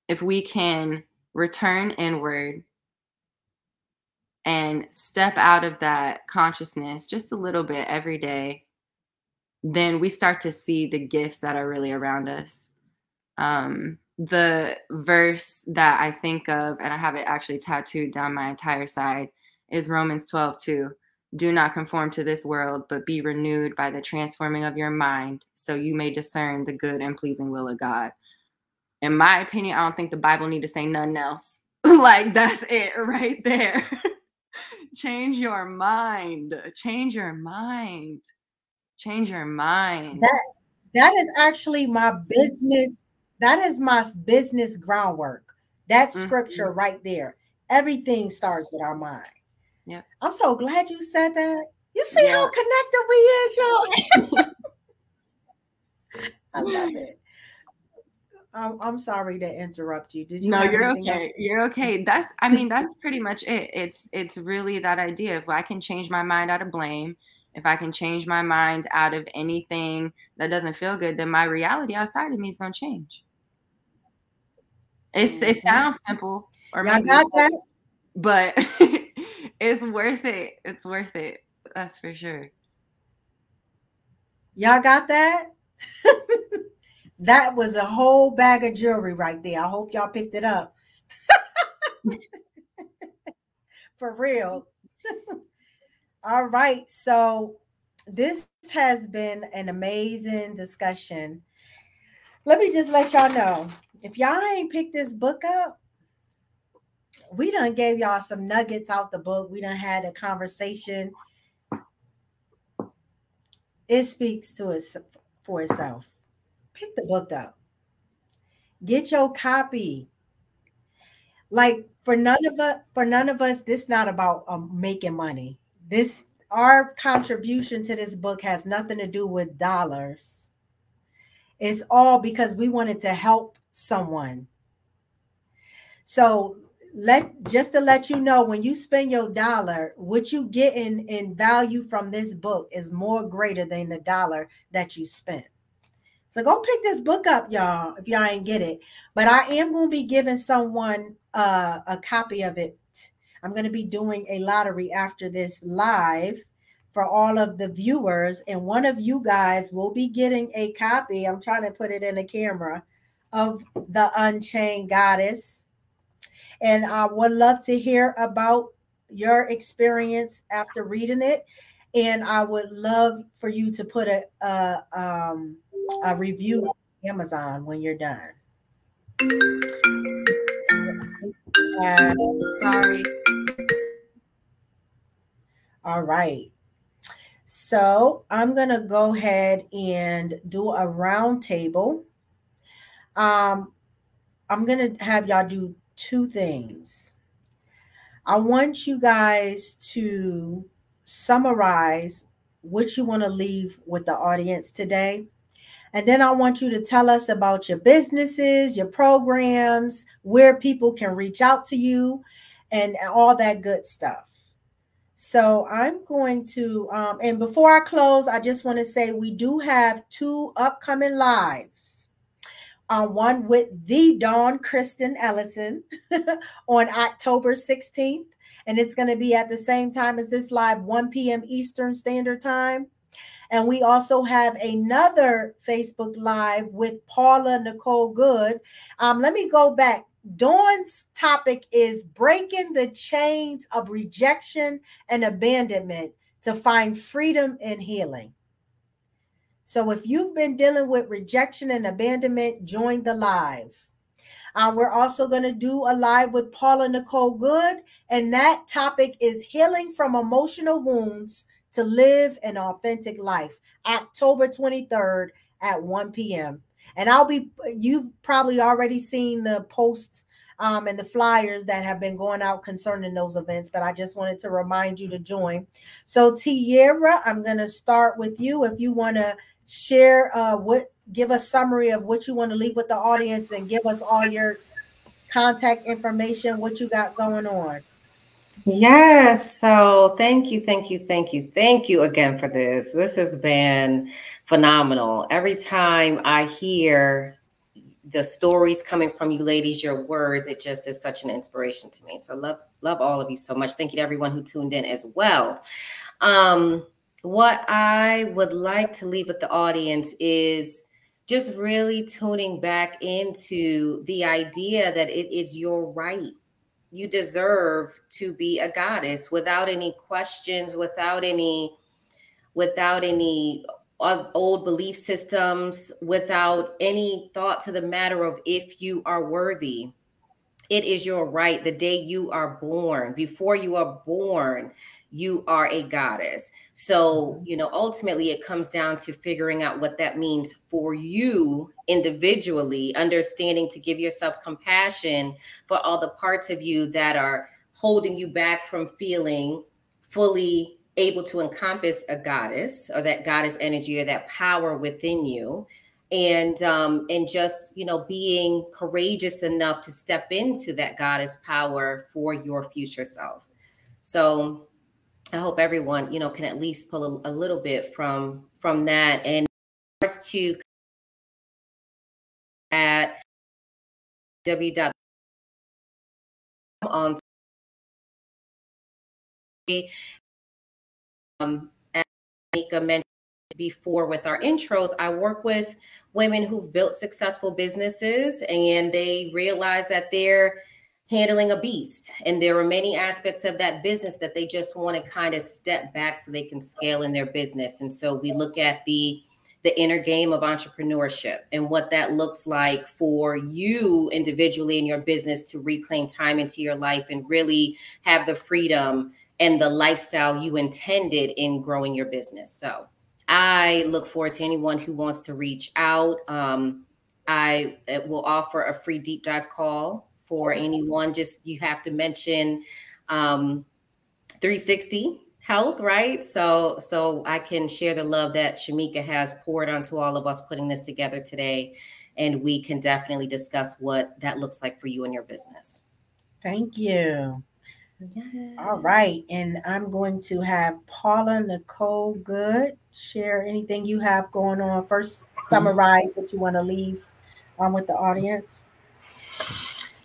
if we can return inward and step out of that consciousness just a little bit every day, then we start to see the gifts that are really around us. The verse that I think of, and I have it actually tattooed down my entire side, is Romans 12:2. Do not conform to this world, but be renewed by the transforming of your mind, so you may discern the good and pleasing will of God. In my opinion, I don't think the Bible need to say nothing else. Like, that's it right there. Change your mind. Change your mind. Change your mind. That is actually my business. That is my business groundwork. That scripture right there. Everything starts with our mind. Yeah. I'm so glad you said that. You see how connected we is, y'all? I love it. I'm sorry to interrupt you. Did you No, have you're anything else? okay. You're okay. That's pretty much it. It's really that idea. If I can change my mind out of blame, if I can change my mind out of anything that doesn't feel good, then my reality outside of me is gonna change. It sounds simple, or Y'all maybe, got that? but it's worth it. It's worth it. That's for sure. Y'all got that? That was a whole bag of jewelry right there. I hope y'all picked it up. For real. All right. So this has been an amazing discussion. Let me just let y'all know, if y'all ain't picked this book up, we done gave y'all some nuggets out the book. We done had a conversation. It speaks to us for itself. Pick the book up. Get your copy. Like for none of us, this not about making money. Our contribution to this book has nothing to do with dollars. It's all because we wanted to help someone. So just to let you know, when you spend your dollar, what you get in value from this book is more greater than the dollar that you spent. So go pick this book up, y'all, if y'all ain't get it. But I am going to be giving someone a copy of it. I'm going to be doing a lottery after this live for all of the viewers. And one of you guys will be getting a copy. I'm trying to put it in the camera of The Unchained Goddess. And I would love to hear about your experience after reading it. And I would love for you to put a review on Amazon when you're done. Sorry. All right. So I'm going to go ahead and do a round table. I'm going to have y'all do two things. I want you guys to summarize what you want to leave with the audience today. And then I want you to tell us about your businesses, your programs, where people can reach out to you, and all that good stuff. So I'm going to, and before I close, I just want to say we do have 2 upcoming lives. One with the Dawn Kristen Ellison on October 16th. And it's going to be at the same time as this live, 1 p.m. Eastern Standard Time. And we also have another Facebook Live with Paula Nicole Good. Let me go back. Dawn's topic is breaking the chains of rejection and abandonment to find freedom and healing. So if you've been dealing with rejection and abandonment, join the live. We're also going to do a live with Paula Nicole Good, and that topic is healing from emotional wounds to live an authentic life, October 23rd at 1 p.m. And you've probably already seen the posts and the flyers that have been going out concerning those events, but I just wanted to remind you to join. So Tierra, I'm going to start with you. If you want to share give a summary of what you want to leave with the audience and give us all your contact information, what you got going on. Yes. So thank you again for this. This has been phenomenal. Every time I hear the stories coming from you ladies, your words, it just is such an inspiration to me. So love all of you so much. Thank you to everyone who tuned in as well. What I would like to leave with the audience is just really tuning back into the idea that it is your right. You deserve to be a goddess without any questions, without any old belief systems, without any thought to the matter of if you are worthy. It is your right. The day you are born, before you are born, you are a goddess. So, ultimately it comes down to figuring out what that means for you individually, understanding to give yourself compassion for all the parts of you that are holding you back from feeling fully able to encompass a goddess or that goddess energy or that power within you. and just, you know, being courageous enough to step into that goddess power for your future self. So I hope everyone, you know, can at least pull a little bit from that. And to at www on as Mika mentioned before with our intros, I work with women who've built successful businesses and they realize that they're handling a beast. And there are many aspects of that business that they just want to kind of step back so they can scale in their business. And so we look at the inner game of entrepreneurship and what that looks like for you individually in your business to reclaim time into your life and really have the freedom and the lifestyle you intended in growing your business. So I look forward to anyone who wants to reach out. I will offer a free deep dive call for anyone. Just you have to mention 360 Health, right? So I can share the love that Shamika has poured onto all of us putting this together today, and we can definitely discuss what that looks like for you and your business. Thank you. Yeah. All right. And I'm going to have Paula Nicole Good share anything you have going on. First, summarize what you want to leave with the audience.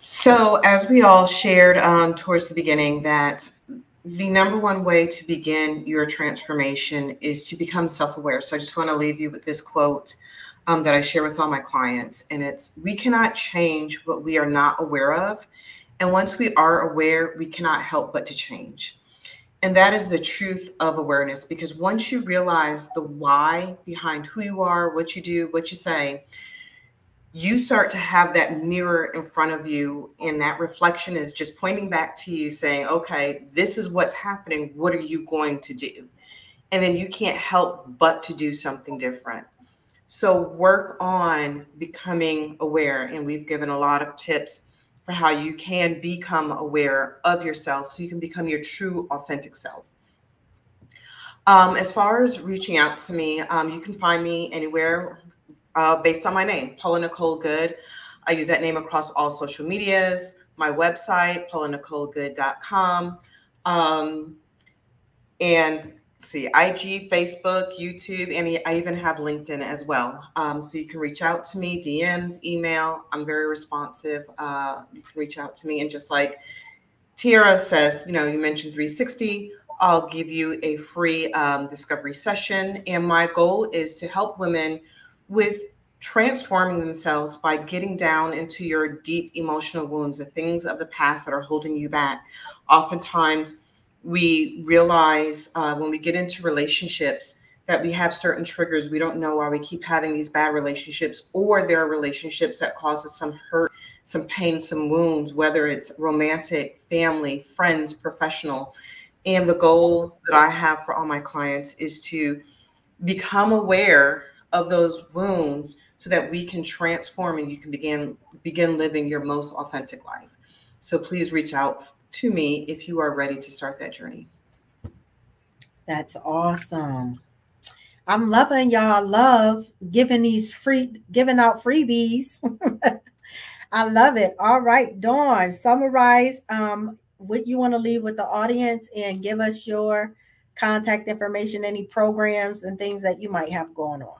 So, as we all shared towards the beginning, that the number one way to begin your transformation is to become self-aware. So I just want to leave you with this quote that I share with all my clients. And it's, we cannot change what we are not aware of. And once we are aware, we cannot help but to change. And that is the truth of awareness, because once you realize the why behind who you are, what you do, what you say, you start to have that mirror in front of you, and that reflection is just pointing back to you saying, okay, this is what's happening. What are you going to do? And then you can't help but to do something different. So work on becoming aware. And we've given a lot of tips for how you can become aware of yourself so you can become your true, authentic self. As far as reaching out to me, you can find me anywhere based on my name, Paula Nicole Good. I use that name across all social medias, my website, paulanicolegood.com. And see, IG, Facebook, YouTube, and I even have LinkedIn as well. So you can reach out to me, DMs, email. I'm very responsive. You can reach out to me. And just like Tiara says, you know, you mentioned 360. I'll give you a free discovery session. And my goal is to help women with transforming themselves by getting down into your deep emotional wounds, the things of the past that are holding you back. Oftentimes, we realize when we get into relationships that we have certain triggers. We don't know why we keep having these bad relationships, or there are relationships that cause us some hurt, some pain, some wounds, whether it's romantic, family, friends, professional. And the goal that I have for all my clients is to become aware of those wounds so that we can transform and you can begin living your most authentic life. So please reach out to me if you are ready to start that journey. That's awesome. I'm loving y'all love giving out freebies. I love it. All right, Dawn, summarize what you want to leave with the audience and give us your contact information, any programs and things that you might have going on.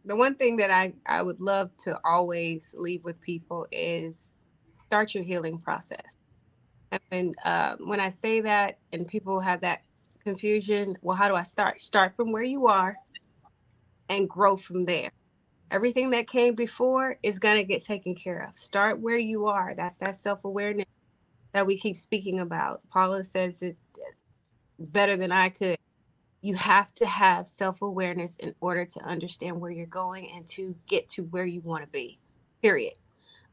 The one thing that I would love to always leave with people is start your healing process. And when I say that and people have that confusion, well, how do I start? Start from where you are and grow from there. Everything that came before is going to get taken care of. Start where you are. That's that self-awareness that we keep speaking about. Paula says it better than I could. You have to have self-awareness in order to understand where you're going and to get to where you want to be, period.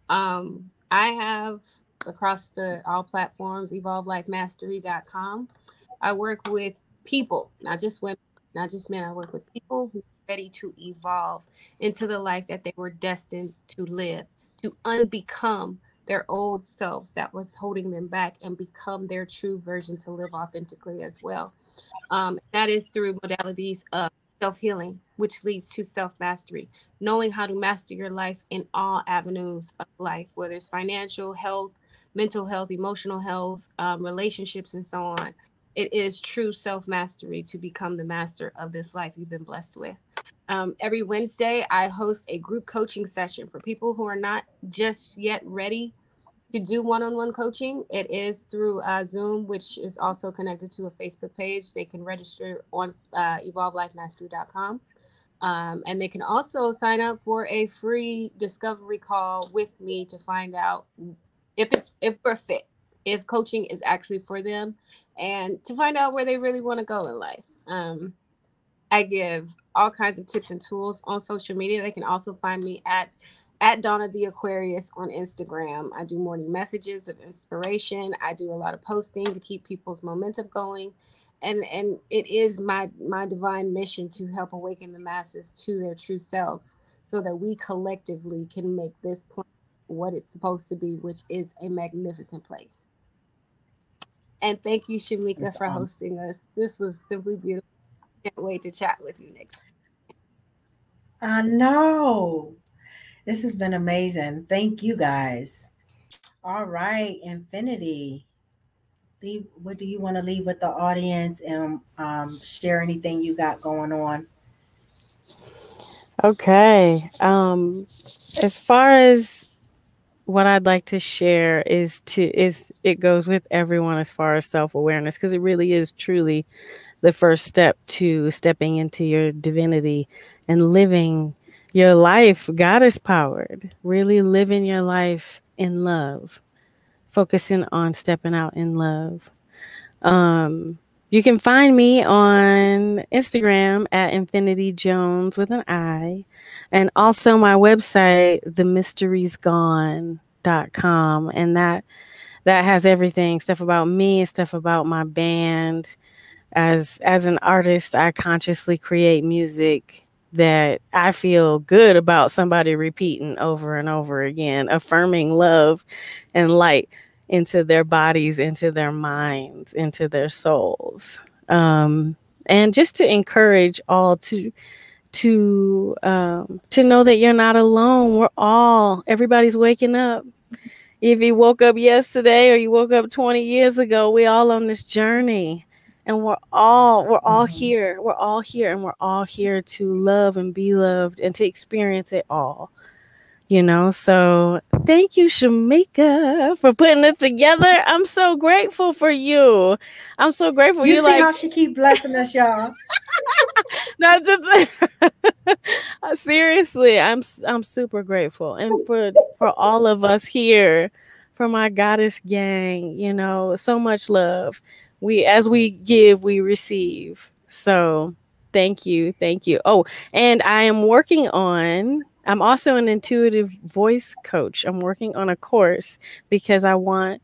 I have across all platforms, evolvelifemastery.com. I work with people, not just women, not just men. I work with people who are ready to evolve into the life that they were destined to live, to unbecome their old selves that was holding them back and become their true version to live authentically as well. That is through modalities of self-healing, which leads to self-mastery, knowing how to master your life in all avenues of life, whether it's financial, health, mental health, emotional health, relationships, and so on. It is true self-mastery to become the master of this life you've been blessed with. Every Wednesday, I host a group coaching session for people who are not just yet ready to do one-on-one coaching. It is through Zoom, which is also connected to a Facebook page. They can register on evolvelifemastery.com. And they can also sign up for a free discovery call with me to find out if we're fit, if coaching is actually for them, and to find out where they really want to go in life. I give all kinds of tips and tools on social media. They can also find me at Donna the Aquarius on Instagram. I do morning messages of inspiration. I do a lot of posting to keep people's momentum going. And it is my divine mission to help awaken the masses to their true selves so that we collectively can make this planet what it's supposed to be, which is a magnificent place. And thank you, Shamika, for hosting us. This was simply beautiful. Can't wait to chat with you next. I know. This has been amazing. Thank you, guys. All right, Infinity. What do you want to leave with the audience and share anything you got going on? Okay. As far as what I'd like to share is it goes with everyone as far as self-awareness, because it really is truly the first step to stepping into your divinity and living your life goddess powered, really living your life in love, focusing on stepping out in love. You can find me on Instagram at Infinity Jones with an I, and also my website, themysteriesgone.com. And that has everything, stuff about me and stuff about my band. As an artist, I consciously create music that I feel good about somebody repeating over and over again, affirming love and light into their bodies, into their minds, into their souls. And just to encourage all to know that you're not alone. Everybody's waking up. If you woke up yesterday or you woke up 20 years ago, we all on this journey. And we're all here. We're all here, and we're all here to love and be loved and to experience it all. So thank you, Shamika, for putting this together. I'm so grateful for you. I'm so grateful. You see how she keep blessing us, y'all. Not just seriously, I'm super grateful, and for all of us here, for my goddess gang. So much love. As we give, we receive. So thank you. Oh, and I'm also an intuitive voice coach. I'm working on a course because I want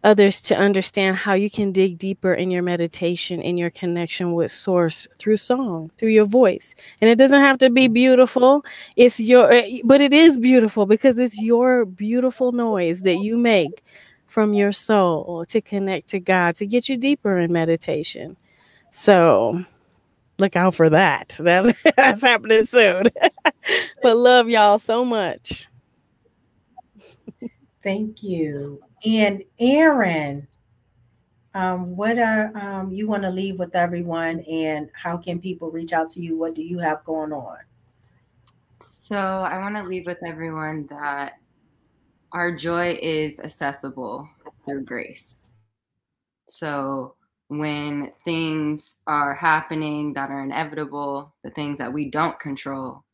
others to understand how you can dig deeper in your meditation, in your connection with source through song, through your voice. And it doesn't have to be beautiful. But it is beautiful because it's your beautiful noise that you make from your soul to connect to God, to get you deeper in meditation. So look out for that. That's happening soon. But love y'all so much. Thank you. And Aaron, what are you want to leave with everyone, and how can people reach out to you? What do you have going on? So I want to leave with everyone that our joy is accessible through grace. So when things are happening that are inevitable, the things that we don't control,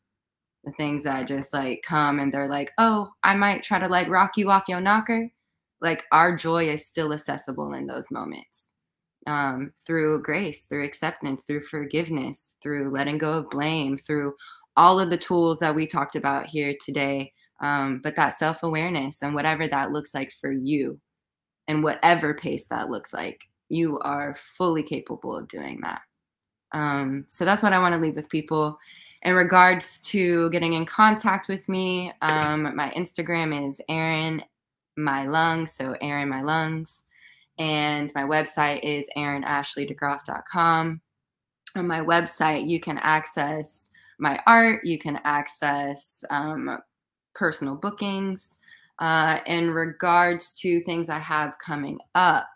the things that just come and they're like, oh, I might try to rock you off your knocker. Our joy is still accessible in those moments, through grace, through acceptance, through forgiveness, through letting go of blame, through all of the tools that we talked about here today. But that self-awareness, and whatever that looks like for you, and whatever pace that looks like, you are fully capable of doing that. So that's what I want to leave with people. In regards to getting in contact with me, my Instagram is Aaron My Lungs, so Aaron My Lungs, and my website is AaronAshleyDeGroff.com. on my website, you can access my art, you can access personal bookings. In regards to things I have coming up,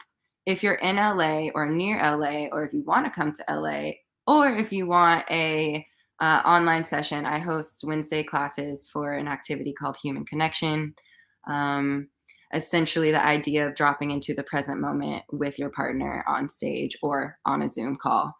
if you're in LA or near LA, or if you want to come to LA, or if you want a online session, I host Wednesday classes for an activity called Human Connection. Essentially the idea of dropping into the present moment with your partner on stage or on a Zoom call.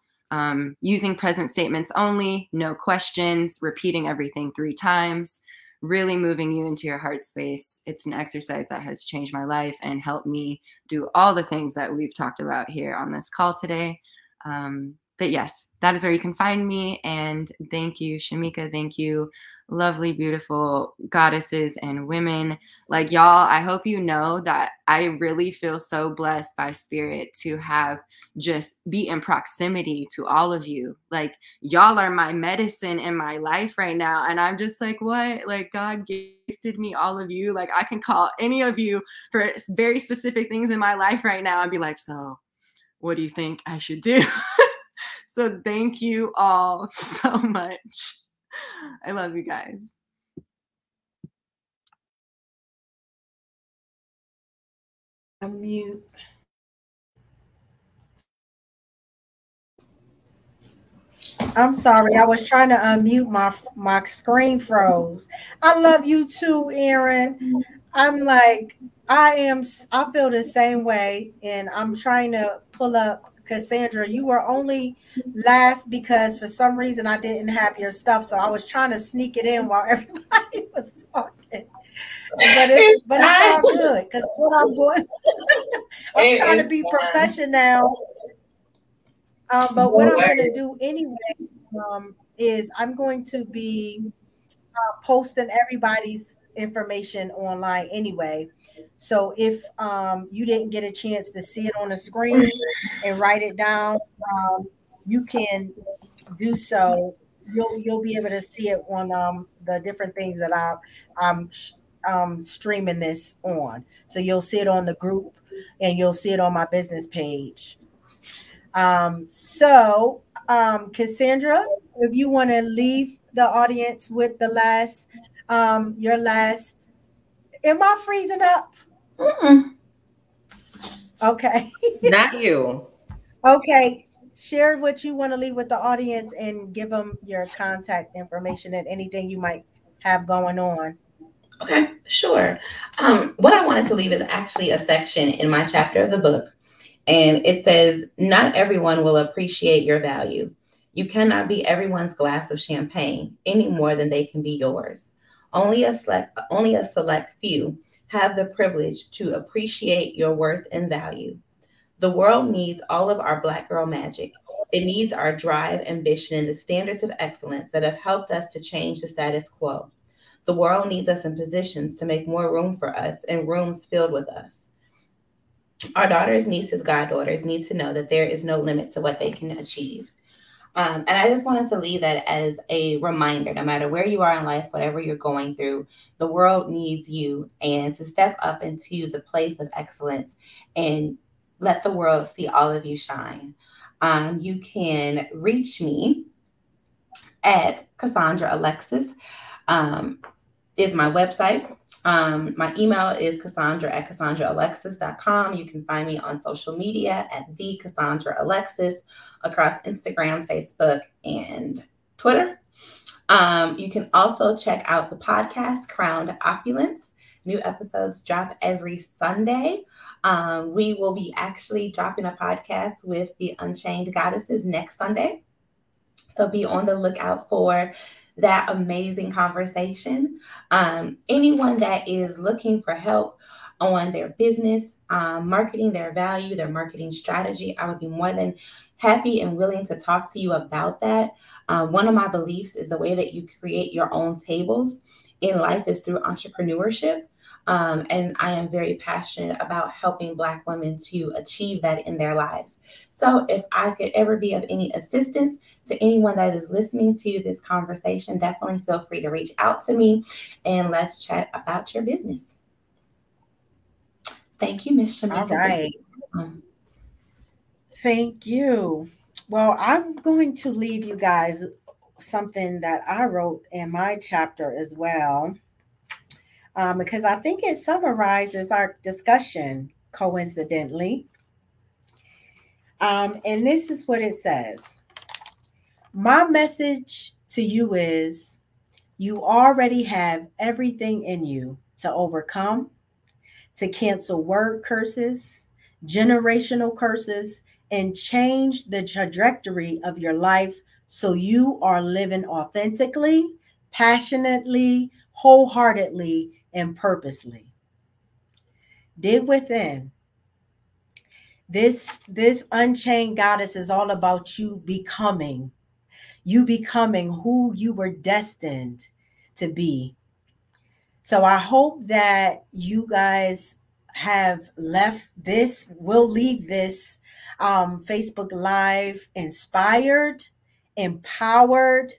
Using present statements only, no questions, repeating everything 3 times, really moving you into your heart space. It's an exercise that has changed my life and helped me do all the things that we've talked about here on this call today. But yes, that is where you can find me. And thank you, Shamika. Thank you, lovely, beautiful goddesses and women. Like y'all, I hope you know that I really feel so blessed by spirit to have just be in proximity to all of you. Like y'all are my medicine in my life right now. And I'm just like, what? Like God gifted me all of you. Like I can call any of you for very specific things in my life right now and be like, so what do you think I should do? So thank you all so much. I love you guys. Unmute. I'm sorry, I was trying to unmute, my screen froze. I love you too, Aaron. I'm like, I feel the same way, and I'm trying to pull up Cassandra. You were only last because for some reason I didn't have your stuff, so I was trying to sneak it in while everybody was talking. But it's all good because what I'm doing, I'm trying to be professional. But what I'm going to do anyway is I'm going to be posting everybody's information online anyway. So if you didn't get a chance to see it on the screen and write it down, you can do so. You'll be able to see it on the different things that I'm streaming this on. So you'll see it on the group and you'll see it on my business page. Cassandra, if you want to leave the audience with the last, your last, am I freezing up? Okay. Not you. Okay. Share what you want to leave with the audience and give them your contact information and anything you might have going on. Okay, sure. What I wanted to leave is actually a section in my chapter of the book. And it says, not everyone will appreciate your value. You cannot be everyone's glass of champagne any more than they can be yours. Only a select few have the privilege to appreciate your worth and value. The world needs all of our Black girl magic. It needs our drive, ambition, and the standards of excellence that have helped us to change the status quo. The world needs us in positions to make more room for us and rooms filled with us. Our daughters, nieces, goddaughters need to know that there is no limit to what they can achieve. And I just wanted to leave that as a reminder, no matter where you are in life, whatever you're going through, the world needs you, and to step up into the place of excellence and let the world see all of you shine. You can reach me at Cassandra Alexis. Is my website. My email is cassandra@cassandraalexis.com. You can find me on social media at the Cassandra Alexis across Instagram, Facebook, and Twitter. You can also check out the podcast Crowned Opulence. New episodes drop every Sunday. We will be actually dropping a podcast with the Unchained Goddesses next Sunday. So be on the lookout for that amazing conversation. Anyone that is looking for help on their business, marketing their value, their marketing strategy, I would be more than happy and willing to talk to you about that. One of my beliefs is the way that you create your own tables in life is through entrepreneurship. And I am very passionate about helping Black women to achieve that in their lives. So if I could ever be of any assistance to anyone that is listening to this conversation, definitely feel free to reach out to me and let's chat about your business. Thank you, Ms. Shamika. All right. Thank you. Well, I'm going to leave you guys something that I wrote in my chapter as well, because I think it summarizes our discussion coincidentally. And this is what it says. My message to you is you already have everything in you to overcome, to cancel word curses, generational curses, and change the trajectory of your life so you are living authentically, passionately, wholeheartedly, and purposely. Dig within. This Unchained Goddess is all about you becoming who you were destined to be. So I hope that you guys have will leave this Facebook Live inspired, empowered,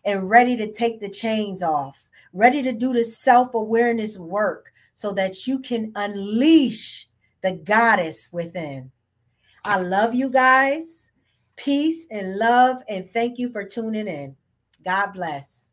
and ready to take the chains off, ready to do the self-awareness work so that you can unleash the goddess within. I love you guys. Peace and love, and thank you for tuning in. God bless.